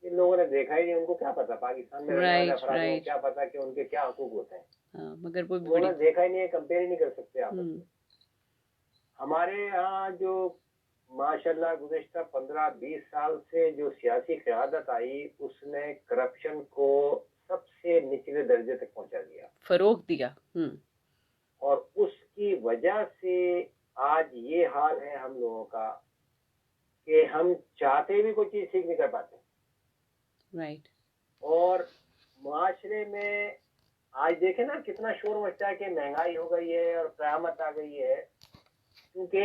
Speaker 9: इन लोगों ने देखा ही नहीं, उनको क्या पता पाकिस्तान में रहने वाले अफराद को क्या पता कि उनके क्या हकूक होते हैं।
Speaker 1: मगर वो
Speaker 9: उन्होंने देखा ही नहीं है, कंपेयर ही नहीं कर सकते आपस में। हमारे यहाँ जो माशाल्लाह गुज़िश्ता 15-20 साल से जो सियासी क़यादत आई, उसने करप्शन को सबसे निचले दर्जे तक पहुंचा दिया,
Speaker 1: फरोग दिया,
Speaker 9: और उसकी वजह से आज ये हाल है हम लोगों का कि हम चाहते भी कोई चीज सीख नहीं कर पाते।
Speaker 1: राइट।
Speaker 9: और माशरे में आज देखें ना कितना शोर मचता है कि महंगाई हो गई है और क़यामत आ गई है, क्योंकि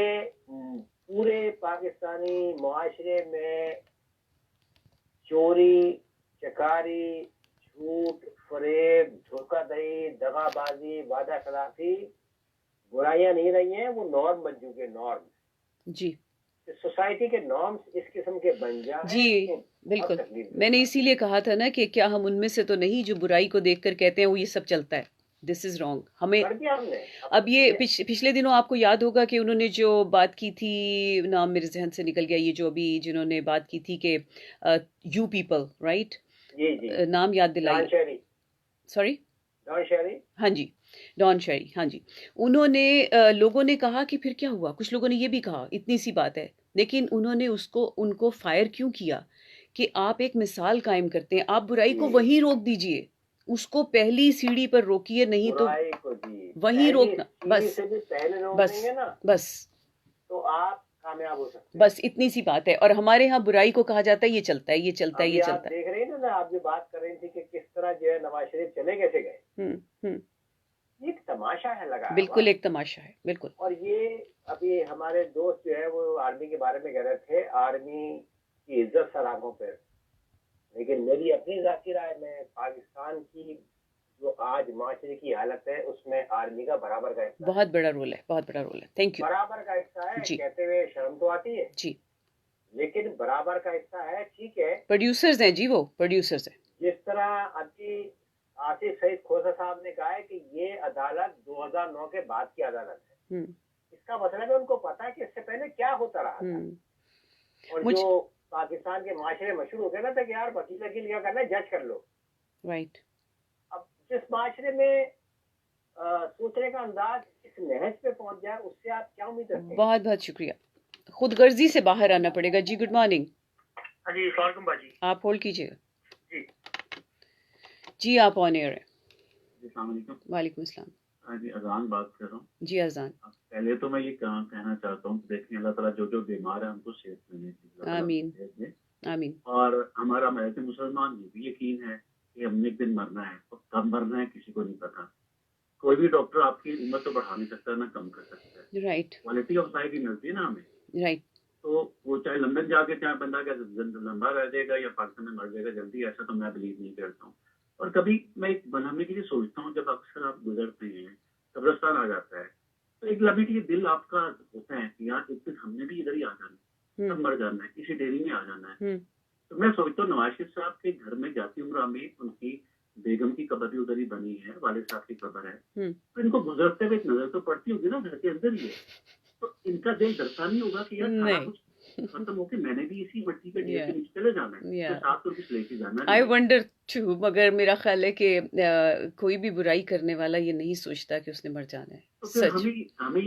Speaker 9: पूरे पाकिस्तानी मुआशरे में चोरी, चकारी, झूठ, फरेब, धोखाधड़ी, दगाबाजी, वादा खिलाफी बुराइयां नहीं रही हैं, वो नॉर्म बन चुके, नॉर्म।
Speaker 1: जी,
Speaker 9: सोसाइटी के नॉर्म्स इस किस्म के बन जाए।
Speaker 1: जी
Speaker 9: तो
Speaker 1: बिल्कुल, मैंने इसीलिए कहा था ना कि क्या हम उनमें से तो नहीं जो बुराई को देखकर कहते हैं वो ये सब चलता है। This is wrong. हमें अब ये पिछले दिनों आपको याद होगा कि उन्होंने जो बात की थी, नाम मेरे जहन से निकल गया, ये जो अभी जिन्होंने बात की थी कि यू पीपल, राइट, नाम याद दिलाई, सॉरी, हाँ जी, डॉन शेरी, हाँ जी। उन्होंने लोगों ने कहा कि फिर क्या हुआ, कुछ लोगों ने ये भी कहा, इतनी सी बात है, लेकिन उन्होंने उनको फायर क्यों किया कि आप एक मिसाल कायम करते हैं, आप बुराई को वहीं रोक दीजिए, उसको पहली सीढ़ी पर रोकिए, नहीं तो वहीं रोकना, बस
Speaker 9: तो आप कामयाब हो सकते हैं।
Speaker 1: बस इतनी सी बात है। और हमारे यहाँ बुराई को कहा जाता है ये चलता है, ये चलता है, ये चलता है।
Speaker 9: देख रहे हैं ना, आप जो बात कर रही थी कि किस तरह जो है नवाज शरीफ चले कैसे गए, एक तमाशा है लगा,
Speaker 1: बिल्कुल एक तमाशा है, बिल्कुल।
Speaker 9: और ये अभी हमारे दोस्त जो है वो आर्मी के बारे में कह रहे थे, आर्मी की इज्जत सलाखों पर, लेकिन मेरी अपनी जाती राय में पाकिस्तान की जो आज माशरे की हालत है उसमें आर्मी का बराबर का हिस्सा,
Speaker 1: बहुत बड़ा रोल है, बहुत बड़ा रोल है। Thank you.
Speaker 9: बराबर का हिस्सा है, कहते हुए शर्म तो आती है
Speaker 1: जी,
Speaker 9: लेकिन बराबर का हिस्सा है। ठीक है,
Speaker 1: प्रोड्यूसर्स हैं जी, वो प्रोड्यूसर्स हैं।
Speaker 9: जिस तरह अभी आसिफ सईद खोसा साहब ने कहा है कि ये अदालत 2009 के बाद की अदालत है, इसका मतलब है उनको पता है कि इससे पहले क्या होता रहा था। और जो पाकिस्तान के माशरे मशहूर हो गया ना था कि यार वकील क्या करना है, जज कर लो,
Speaker 1: राइट।
Speaker 9: अब जिस माशरे में सोचने का अंदाज इस नहज पे पहुंच जाए, उससे आप क्या उम्मीद रखते हैं?
Speaker 1: बहुत बहुत शुक्रिया। खुदगर्जी से बाहर आना पड़ेगा जी। Good morning.
Speaker 10: हाँ जी, अस्सलाम वालेकुम बाजी।
Speaker 1: आप होल्ड कीजिएगा
Speaker 10: जी।
Speaker 1: जी, आप ऑन एयर है। वालेकुम अस्सलाम।
Speaker 11: जी, अजान बात कर रहा हूँ।
Speaker 1: जी, अजान।
Speaker 11: पहले तो मैं ये कहना चाहता हूँ, देखिए अल्लाह ताला जो जो बीमार है उनको सेहत देने की,
Speaker 1: आमीन आमीन।
Speaker 11: और हमारा महज मुसलमान ये भी यकीन है कि हमने एक दिन मरना है, और कब मरना है किसी को नहीं पता। कोई भी डॉक्टर आपकी उम्र तो बढ़ा नहीं सकता ना कम कर सकता है।
Speaker 1: राइट।
Speaker 11: क्वालिटी ऑफ लाइफ ही मिलती है ना हमें।
Speaker 1: राइट।
Speaker 11: तो वो चाहे लंदन जाके चाहे बंदा क्या लंबा रह जाएगा या पाकिस्तान में मर जाएगा जल्दी, ऐसा तो मैं बिलीव नहीं करता हूँ। और कभी मैं एक बनाने के लिए सोचता हूँ, जब अक्सर आप गुजरते हैं, कब्रिस्तान आ जाता है, तो एक लम्हे के लिए दिल आपका होता है कि यार एक दिन हमने भी इधर ही आ जाना है, तब मर जाना है, किसी डेरी में आ जाना है। तो मैं सोचता हूँ नवाज शरीफ साहब के घर में जाती उम्र में उनकी बेगम की कब्र भी उधर ही बनी है, वालिद साहब की कब्र है, तो इनको गुजरते हुए एक नजर तो पड़ती होगी ना, घर के अंदर ही है, तो इनका दिल डरता नहीं होगा कि यार सारा कुछ खत्म होके मैंने भी इसी मिट्टी के ढेर के नीचे चले जाना है, तो साथ तो कुछ लेके जाना है।
Speaker 1: आई वंडर टू, मगर मेरा ख्याल है कि कोई भी बुराई करने वाला ये नहीं सोचता कि उसने मर जाना है।
Speaker 11: तो फिर हमें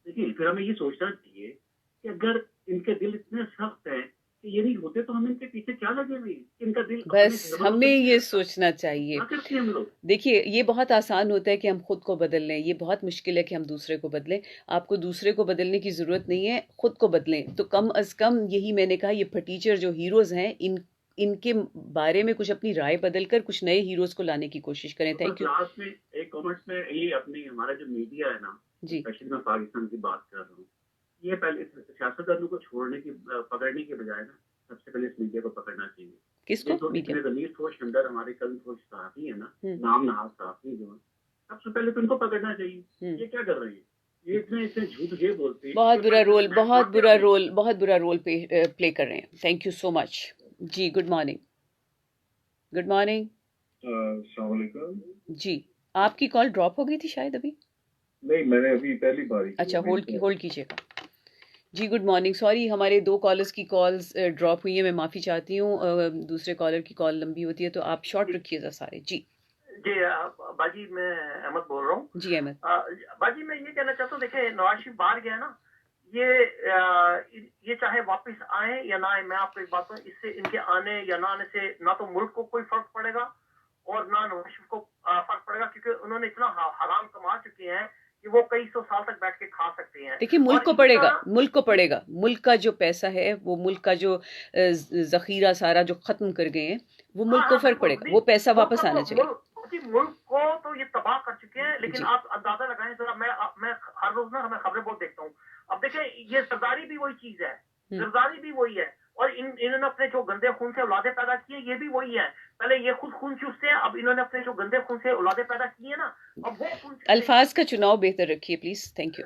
Speaker 11: देखिए, फिर हमें ये सोचना चाहिए कि अगर इनके दिल इतने सख्त है कि ये नहीं होते तो हम इनके पीछे क्या लगे हुए हैं, इनका दिल
Speaker 1: बस हमें ये सोचना चाहिए।
Speaker 11: हम लोग
Speaker 1: देखिए, ये बहुत आसान होता है कि हम खुद को बदल लें, ये बहुत मुश्किल है कि हम दूसरे को बदलें। आपको दूसरे को बदलने की ज़रूरत नहीं है, खुद को बदलें। तो कम अज़ कम, यही मैंने कहा, ये फटीचर जो हीरोज़ हैं, इनके बारे में कुछ अपनी राय बदलकर कुछ नए हीरोज को लाने की कोशिश करें। Thank you.
Speaker 11: लास्ट में एक कमेंट्स में ये अपनी हमारा जो मीडिया है ना, स्पेशली मैं पाकिस्तान की बात कर रहा हूँ, ये पहले सियासतदानों को छोड़ने की पकड़ने के बजाय ना सबसे पहले इस मीडिया को पकड़ना चाहिए।
Speaker 1: किसको? मीडिया।
Speaker 11: रनीस फौज अंदर हमारे कल फौज सहाफी है ना, नाम नहाज सहाफी जो है, सबसे पहले तो इनको पकड़ना चाहिए। ये क्या कर रही है? ये इतने झूठ ये बोलती है।
Speaker 1: बहुत बुरा रोल प्ले कर रहे हैं। थैंक यू सो मच जी। Good morning. Good morning.
Speaker 12: अस्सलाम वालेकुम
Speaker 1: जी। आपकी कॉल ड्रॉप हो गई थी शायद अभी?
Speaker 12: नहीं, मैंने अभी पहली बार।
Speaker 1: अच्छा, होल्ड कीजिएगा जी। Good morning. सॉरी, हमारे 2 कॉलर्स की कॉल्स ड्रॉप हुई है, मैं माफ़ी चाहती हूँ। दूसरे कॉलर की कॉल लंबी होती है तो आप शॉर्ट रखिएगा सारे। जी
Speaker 10: जी बाजी, मैं अहमद बोल रहा हूँ।
Speaker 1: जी अहमद।
Speaker 10: बाजी, मैं ये कहना चाहता हूँ, देखिए नवाज शरीफ बाहर गया ना, ये चाहे वापस आए या ना आए, मैं आपको एक बात कहूँ, इससे इनके आने या ना आने से ना तो मुल्क को कोई फर्क पड़ेगा और ना नवाज शरीफ को फर्क पड़ेगा, क्योंकि उन्होंने इतना हराम कमा चुके हैं कि वो कई 100 साल तक बैठ के खा सकते हैं।
Speaker 1: देखिए, मुल्क को पड़ेगा। मुल्क का जो पैसा है, वो मुल्क का जो जखीरा सारा जो खत्म कर गए हैं, वो मुल्क को फर्क पड़ेगा। वो पैसा वापस आना चाहिए।
Speaker 10: मुल्क को तो ये तबाह कर चुके हैं, लेकिन आप अंदाजा लगाएं जरा। मैं हर रोज ना हमें खबरें बहुत देखता हूँ। अब देखें, ये सरदारी भी वही चीज है, सरदारी भी वही है, और इन्होंने अपने जो गंदे खून से औलादे पैदा किए, ये भी वही है। पहले ये खुद खून चूसते हैं, अब इन्होंने अपने जो गंदे खून से औलादे पैदा किए ना, अब वो खून।
Speaker 1: अल्फाज का चुनाव बेहतर रखिए प्लीज। थैंक यू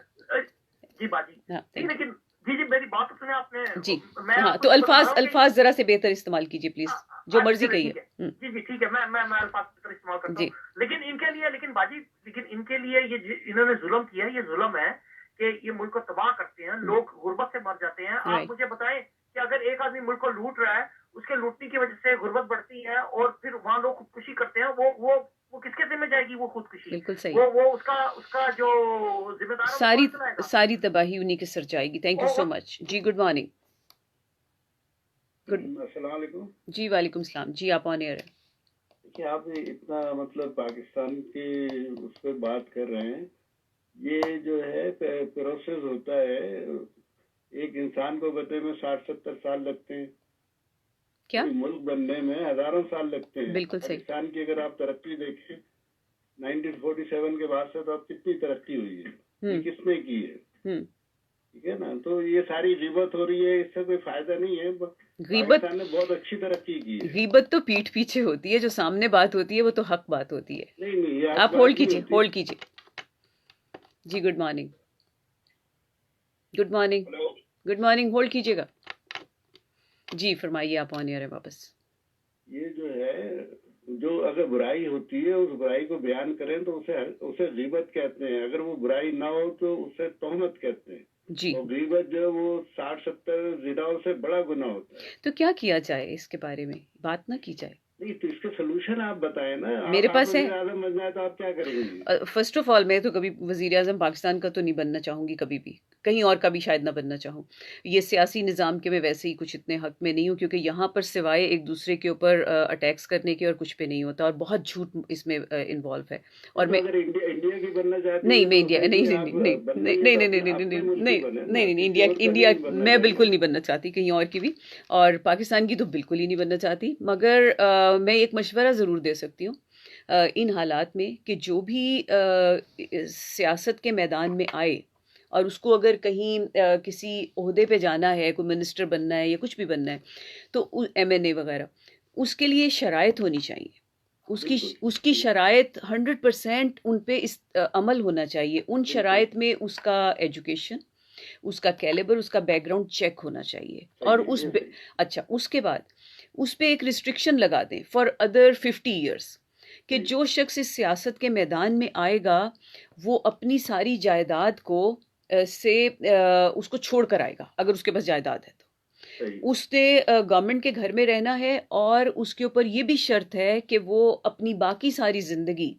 Speaker 10: जी बाजी। लेकिन जी मेरी बात तो सुने आपने
Speaker 1: जी। हाँ, तो अल्फाज जरा से बेहतर इस्तेमाल कीजिए प्लीज, जो मर्जी कहिए।
Speaker 10: जी जी ठीक है, मैं अल्फाज बेहतर इस्तेमाल करता हूँ। लेकिन बाजी, इनके लिए ये इन्होंने जुल्म किया है, ये जुल्म है कि ये मुल्क को तबाह करते हैं, लोग गुर्बत से मर जाते हैं। आप मुझे बताएं कि अगर एक आदमी मुल्क को लूट रहा है, उसके लूटने की वजह से गुर्बत बढ़ती है और फिर वहाँ लोग खुदकुशी करते हैं, वो किसके जिम्मे जाएगी वो खुदकुशी?
Speaker 1: बिल्कुल सही।
Speaker 10: वो उसका जो जिम्मेदार
Speaker 1: सारी तबाही उन्हीं के सर जाएगी। थैंक यू सो मच जी। Good morning.
Speaker 12: अस्सलाम वालेकुम
Speaker 1: जी। वालेकुम सलाम जी। आप ऑन एयर हैं।
Speaker 12: देखिए, आप इतना मतलब पाकिस्तान की उस पर बात कर रहे हैं, ये जो है प्रोसेस होता है। एक इंसान को बनने में 60-70 साल लगते हैं।
Speaker 1: क्या?
Speaker 12: मुल्क बनने में हजारों साल लगते हैं।
Speaker 1: बिल्कुल सही।
Speaker 12: पाकिस्तान की अगर आप तरक्की देखें 1947 के बाद से, तो अब कितनी तरक्की हुई है, किसने की है? ठीक है ना। तो ये सारी गिबत हो रही है, इससे कोई फायदा नहीं है। पाकिस्तान ने बहुत अच्छी तरक्की की है।
Speaker 1: गिबत तो पीठ पीछे होती है, जो सामने बात होती है वो तो हक बात होती है।
Speaker 12: नहीं,
Speaker 1: आप होल्ड कीजिए जी। Good morning. होल्ड कीजिएगा जी। फरमाइए, आप ऑन एयर है वापस।
Speaker 12: ये जो है, जो अगर बुराई होती है उस बुराई को बयान करें तो उसे गिबत कहते हैं। अगर वो बुराई ना हो तो उसे तोहमत कहते हैं
Speaker 1: जी।
Speaker 12: और गिबत जो वो 60-70 जिनाओं से बड़ा गुनाह होता है।
Speaker 1: तो क्या किया जाए इसके बारे में? बात ना की जाए?
Speaker 12: नहीं, तो इसके सोल्यूशन आप बताएं ना।
Speaker 1: मेरे पास है।
Speaker 12: आज़म बन जाए तो आप क्या करेंगे?
Speaker 1: फर्स्ट ऑफ ऑल, मैं तो कभी वजीर आज़म पाकिस्तान का तो नहीं बनना चाहूँगी, कभी भी, कहीं और का भी शायद ना बनना चाहूँ। ये सियासी निज़ाम के मैं वैसे ही कुछ इतने हक में नहीं हूँ, क्योंकि यहाँ पर सिवाय एक दूसरे के ऊपर अटैक्स करने के और कुछ पे नहीं होता, और बहुत झूठ इसमें इन्वॉल्व है। और मैं
Speaker 12: इंडिया की बनना चाहती
Speaker 1: नहीं, मैं इंडिया नहीं, इंडिया मैं बिल्कुल नहीं बनना चाहती, कहीं और की भी, और पाकिस्तान की तो बिल्कुल ही नहीं बनना चाहती। मगर मैं एक मशवरा ज़रूर दे सकती हूँ इन हालात में कि जो भी सियासत के मैदान में आए और उसको अगर कहीं किसी ओहदे पे जाना है, कोई मिनिस्टर बनना है या कुछ भी बनना है, तो MNA वगैरह, उसके लिए शराइत होनी चाहिए। उसकी शराइत 100% उन पे अमल होना चाहिए। उन शराइत में उसका एजुकेशन, उसका कैलिबर, उसका बैकग्राउंड चेक होना चाहिए। और उसके बाद उस पे एक रिस्ट्रिक्शन लगा दें फॉर अदर 50 ईयर्स कि जो शख्स इस सियासत के मैदान में आएगा वो अपनी सारी जायदाद को उसको छोड़ कर आएगा, अगर उसके पास जायदाद है तो। उसने गवर्नमेंट के घर में रहना है, और उसके ऊपर ये भी शर्त है कि वो अपनी बाकी सारी ज़िंदगी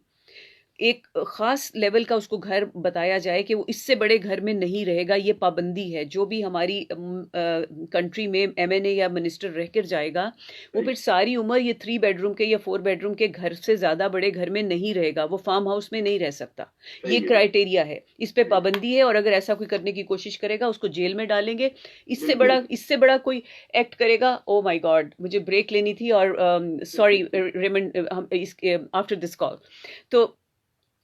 Speaker 1: एक ख़ास लेवल का उसको घर बताया जाए कि वो इससे बड़े घर में नहीं रहेगा, ये पाबंदी है। जो भी हमारी कंट्री में एमएनए या मिनिस्टर रह कर जाएगा वो फिर सारी उम्र ये 3 बेडरूम के या 4 बेडरूम के घर से ज़्यादा बड़े घर में नहीं रहेगा, वो फार्म हाउस में नहीं रह सकता। ये क्राइटेरिया है, इस पे पाबंदी है, और अगर ऐसा कोई करने की कोशिश करेगा उसको जेल में डालेंगे। इससे बड़ा कोई एक्ट करेगा, ओ माय गॉड। मुझे ब्रेक लेनी थी और सॉरी रेमंड, हम आफ्टर दिस कॉल तो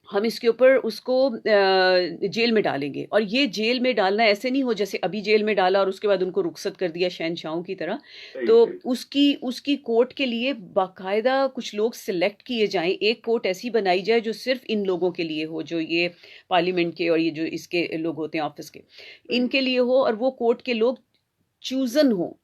Speaker 1: हम इसके ऊपर उसको जेल में डालेंगे। और ये जेल में डालना ऐसे नहीं हो जैसे अभी जेल में डाला और उसके बाद उनको रुखसत कर दिया शहनशाहों की तरह। तो उसकी कोर्ट के लिए बाकायदा कुछ लोग सिलेक्ट किए जाएं, एक कोर्ट ऐसी बनाई जाए जो सिर्फ इन लोगों के लिए हो, जो ये पार्लियामेंट के और ये जो इसके लोग होते हैं ऑफिस के, इनके लिए हो, और वो कोर्ट के लोग चूजन हो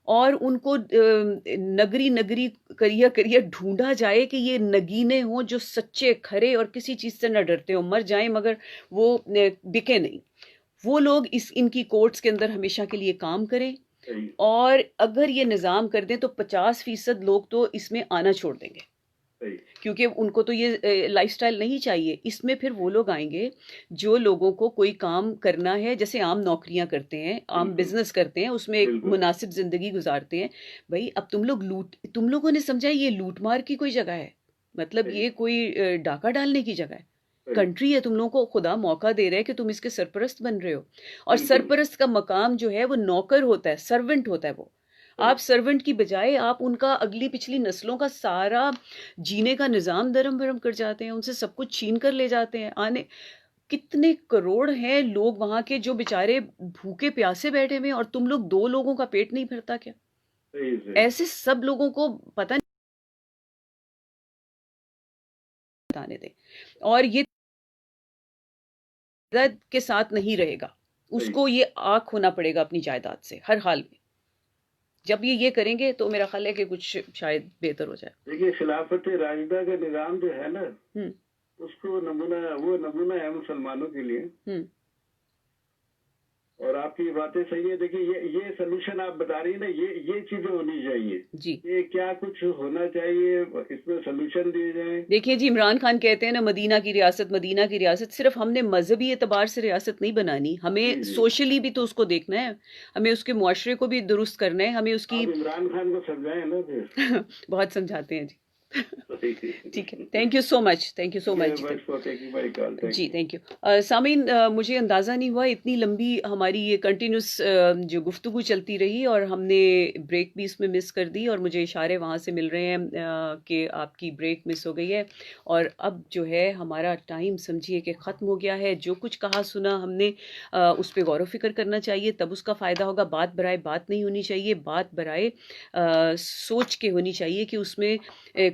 Speaker 1: और उनको नगरी नगरी करिया करिया ढूंढा जाए कि ये नगीने हों जो सच्चे खरे और किसी चीज़ से न डरते हो, मर जाएं मगर वो बिके नहीं। वो लोग इनकी कोर्ट्स के अंदर हमेशा के लिए काम करें, और अगर ये निज़ाम कर दें तो 50% लोग तो इसमें आना छोड़ देंगे, क्योंकि उनको तो ये लाइफस्टाइल नहीं चाहिए। इसमें फिर वो लोग आएंगे जो लोगों को कोई काम करना है, जैसे आम नौकरियां करते हैं, आम बिजनेस करते हैं, उसमें एक मुनासिब जिंदगी गुजारते हैं। भाई अब तुम लोगों ने समझा ये लूटमार की कोई जगह है, मतलब ये कोई डाका डालने की जगह है, कंट्री है। तुम लोगों को खुदा मौका दे रहा है कि तुम इसके सरपरस्त बन रहे हो, और सरपरस्त का मकाम जो है वो नौकर होता है, सर्वेंट होता है। वो आप सर्वेंट की बजाय आप उनका अगली पिछली नस्लों का सारा जीने का निज़ाम दरम भरम कर जाते हैं, उनसे सब कुछ छीन कर ले जाते हैं। कितने करोड़ हैं लोग वहां के जो बेचारे भूखे प्यासे बैठे हुए हैं, और तुम लोग 2 लोगों का पेट नहीं भरता क्या? ऐसे सब लोगों को पता नहीं बताने दें। और ये के साथ नहीं रहेगा, उसको ये आँख होना पड़ेगा अपनी जायदाद से हर हाल में। जब ये करेंगे तो मेरा ख्याल है कि कुछ शायद बेहतर हो जाए।
Speaker 12: देखिए, खिलाफत राशिदा का निजाम जो है ना, उसको नमूना है मुसलमानों के लिए। और आपकी बातें सही है। देखिए, ये सोल्यूशन आप बता रही है ना, ये चीजें होनी चाहिए जी। ये क्या कुछ होना चाहिए, इसमें सोल्यूशन दिए जाए।
Speaker 1: देखिए जी, इमरान खान कहते हैं ना, मदीना की रियासत। सिर्फ हमने मजहबी एतबार से रियासत नहीं बनानी, हमें सोशली भी तो उसको देखना है, हमें उसके मुआशरे को भी दुरुस्त करना है, हमें उसकी।
Speaker 12: इमरान खान को समझाए ना फिर।
Speaker 1: बहुत समझाते हैं जी। ठीक है, थैंक यू सो मच जी, थैंक यू। सामीन, मुझे अंदाज़ा नहीं हुआ इतनी लंबी हमारी ये कंटिन्यूस जो गुफ्तगू चलती रही, और हमने ब्रेक भी इसमें मिस कर दी, और मुझे इशारे वहाँ से मिल रहे हैं कि आपकी ब्रेक मिस हो गई है, और अब जो है हमारा टाइम समझिए कि ख़त्म हो गया है। जो कुछ कहा सुना हमने उस पर गौर व फिक्र करना चाहिए, तब उसका फ़ायदा होगा। बात बराए बात नहीं होनी चाहिए, बात बराए सोच के होनी चाहिए कि उसमें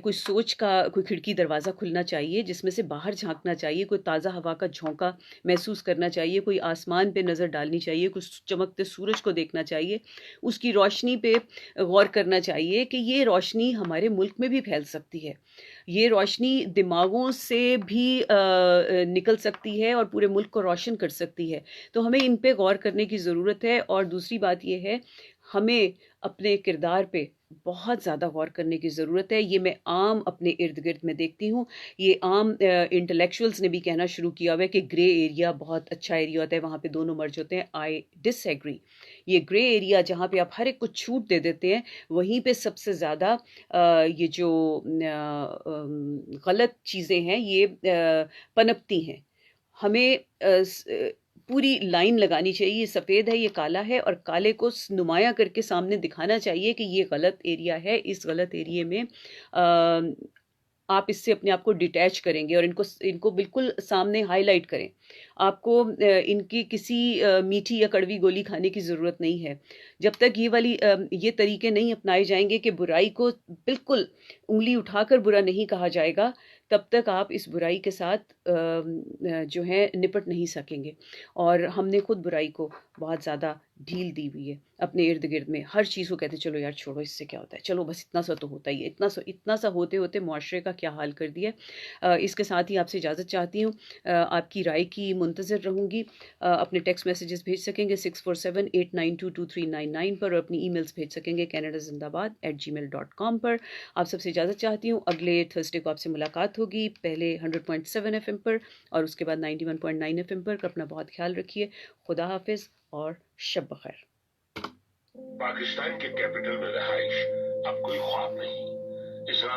Speaker 1: कोई सोच का कोई खिड़की दरवाज़ा खुलना चाहिए जिसमें से बाहर झांकना चाहिए, कोई ताज़ा हवा का झोंका महसूस करना चाहिए, कोई आसमान पे नज़र डालनी चाहिए, कुछ चमकते सूरज को देखना चाहिए, उसकी रोशनी पे गौर करना चाहिए कि ये रोशनी हमारे मुल्क में भी फैल सकती है, ये रोशनी दिमागों से भी निकल सकती है और पूरे मुल्क को रोशन कर सकती है। तो हमें इन पे गौर करने की ज़रूरत है। और दूसरी बात ये है, हमें अपने किरदार पे बहुत ज़्यादा गौर करने की ज़रूरत है। ये मैं आम अपने इर्द गिर्द में देखती हूँ, ये आम इंटेलेक्चुअल्स ने भी कहना शुरू किया हुआ है कि ग्रे एरिया बहुत अच्छा एरिया होता है, वहाँ पे दोनों मर्ज होते हैं। I disagree. ये ग्रे एरिया जहाँ पे आप हर एक को छूट दे देते हैं, वहीं पे सबसे ज़्यादा ये जो गलत चीज़ें हैं ये पनपती हैं। हमें पूरी लाइन लगानी चाहिए, ये सफ़ेद है, ये काला है, और काले को नुमाया करके सामने दिखाना चाहिए कि ये गलत एरिया है, इस गलत एरिया में आप इससे अपने आप को डिटैच करेंगे और इनको बिल्कुल सामने हाईलाइट करें। आपको इनकी किसी मीठी या कड़वी गोली खाने की ज़रूरत नहीं है। जब तक ये तरीके नहीं अपनाए जाएंगे कि बुराई को बिल्कुल उंगली उठाकर बुरा नहीं कहा जाएगा, तब तक आप इस बुराई के साथ जो है निपट नहीं सकेंगे। और हमने खुद बुराई को बहुत ज़्यादा ढील दी हुई है अपने इर्द गिर्द में, हर चीज़ को कहते चलो यार छोड़ो, इससे क्या होता है, चलो बस इतना सा तो होता ही है, इतना सा होते होते मुआशरे का क्या हाल कर दिया। इसके साथ ही आपसे इजाज़त चाहती हूँ, आपकी राय की मुंतज़र रहूँगी। अपने टेक्स्ट मैसेजेस भेज सकेंगे 6478922399 पर, और अपनी ईमेल्स भेज सकेंगे canadazindabaad@gmail.com पर। आप सबसे इजाज़त चाहती हूँ, अगले थर्सडे को आपसे मुलाकात होगी, पहले 100.7 FM पर और उसके बाद 91.9 FM पर। अपना बहुत ख्याल रखिए, खुदा हाफिज़ और शब बखैर।
Speaker 13: पाकिस्तान के कैपिटल में रहाइश अब कोई ख्वाब नहीं। इस्लाम